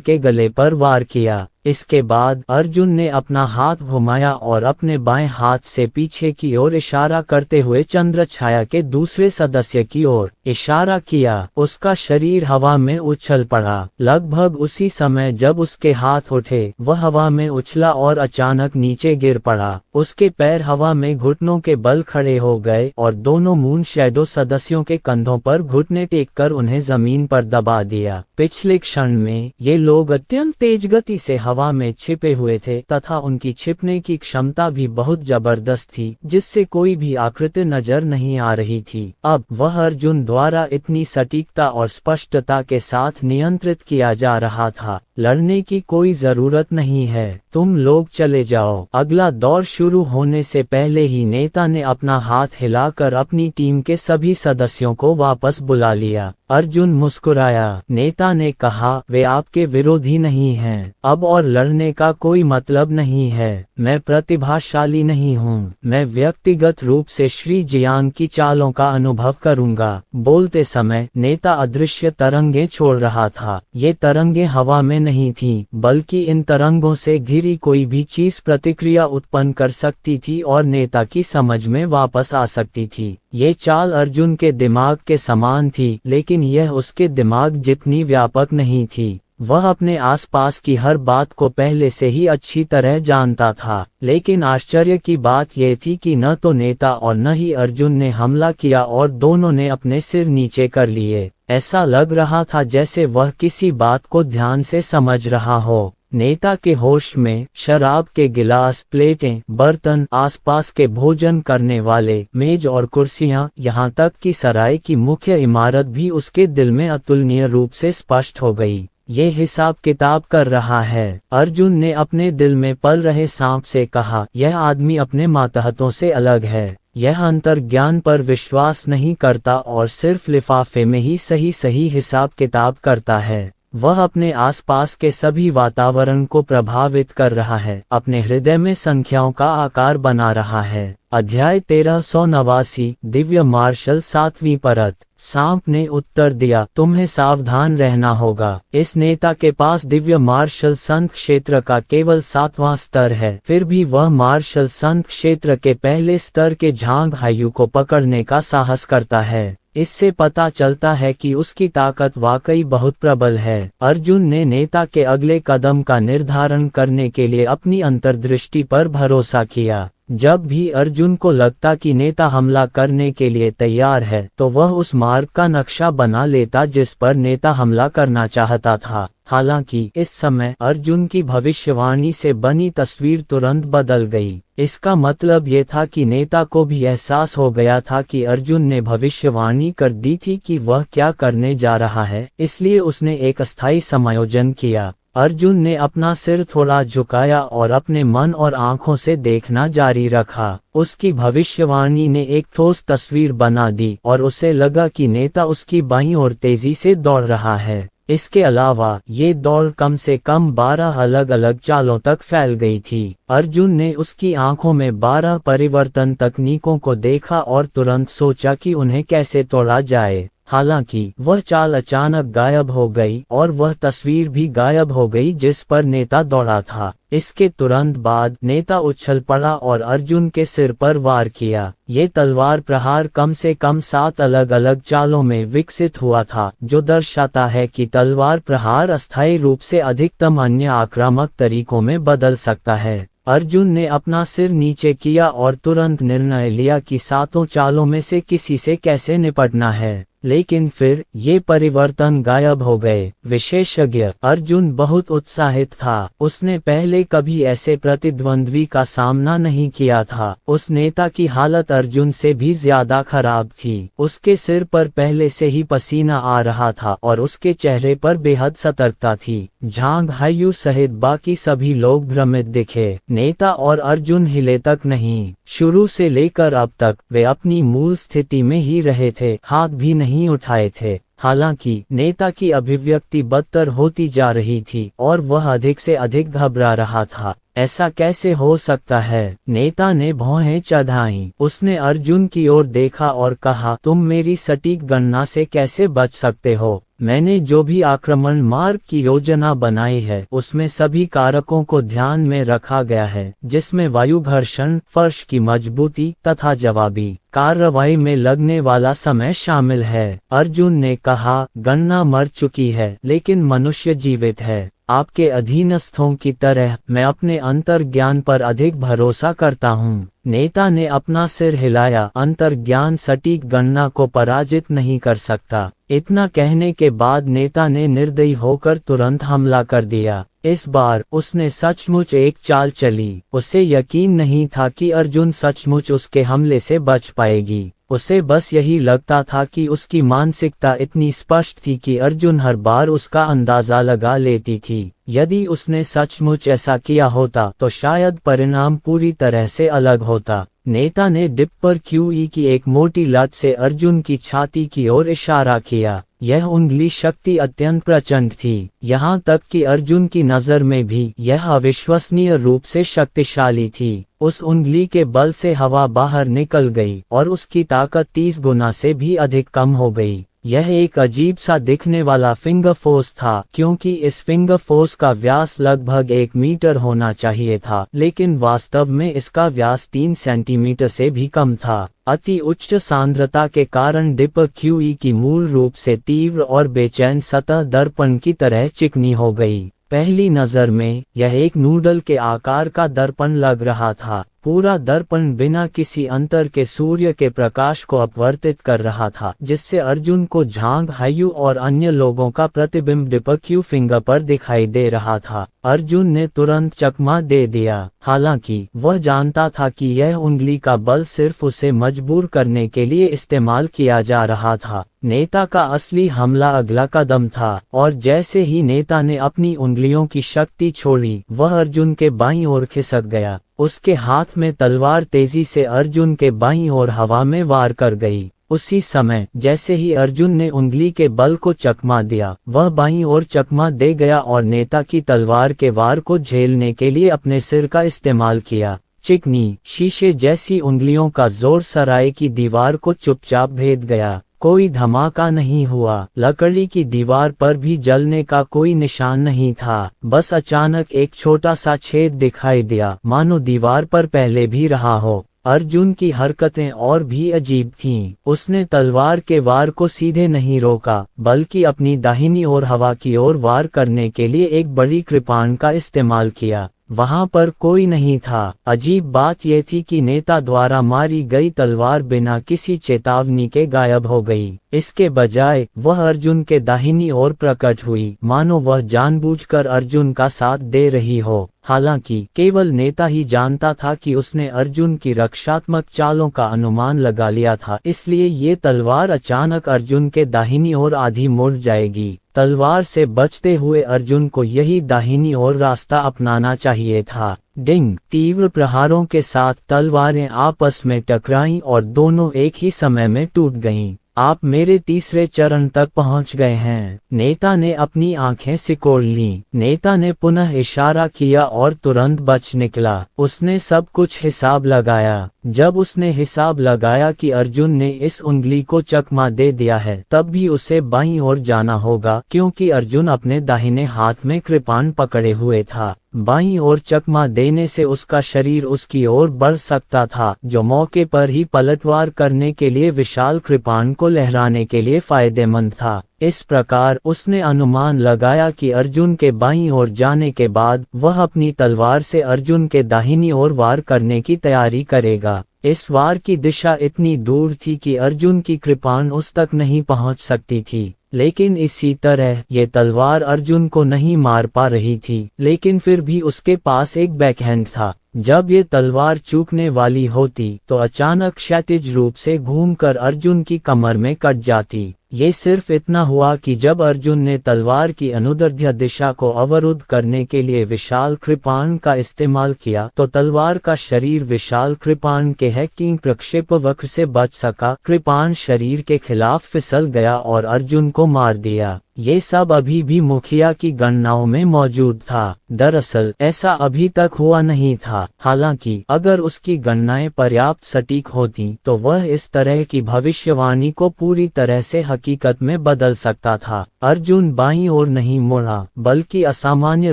Speaker 1: के गले पर वार किया। इसके बाद अर्जुन ने अपना हाथ घुमाया और अपने बाएं हाथ से पीछे की ओर इशारा करते हुए चंद्र छाया के दूसरे सदस्य की ओर इशारा किया। उसका शरीर हवा में उछल पड़ा। लगभग उसी समय जब उसके हाथ उठे, वह हवा में उछला और अचानक नीचे गिर पड़ा। उसके पैर हवा में घुटनों के बल खड़े हो गए और दोनों मून शैडो सदस्यों के कंधों पर घुटने टेककर उन्हें जमीन पर दबा दिया। पिछले क्षण में ये लोग अत्यंत तेज गति से हवा में छिपे हुए थे तथा उनकी छिपने की क्षमता भी बहुत जबरदस्त थी, जिससे कोई भी आकृति नजर नहीं आ रही थी। अब वह अर्जुन द्वारा इतनी सटीकता और स्पष्टता के साथ नियंत्रित किया जा रहा था। लड़ने की कोई जरूरत नहीं है, तुम लोग चले जाओ। अगला दौर शुरू होने से पहले ही नेता ने अपना हाथ हिलाकर अपनी टीम के सभी सदस्यों को वापस बुला लिया। अर्जुन मुस्कुराया। नेता ने कहा, वे आपके विरोधी नहीं हैं। अब और लड़ने का कोई मतलब नहीं है। मैं प्रतिभाशाली नहीं हूँ। मैं व्यक्तिगत रूप से श्री जियांग की चालों का अनुभव करूंगा। बोलते समय नेता अदृश्य तरंगे छोड़ रहा था। ये तरंगे हवा में नहीं थीं, बल्कि इन तरंगों से घिरी कोई भी चीज प्रतिक्रिया उत्पन्न कर सकती थी और नेता की समझ में वापस आ सकती थी। ये चाल अर्जुन के दिमाग के समान थी, लेकिन यह उसके दिमाग जितनी व्यापक नहीं थी। वह अपने आसपास की हर बात को पहले से ही अच्छी तरह जानता था। लेकिन आश्चर्य की बात यह थी कि न तो नेता और न ही अर्जुन ने हमला किया और दोनों ने अपने सिर नीचे कर लिए। ऐसा लग रहा था जैसे वह किसी बात को ध्यान से समझ रहा हो। नेता के होश में शराब के गिलास, प्लेटें, बर्तन, आसपास के भोजन करने वाले मेज और कुर्सियां, यहाँ तक कि सराय की मुख्य इमारत भी उसके दिल में अतुलनीय रूप से स्पष्ट हो गई। ये हिसाब किताब कर रहा है। अर्जुन ने अपने दिल में पल रहे सांप से कहा, यह आदमी अपने मातहतों से अलग है। यह अंतर्ज्ञान पर विश्वास नहीं करता और सिर्फ लिफाफे में ही सही हिसाब किताब करता है। वह अपने आसपास के सभी वातावरण को प्रभावित कर रहा है, अपने हृदय में संख्याओं का आकार बना रहा है। अध्याय 1389, दिव्य मार्शल 7वीं परत। सांप ने उत्तर दिया, तुम्हें सावधान रहना होगा। इस नेता के पास दिव्य मार्शल संत क्षेत्र का केवल 7वां स्तर है, फिर भी वह मार्शल संत क्षेत्र के पहले स्तर के झांग हायु को पकड़ने का साहस करता है। इससे पता चलता है कि उसकी ताकत वाकई बहुत प्रबल है। अर्जुन ने नेता के अगले कदम का निर्धारण करने के लिए अपनी अंतर्दृष्टि पर भरोसा किया। जब भी अर्जुन को लगता कि नेता हमला करने के लिए तैयार है, तो वह उस मार्ग का नक्शा बना लेता जिस पर नेता हमला करना चाहता था। हालांकि इस समय अर्जुन की भविष्यवाणी से बनी तस्वीर तुरंत बदल गई। इसका मतलब ये था कि नेता को भी एहसास हो गया था कि अर्जुन ने भविष्यवाणी कर दी थी कि वह क्या करने जा रहा है, इसलिए उसने एक अस्थायी समायोजन किया। अर्जुन ने अपना सिर थोड़ा झुकाया और अपने मन और आंखों से देखना जारी रखा। उसकी भविष्यवाणी ने एक ठोस तस्वीर बना दी और उसे लगा कि नेता उसकी बाईं ओर तेजी से दौड़ रहा है। इसके अलावा ये दौड़ कम से कम 12 अलग अलग चालों तक फैल गई थी। अर्जुन ने उसकी आंखों में 12 परिवर्तन तकनीकों को देखा और तुरंत सोचा कि उन्हें कैसे तोड़ा जाए। हालांकि वह चाल अचानक गायब हो गई और वह तस्वीर भी गायब हो गई जिस पर नेता दौड़ा था। इसके तुरंत बाद नेता उछल पड़ा और अर्जुन के सिर पर वार किया। ये तलवार प्रहार कम से कम 7 अलग अलग चालों में विकसित हुआ था, जो दर्शाता है कि तलवार प्रहार अस्थायी रूप से अधिकतम अन्य आक्रामक तरीकों में बदल सकता है। अर्जुन ने अपना सिर नीचे किया और तुरंत निर्णय लिया कि 7 चालों में से किसी से कैसे निपटना है। लेकिन फिर ये परिवर्तन गायब हो गए। विशेषज्ञ अर्जुन बहुत उत्साहित था। उसने पहले कभी ऐसे प्रतिद्वंद्वी का सामना नहीं किया था। उस नेता की हालत अर्जुन से भी ज्यादा खराब थी। उसके सिर पर पहले से ही पसीना आ रहा था और उसके चेहरे पर बेहद सतर्कता थी। झांग हायू सहित बाकी सभी लोग भ्रमित दिखे। नेता और अर्जुन हिले तक नहीं। शुरू से लेकर अब तक वे अपनी मूल स्थिति में ही रहे थे, हाथ भी नहीं उठाए थे। हालांकि नेता की अभिव्यक्ति बदतर होती जा रही थी और वह अधिक से अधिक घबरा रहा था। ऐसा कैसे हो सकता है? नेता ने भौहें चढ़ाईं। उसने अर्जुन की ओर देखा और कहा, तुम मेरी सटीक गणना से कैसे बच सकते हो? मैंने जो भी आक्रमण मार्ग की योजना बनाई है उसमें सभी कारकों को ध्यान में रखा गया है, जिसमें वायु घर्षण, फर्श की मजबूती तथा जवाबी कार्रवाई में लगने वाला समय शामिल है। अर्जुन ने कहा, गणना मर चुकी है लेकिन मनुष्य जीवित है। आपके अधीनस्थों की तरह मैं अपने अंतर्ज्ञान पर अधिक भरोसा करता हूँ। नेता ने अपना सिर हिलाया। अंतर्ज्ञान सटीक गणना को पराजित नहीं कर सकता। इतना कहने के बाद नेता ने निर्दयी होकर तुरंत हमला कर दिया। इस बार उसने सचमुच एक चाल चली। उसे यकीन नहीं था कि अर्जुन सचमुच उसके हमले से बच पाएगी। उसे बस यही लगता था कि उसकी मानसिकता इतनी स्पष्ट थी कि अर्जुन हर बार उसका अंदाजा लगा लेती थी। यदि उसने सचमुच ऐसा किया होता तो शायद परिणाम पूरी तरह से अलग होता। नेता ने डिप पर क्यूई की एक मोटी लत से अर्जुन की छाती की ओर इशारा किया। यह उंगली शक्ति अत्यंत प्रचंड थी, यहाँ तक कि अर्जुन की नज़र में भी यह अविश्वसनीय रूप से शक्तिशाली थी। उस उंगली के बल से हवा बाहर निकल गई और उसकी ताकत 30 गुना से भी अधिक कम हो गई। यह एक अजीब सा दिखने वाला फिंगर फोर्स था, क्योंकि इस फिंगर फोर्स का व्यास लगभग 1 मीटर होना चाहिए था, लेकिन वास्तव में इसका व्यास 3 सेंटीमीटर से भी कम था। अति उच्च सांद्रता के कारण डिप क्यूई की मूल रूप से तीव्र और बेचैन सतह दर्पण की तरह चिकनी हो गई। पहली नज़र में यह एक नूडल के आकार का दर्पण लग रहा था। पूरा दर्पण बिना किसी अंतर के सूर्य के प्रकाश को अपवर्तित कर रहा था, जिससे अर्जुन को झांग हायू और अन्य लोगों का प्रतिबिंब डिप क्यू फिंगर पर दिखाई दे रहा था। अर्जुन ने तुरंत चकमा दे दिया। हालांकि वह जानता था कि यह उंगली का बल सिर्फ उसे मजबूर करने के लिए इस्तेमाल किया जा रहा था। नेता का असली हमला अगला कदम था, और जैसे ही नेता ने अपनी उंगलियों की शक्ति छोड़ी, वह अर्जुन के बाईं ओर खिसक गया। उसके हाथ में तलवार तेजी से अर्जुन के बाईं ओर हवा में वार कर गई। उसी समय जैसे ही अर्जुन ने उंगली के बल को चकमा दिया, वह बाईं ओर चकमा दे गया और नेता की तलवार के वार को झेलने के लिए अपने सिर का इस्तेमाल किया। चिकनी शीशे जैसी उंगलियों का जोर सराय की दीवार को चुपचाप भेद गया। कोई धमाका नहीं हुआ, लकड़ी की दीवार पर भी जलने का कोई निशान नहीं था। बस अचानक एक छोटा सा छेद दिखाई दिया, मानो दीवार पर पहले भी रहा हो। अर्जुन की हरकतें और भी अजीब थीं। उसने तलवार के वार को सीधे नहीं रोका, बल्कि अपनी दाहिनी ओर हवा की ओर वार करने के लिए एक बड़ी कृपाण का इस्तेमाल किया। वहां पर कोई नहीं था। अजीब बात यह थी कि नेता द्वारा मारी गई तलवार बिना किसी चेतावनी के गायब हो गई। इसके बजाय वह अर्जुन के दाहिनी ओर प्रकट हुई, मानो वह जानबूझकर अर्जुन का साथ दे रही हो। हालांकि केवल नेता ही जानता था कि उसने अर्जुन की रक्षात्मक चालों का अनुमान लगा लिया था, इसलिए ये तलवार अचानक अर्जुन के दाहिनी ओर आधी मुड़ जाएगी। तलवार से बचते हुए अर्जुन को यही दाहिनी ओर रास्ता अपनाना चाहिए था। डिंग! तीव्र प्रहारों के साथ तलवारें आपस में टकराईं और दोनों एक ही समय में टूट गईं। आप मेरे तीसरे चरण तक पहुंच गए हैं। नेता ने अपनी आंखें सिकोड़ लीं। नेता ने पुनः इशारा किया और तुरंत बच निकला। उसने सब कुछ हिसाब लगाया। जब उसने हिसाब लगाया कि अर्जुन ने इस उंगली को चकमा दे दिया है, तब भी उसे बाईं ओर जाना होगा, क्योंकि अर्जुन अपने दाहिने हाथ में कृपाण पकड़े हुए था। बाईं ओर चकमा देने से उसका शरीर उसकी ओर बढ़ सकता था, जो मौके पर ही पलटवार करने के लिए विशाल कृपाण को लहराने के लिए फायदेमंद था। इस प्रकार उसने अनुमान लगाया कि अर्जुन के बाईं ओर जाने के बाद वह अपनी तलवार से अर्जुन के दाहिनी ओर वार करने की तैयारी करेगा। इस वार की दिशा इतनी दूर थी कि अर्जुन की कृपाण उस तक नहीं पहुंच सकती थी, लेकिन इसी तरह ये तलवार अर्जुन को नहीं मार पा रही थी, लेकिन फिर भी उसके पास एक बैकहैंड था। जब ये तलवार चूकने वाली होती तो अचानक क्षैतिज रूप से घूमकर अर्जुन की कमर में कट जाती। ये सिर्फ इतना हुआ कि जब अर्जुन ने तलवार की अनुदैर्ध्य दिशा को अवरुद्ध करने के लिए विशाल कृपाण का इस्तेमाल किया, तो तलवार का शरीर विशाल कृपाण के हैकिंग प्रक्षेप वक्र से बच सका। कृपाण शरीर के खिलाफ फिसल गया और अर्जुन को मार दिया। ये सब अभी भी मुखिया की गणनाओं में मौजूद था। दरअसल ऐसा अभी तक हुआ नहीं था। हालांकि अगर उसकी गणनाएं पर्याप्त सटीक होती तो वह इस तरह की भविष्यवाणी को पूरी तरह से हकीकत में बदल सकता था। अर्जुन बाईं ओर नहीं मुड़ा, बल्कि असामान्य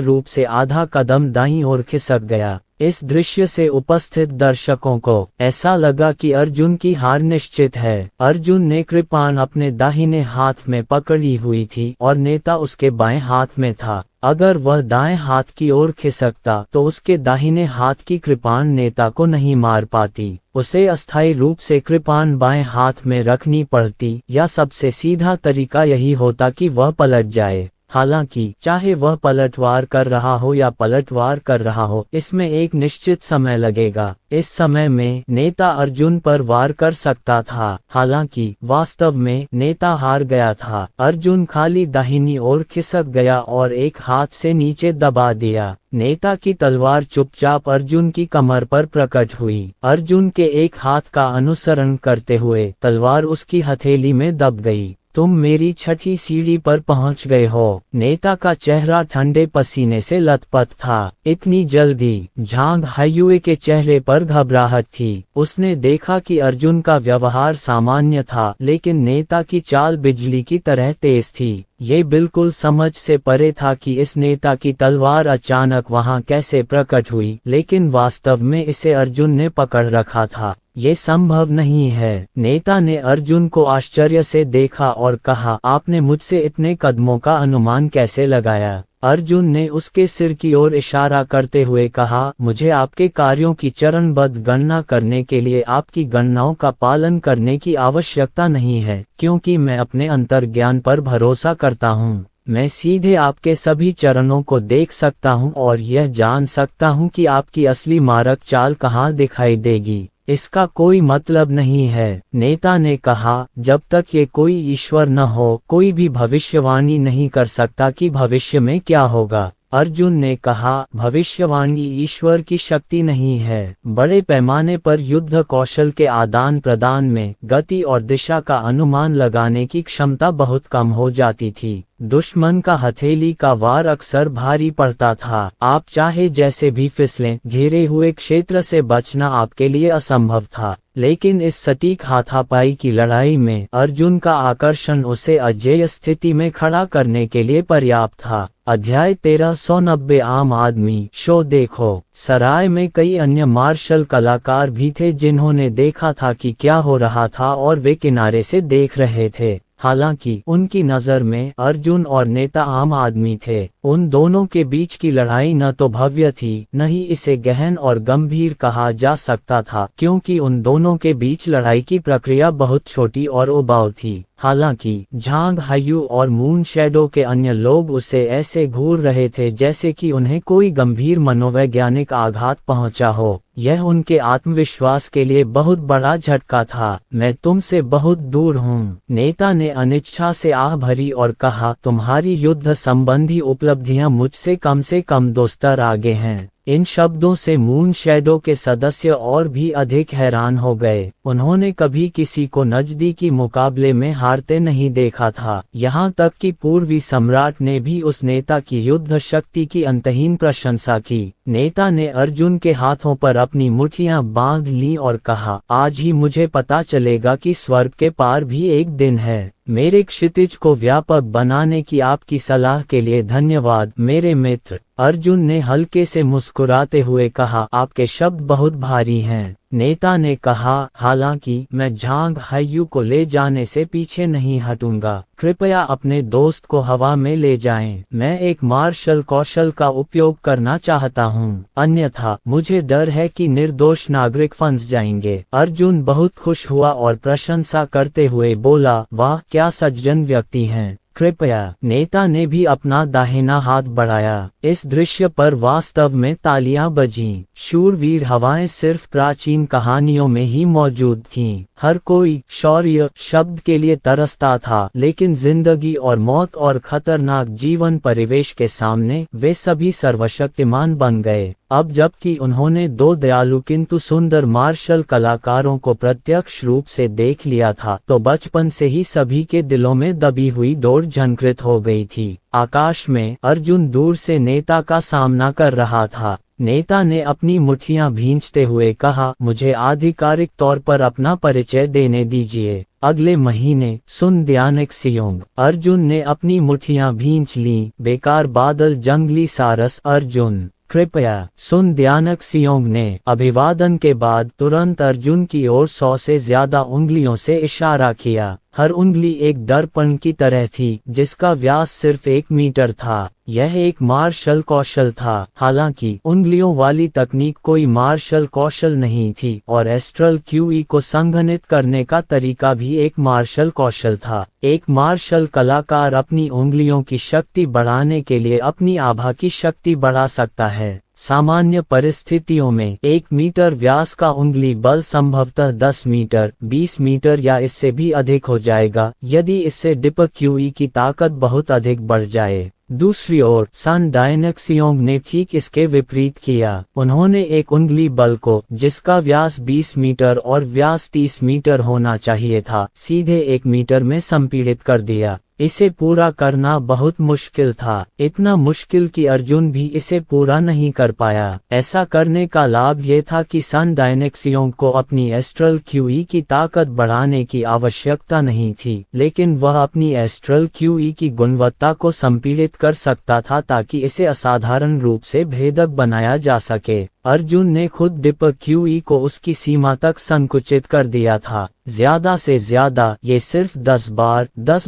Speaker 1: रूप से आधा कदम दाईं ओर खिसक गया। इस दृश्य से उपस्थित दर्शकों को ऐसा लगा कि अर्जुन की हार निश्चित है। अर्जुन ने कृपाण अपने दाहिने हाथ में पकड़ी हुई थी और नेता उसके बाएं हाथ में था। अगर वह दाएं हाथ की ओर खिसकता तो उसके दाहिने हाथ की कृपाण नेता को नहीं मार पाती। उसे अस्थायी रूप से कृपाण बाएं हाथ में रखनी पड़ती, या सबसे सीधा तरीका यही होता कि वह पलट जाए। हालांकि चाहे वह पलटवार कर रहा हो या पलटवार कर रहा हो, इसमें एक निश्चित समय लगेगा। इस समय में नेता अर्जुन पर वार कर सकता था। हालांकि वास्तव में नेता हार गया था। अर्जुन खाली दाहिनी ओर खिसक गया और एक हाथ से नीचे दबा दिया। नेता की तलवार चुपचाप अर्जुन की कमर पर प्रकट हुई। अर्जुन के एक हाथ का अनुसरण करते हुए तलवार उसकी हथेली में दब गई। तुम मेरी छठी सीढ़ी पर पहुंच गए हो। नेता का चेहरा ठंडे पसीने से लथपथ था। इतनी जल्दी? झांग हायुए के चेहरे पर घबराहट थी। उसने देखा कि अर्जुन का व्यवहार सामान्य था, लेकिन नेता की चाल बिजली की तरह तेज थी। ये बिल्कुल समझ से परे था कि इस नेता की तलवार अचानक वहां कैसे प्रकट हुई, लेकिन वास्तव में इसे अर्जुन ने पकड़ रखा था। ये संभव नहीं है। नेता ने अर्जुन को आश्चर्य से देखा और कहा, आपने मुझसे इतने कदमों का अनुमान कैसे लगाया? अर्जुन ने उसके सिर की ओर इशारा करते हुए कहा, मुझे आपके कार्यों की चरणबद्ध गणना करने के लिए आपकी गणनाओं का पालन करने की आवश्यकता नहीं है, क्योंकि मैं अपने अंतर्ज्ञान पर भरोसा करता हूँ। मैं सीधे आपके सभी चरणों को देख सकता हूँ और यह जान सकता हूँ कि आपकी असली मारक चाल कहाँ दिखाई देगी। इसका कोई मतलब नहीं है। नेता ने कहा, जब तक ये कोई ईश्वर न हो, कोई भी भविष्यवाणी नहीं कर सकता कि भविष्य में क्या होगा। अर्जुन ने कहा, भविष्यवाणी ईश्वर की शक्ति नहीं है। बड़े पैमाने पर युद्ध कौशल के आदान प्रदान में गति और दिशा का अनुमान लगाने की क्षमता बहुत कम हो जाती थी। दुश्मन का हथेली का वार अक्सर भारी पड़ता था। आप चाहे जैसे भी फिसलें, घेरे हुए क्षेत्र से बचना आपके लिए असंभव था। लेकिन इस सटीक हाथापाई की लड़ाई में अर्जुन का आकर्षण उसे अजेय स्थिति में खड़ा करने के लिए पर्याप्त था। अध्याय 1390 आम आदमी शो देखो। सराय में कई अन्य मार्शल कलाकार भी थे जिन्होंने देखा था कि क्या हो रहा था और वे किनारे से देख रहे थे। हालांकि उनकी नजर में अर्जुन और नेता आम आदमी थे। उन दोनों के बीच की लड़ाई न तो भव्य थी, न ही इसे गहन और गंभीर कहा जा सकता था, क्योंकि उन दोनों के बीच लड़ाई की प्रक्रिया बहुत छोटी और उबाऊ थी। हालांकि झांग हायू और मून शैडो के अन्य लोग उसे ऐसे घूर रहे थे जैसे कि उन्हें कोई गंभीर मनोवैज्ञानिक आघात पहुंचा हो। यह उनके आत्मविश्वास के लिए बहुत बड़ा झटका था। मैं तुमसे बहुत दूर हूँ, नेता ने अनिच्छा से आह भरी और कहा, तुम्हारी युद्ध संबंधी उपलब्धियां मुझसे कम 2 स्तर आगे हैं। इन शब्दों से मून शैडो के सदस्य और भी अधिक हैरान हो गए। उन्होंने कभी किसी को नजदीकी मुकाबले में हारते नहीं देखा था। यहाँ तक कि पूर्वी सम्राट ने भी उस नेता की युद्ध शक्ति की अंतहीन प्रशंसा की। नेता ने अर्जुन के हाथों पर अपनी मुट्ठियां बांध ली और कहा, आज ही मुझे पता चलेगा कि स्वर्ग के पार भी एक दिन है। मेरे क्षितिज को व्यापक बनाने की आपकी सलाह के लिए धन्यवाद मेरे मित्र। अर्जुन ने हल्के से मुस्कुराते हुए कहा, आपके शब्द बहुत भारी हैं। नेता ने कहा, हालांकि मैं झांग हायू को ले जाने से पीछे नहीं हटूंगा। कृपया अपने दोस्त को हवा में ले जाएं। मैं एक मार्शल कौशल का उपयोग करना चाहता हूं, अन्यथा मुझे डर है कि निर्दोष नागरिक फंस जाएंगे। अर्जुन बहुत खुश हुआ और प्रशंसा करते हुए बोला, वाह क्या सज्जन व्यक्ति हैं। कृपया। नेता ने भी अपना दाहिना हाथ बढ़ाया। इस दृश्य पर वास्तव में तालियां बजीं। शूरवीर हवाएं सिर्फ प्राचीन कहानियों में ही मौजूद थीं। हर कोई शौर्य शब्द के लिए तरसता था, लेकिन जिंदगी और मौत और खतरनाक जीवन परिवेश के सामने वे सभी सर्वशक्तिमान बन गए। अब जबकि उन्होंने 2 दयालु किंतु सुंदर मार्शल कलाकारों को प्रत्यक्ष रूप से देख लिया था, तो बचपन से ही सभी के दिलों में दबी हुई डोर झंकृत हो गई थी। आकाश में अर्जुन दूर से नेता का सामना कर रहा था। नेता ने अपनी मुट्ठियां भींचते हुए कहा, मुझे आधिकारिक तौर पर अपना परिचय देने दीजिए। अगले महीने सुन द्यानक्सियोंग। अर्जुन ने अपनी मुट्ठियां भींच लीं। बेकार बादल जंगली सारस अर्जुन। कृपया। सुन द्यानक्सियोंग ने अभिवादन के बाद तुरंत अर्जुन की ओर 100 से ज्यादा उंगलियों से इशारा किया। हर उंगली एक दर्पण की तरह थी जिसका व्यास सिर्फ 1 मीटर था। यह एक मार्शल कौशल था। हालांकि उंगलियों वाली तकनीक कोई मार्शल कौशल नहीं थी और एस्ट्रल क्यूई को संघनित करने का तरीका भी एक मार्शल कौशल था। एक मार्शल कलाकार अपनी उंगलियों की शक्ति बढ़ाने के लिए अपनी आभा की शक्ति बढ़ा सकता है। सामान्य परिस्थितियों में 1 मीटर व्यास का उंगली बल संभवतः 10 मीटर, 20 मीटर या इससे भी अधिक हो जाएगा यदि इससे डिप क्यूई की ताकत बहुत अधिक बढ़ जाए। दूसरी ओर सन डायनेक्सियोंग ने ठीक इसके विपरीत किया। उन्होंने एक उंगली बल को, जिसका व्यास 20 मीटर और व्यास 30 मीटर होना चाहिए था, सीधे 1 मीटर में संपीड़ित कर दिया। इसे पूरा करना बहुत मुश्किल था, इतना मुश्किल कि अर्जुन भी इसे पूरा नहीं कर पाया। ऐसा करने का लाभ ये था कि सन डायनेक्सियोंग को अपनी एस्ट्रल क्यूई की ताकत बढ़ाने की आवश्यकता नहीं थी, लेकिन वह अपनी एस्ट्रल क्यूई की गुणवत्ता को संपीड़ित कर सकता था ताकि इसे असाधारण रूप से भेदक बनाया जा सके। अर्जुन ने खुद डिप क्यूई को उसकी सीमा तक संकुचित कर दिया था। ज्यादा से ज्यादा ये सिर्फ 10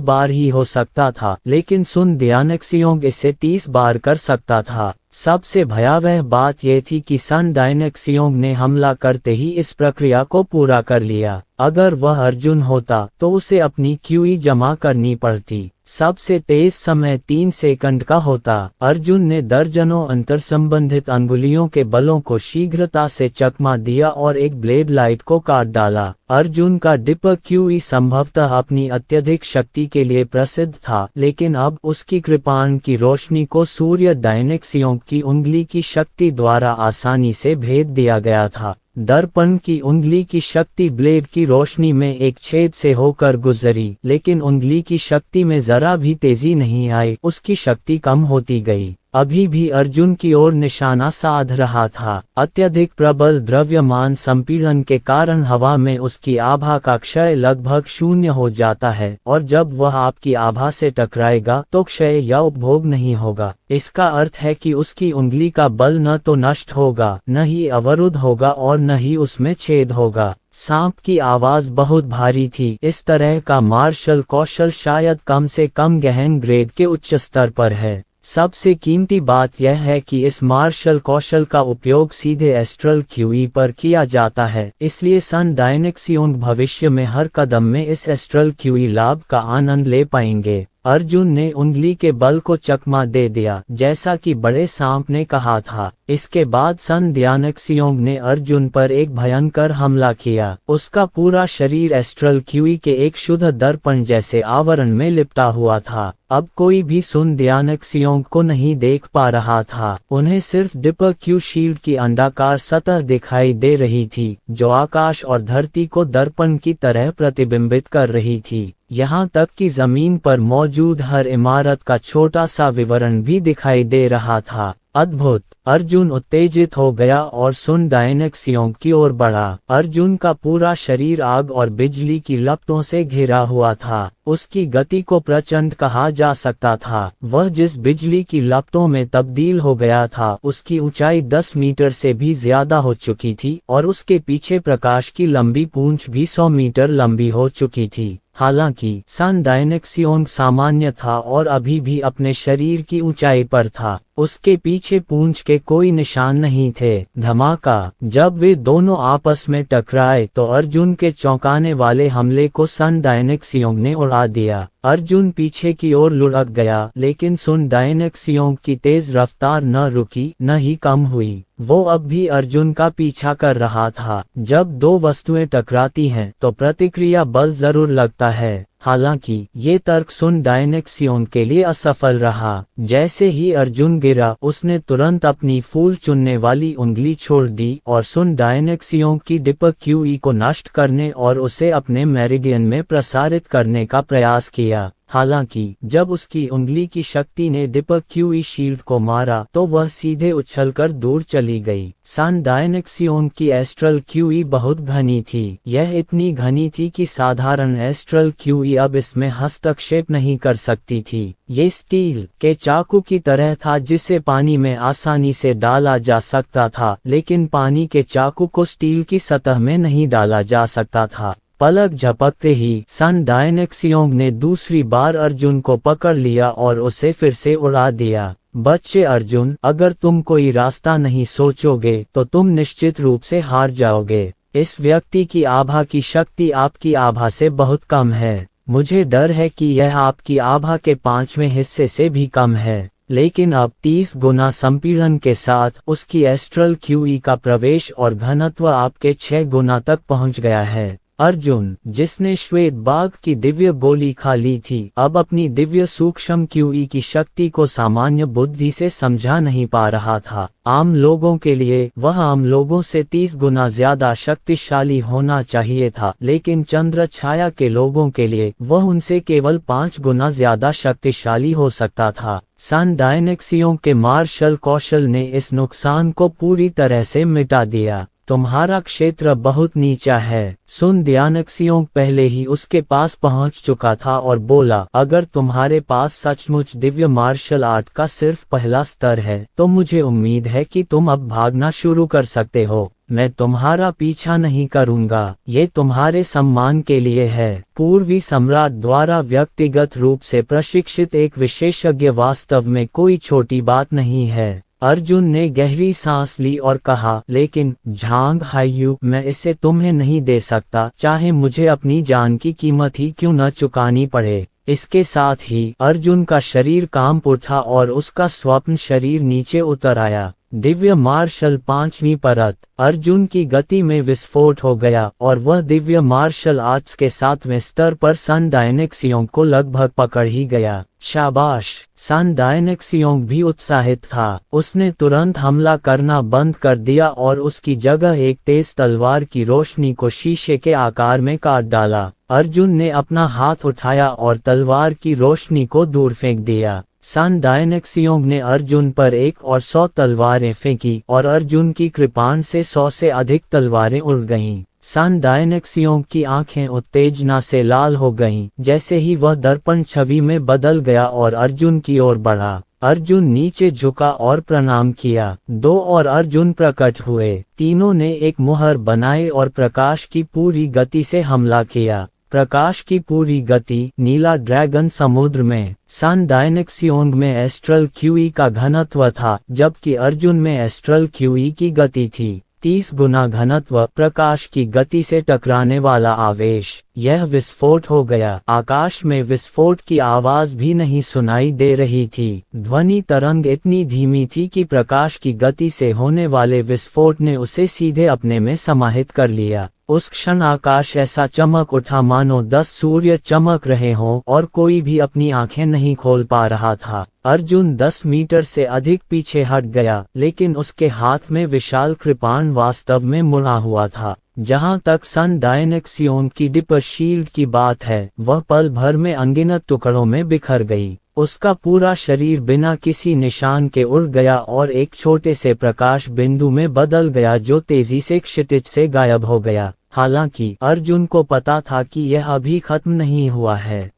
Speaker 1: बार ही हो सकता था, लेकिन सुन द्यानक्सियोंग इसे 30 बार कर सकता था। सबसे भयावह बात यह थी कि सन डायनेक्सियोंग ने हमला करते ही इस प्रक्रिया को पूरा कर लिया। अगर वह अर्जुन होता तो उसे अपनी क्यूई जमा करनी पड़ती। सबसे तेज समय 3 सेकंड का होता। अर्जुन ने दर्जनों अंतर संबंधित अंगुलियों के बलों को शीघ्रता से चकमा दिया और एक ब्लेड लाइट को काट डाला। अर्जुन का डिप क्यूई संभवतः अपनी अत्यधिक शक्ति के लिए प्रसिद्ध था, लेकिन अब उसकी कृपाण की रोशनी को सूर्य डायनेक्सियोंग की उंगली की शक्ति द्वारा आसानी से भेद दिया गया था। दर्पण की उंगली की शक्ति ब्लेड की रोशनी में एक छेद से होकर गुजरी, लेकिन उंगली की शक्ति में जरा भी तेजी नहीं आई, उसकी शक्ति कम होती गई। अभी भी अर्जुन की ओर निशाना साध रहा था। अत्यधिक प्रबल द्रव्यमान संपीड़न के कारण हवा में उसकी आभा का क्षय लगभग 0 हो जाता है, और जब वह आपकी आभा से टकराएगा तो क्षय या उपभोग नहीं होगा। इसका अर्थ है कि उसकी उंगली का बल न तो नष्ट होगा, न ही अवरुद्ध होगा और न ही उसमें छेद होगा। सांप की आवाज बहुत भारी थी। इस तरह का मार्शल कौशल शायद कम से कम गहन ग्रेड के उच्च स्तर पर है। सबसे कीमती बात यह है कि इस मार्शल कौशल का उपयोग सीधे एस्ट्रल क्यूई पर किया जाता है, इसलिए सन डायनेक्सियोंग भविष्य में हर कदम में इस एस्ट्रल क्यूई लाभ का आनंद ले पाएंगे। अर्जुन ने उंगली के बल को चकमा दे दिया, जैसा कि बड़े सांप ने कहा था। इसके बाद सन डायनेक्सियोंग ने अर्जुन पर एक भयंकर हमला किया। उसका पूरा शरीर एस्ट्रल क्यूई के एक शुद्ध दर्पण जैसे आवरण में लिपटा हुआ था। अब कोई भी सुन डायनेक्सियोंग को नहीं देख पा रहा था। उन्हें सिर्फ डिपर क्यू शील्ड की अंडाकार सतह दिखाई दे रही थी, जो आकाश और धरती को दर्पण की तरह प्रतिबिंबित कर रही थी। यहाँ तक कि जमीन पर मौजूद हर इमारत का छोटा सा विवरण भी दिखाई दे रहा था। अद्भुत! अर्जुन उत्तेजित हो गया और सुन डायनेक्सियोंग की ओर बढ़ा। अर्जुन का पूरा शरीर आग और बिजली की लपटों से घिरा हुआ था। उसकी गति को प्रचंड कहा जा सकता था। वह जिस बिजली की लपटों में तब्दील हो गया था, उसकी ऊंचाई 10 मीटर से भी ज्यादा हो चुकी थी और उसके पीछे प्रकाश की लंबी पूंछ भी 100 मीटर लंबी हो चुकी थी। हालांकि सन डायनेक्सियोंग सामान्य था और अभी भी अपने शरीर की ऊंचाई पर था। उसके पीछे पूंछ के कोई निशान नहीं थे। धमाका! जब वे दोनों आपस में टकराए तो अर्जुन के चौंकाने वाले हमले को सन डायनेक्सियोंग ने उड़ा दिया। अर्जुन पीछे की ओर लुढ़क गया, लेकिन सुन डायनेक्सियोंग की तेज रफ्तार न रुकी न ही कम हुई। वो अब भी अर्जुन का पीछा कर रहा था। जब दो वस्तुएं टकराती हैं तो प्रतिक्रिया बल जरूर लगता है। हालांकि ये तर्क सुन डायनेक्सियोंग के लिए असफल रहा। जैसे ही अर्जुन गिरा, उसने तुरंत अपनी फूल चुनने वाली उंगली छोड़ दी और सुन डायनेक्सियोंग की डिपर क्यूई को नष्ट करने और उसे अपने मेरिडियन में प्रसारित करने का प्रयास किया। हालांकि जब उसकी उंगली की शक्ति ने डिपर क्यूई शील्ड को मारा तो वह सीधे उछलकर दूर चली गई। सन डायनेक्सियोंग की एस्ट्रल क्यूई बहुत घनी थी। यह इतनी घनी थी कि साधारण एस्ट्रल क्यूई अब इसमें हस्तक्षेप नहीं कर सकती थी। ये स्टील के चाकू की तरह था जिसे पानी में आसानी से डाला जा सकता था, लेकिन पानी के चाकू को स्टील की सतह में नहीं डाला जा सकता था। पलक झपकते ही सन डायनेक्सियोंग ने दूसरी बार अर्जुन को पकड़ लिया और उसे फिर से उड़ा दिया। बच्चे अर्जुन, अगर तुम कोई रास्ता नहीं सोचोगे तो तुम निश्चित रूप से हार जाओगे। इस व्यक्ति की आभा की शक्ति आपकी आभा से बहुत कम है। मुझे डर है कि यह आपकी आभा के 5वें हिस्से से भी कम है। लेकिन अब 30 गुना संपीड़न के साथ उसकी एस्ट्रल क्यूई का प्रवेश और घनत्व आपके 6 गुना तक पहुंच गया है। अर्जुन, जिसने श्वेत बाघ की दिव्य गोली खा ली थी, अब अपनी दिव्य सूक्ष्म क्यूई की शक्ति को सामान्य बुद्धि से समझा नहीं पा रहा था। आम लोगों के लिए वह आम लोगों से 30 गुना ज्यादा शक्तिशाली होना चाहिए था, लेकिन चंद्र छाया के लोगों के लिए वह उनसे केवल 5 गुना ज्यादा शक्तिशाली हो सकता था। सन डायनेक्सियोंग के मार्शल कौशल ने इस नुकसान को पूरी तरह से मिटा दिया। तुम्हारा क्षेत्र बहुत नीचा है। सुन डायनेक्सियोंग पहले ही उसके पास पहुंच चुका था और बोला, अगर तुम्हारे पास सचमुच दिव्य मार्शल आर्ट का सिर्फ पहला स्तर है तो मुझे उम्मीद है कि तुम अब भागना शुरू कर सकते हो। मैं तुम्हारा पीछा नहीं करूंगा। ये तुम्हारे सम्मान के लिए है। पूर्वी सम्राट द्वारा व्यक्तिगत रूप से प्रशिक्षित एक विशेषज्ञ वास्तव में कोई छोटी बात नहीं है। अर्जुन ने गहरी सांस ली और कहा, लेकिन झांग हाइयू, मैं इसे तुम्हें नहीं दे सकता, चाहे मुझे अपनी जान की कीमत ही क्यों न चुकानी पड़े। इसके साथ ही अर्जुन का शरीर कांप उठा और उसका स्वप्न शरीर नीचे उतर आया। दिव्य मार्शल 5वीं परत। अर्जुन की गति में विस्फोट हो गया और वह दिव्य मार्शल आर्ट्स के 7वें स्तर पर सन डायनेक्सियोंग को लगभग पकड़ ही गया। शाबाश! सन डायनेक्सियोंग भी उत्साहित था। उसने तुरंत हमला करना बंद कर दिया और उसकी जगह एक तेज तलवार की रोशनी को शीशे के आकार में काट डाला। अर्जुन ने अपना हाथ उठाया और तलवार की रोशनी को दूर फेंक दिया। सन डायनेक्सियोंग ने अर्जुन पर 1 और 100 तलवारें फेंकी और अर्जुन की कृपाण से 100 से अधिक तलवारें उड़ गईं। सन डायनेक्सियोंग की आंखें उत्तेजना से लाल हो गईं, जैसे ही वह दर्पण छवि में बदल गया और अर्जुन की ओर बढ़ा। अर्जुन नीचे झुका और प्रणाम किया। 2 और अर्जुन प्रकट हुए। तीनों ने एक मुहर बनाए और प्रकाश की पूरी गति से हमला किया। प्रकाश की पूरी गति। नीला ड्रैगन समुद्र में। सन डायनेक्सियोंग में एस्ट्रल क्यूई का घनत्व था, जबकि अर्जुन में एस्ट्रल क्यूई की गति थी। 30 गुना घनत्व। प्रकाश की गति से टकराने वाला आवेश। यह विस्फोट हो गया। आकाश में विस्फोट की आवाज भी नहीं सुनाई दे रही थी। ध्वनि तरंग इतनी धीमी थी कि प्रकाश की गति से होने वाले विस्फोट ने उसे सीधे अपने में समाहित कर लिया। उस क्षण आकाश ऐसा चमक उठा मानो 10 सूर्य चमक रहे हों और कोई भी अपनी आंखें नहीं खोल पा रहा था। अर्जुन 10 मीटर से अधिक पीछे हट गया, लेकिन उसके हाथ में विशाल कृपाण वास्तव में मुड़ा हुआ था। जहां तक सन डायनेक्सियोन की डिपर शील्ड की बात है, वह पल भर में अनगिनत टुकड़ों में बिखर गई। उसका पूरा शरीर बिना किसी निशान के उड़ गया और एक छोटे से प्रकाश बिंदु में बदल गया जो तेजी से क्षितिज से गायब हो गया। हालांकि अर्जुन को पता था कि यह अभी खत्म नहीं हुआ है।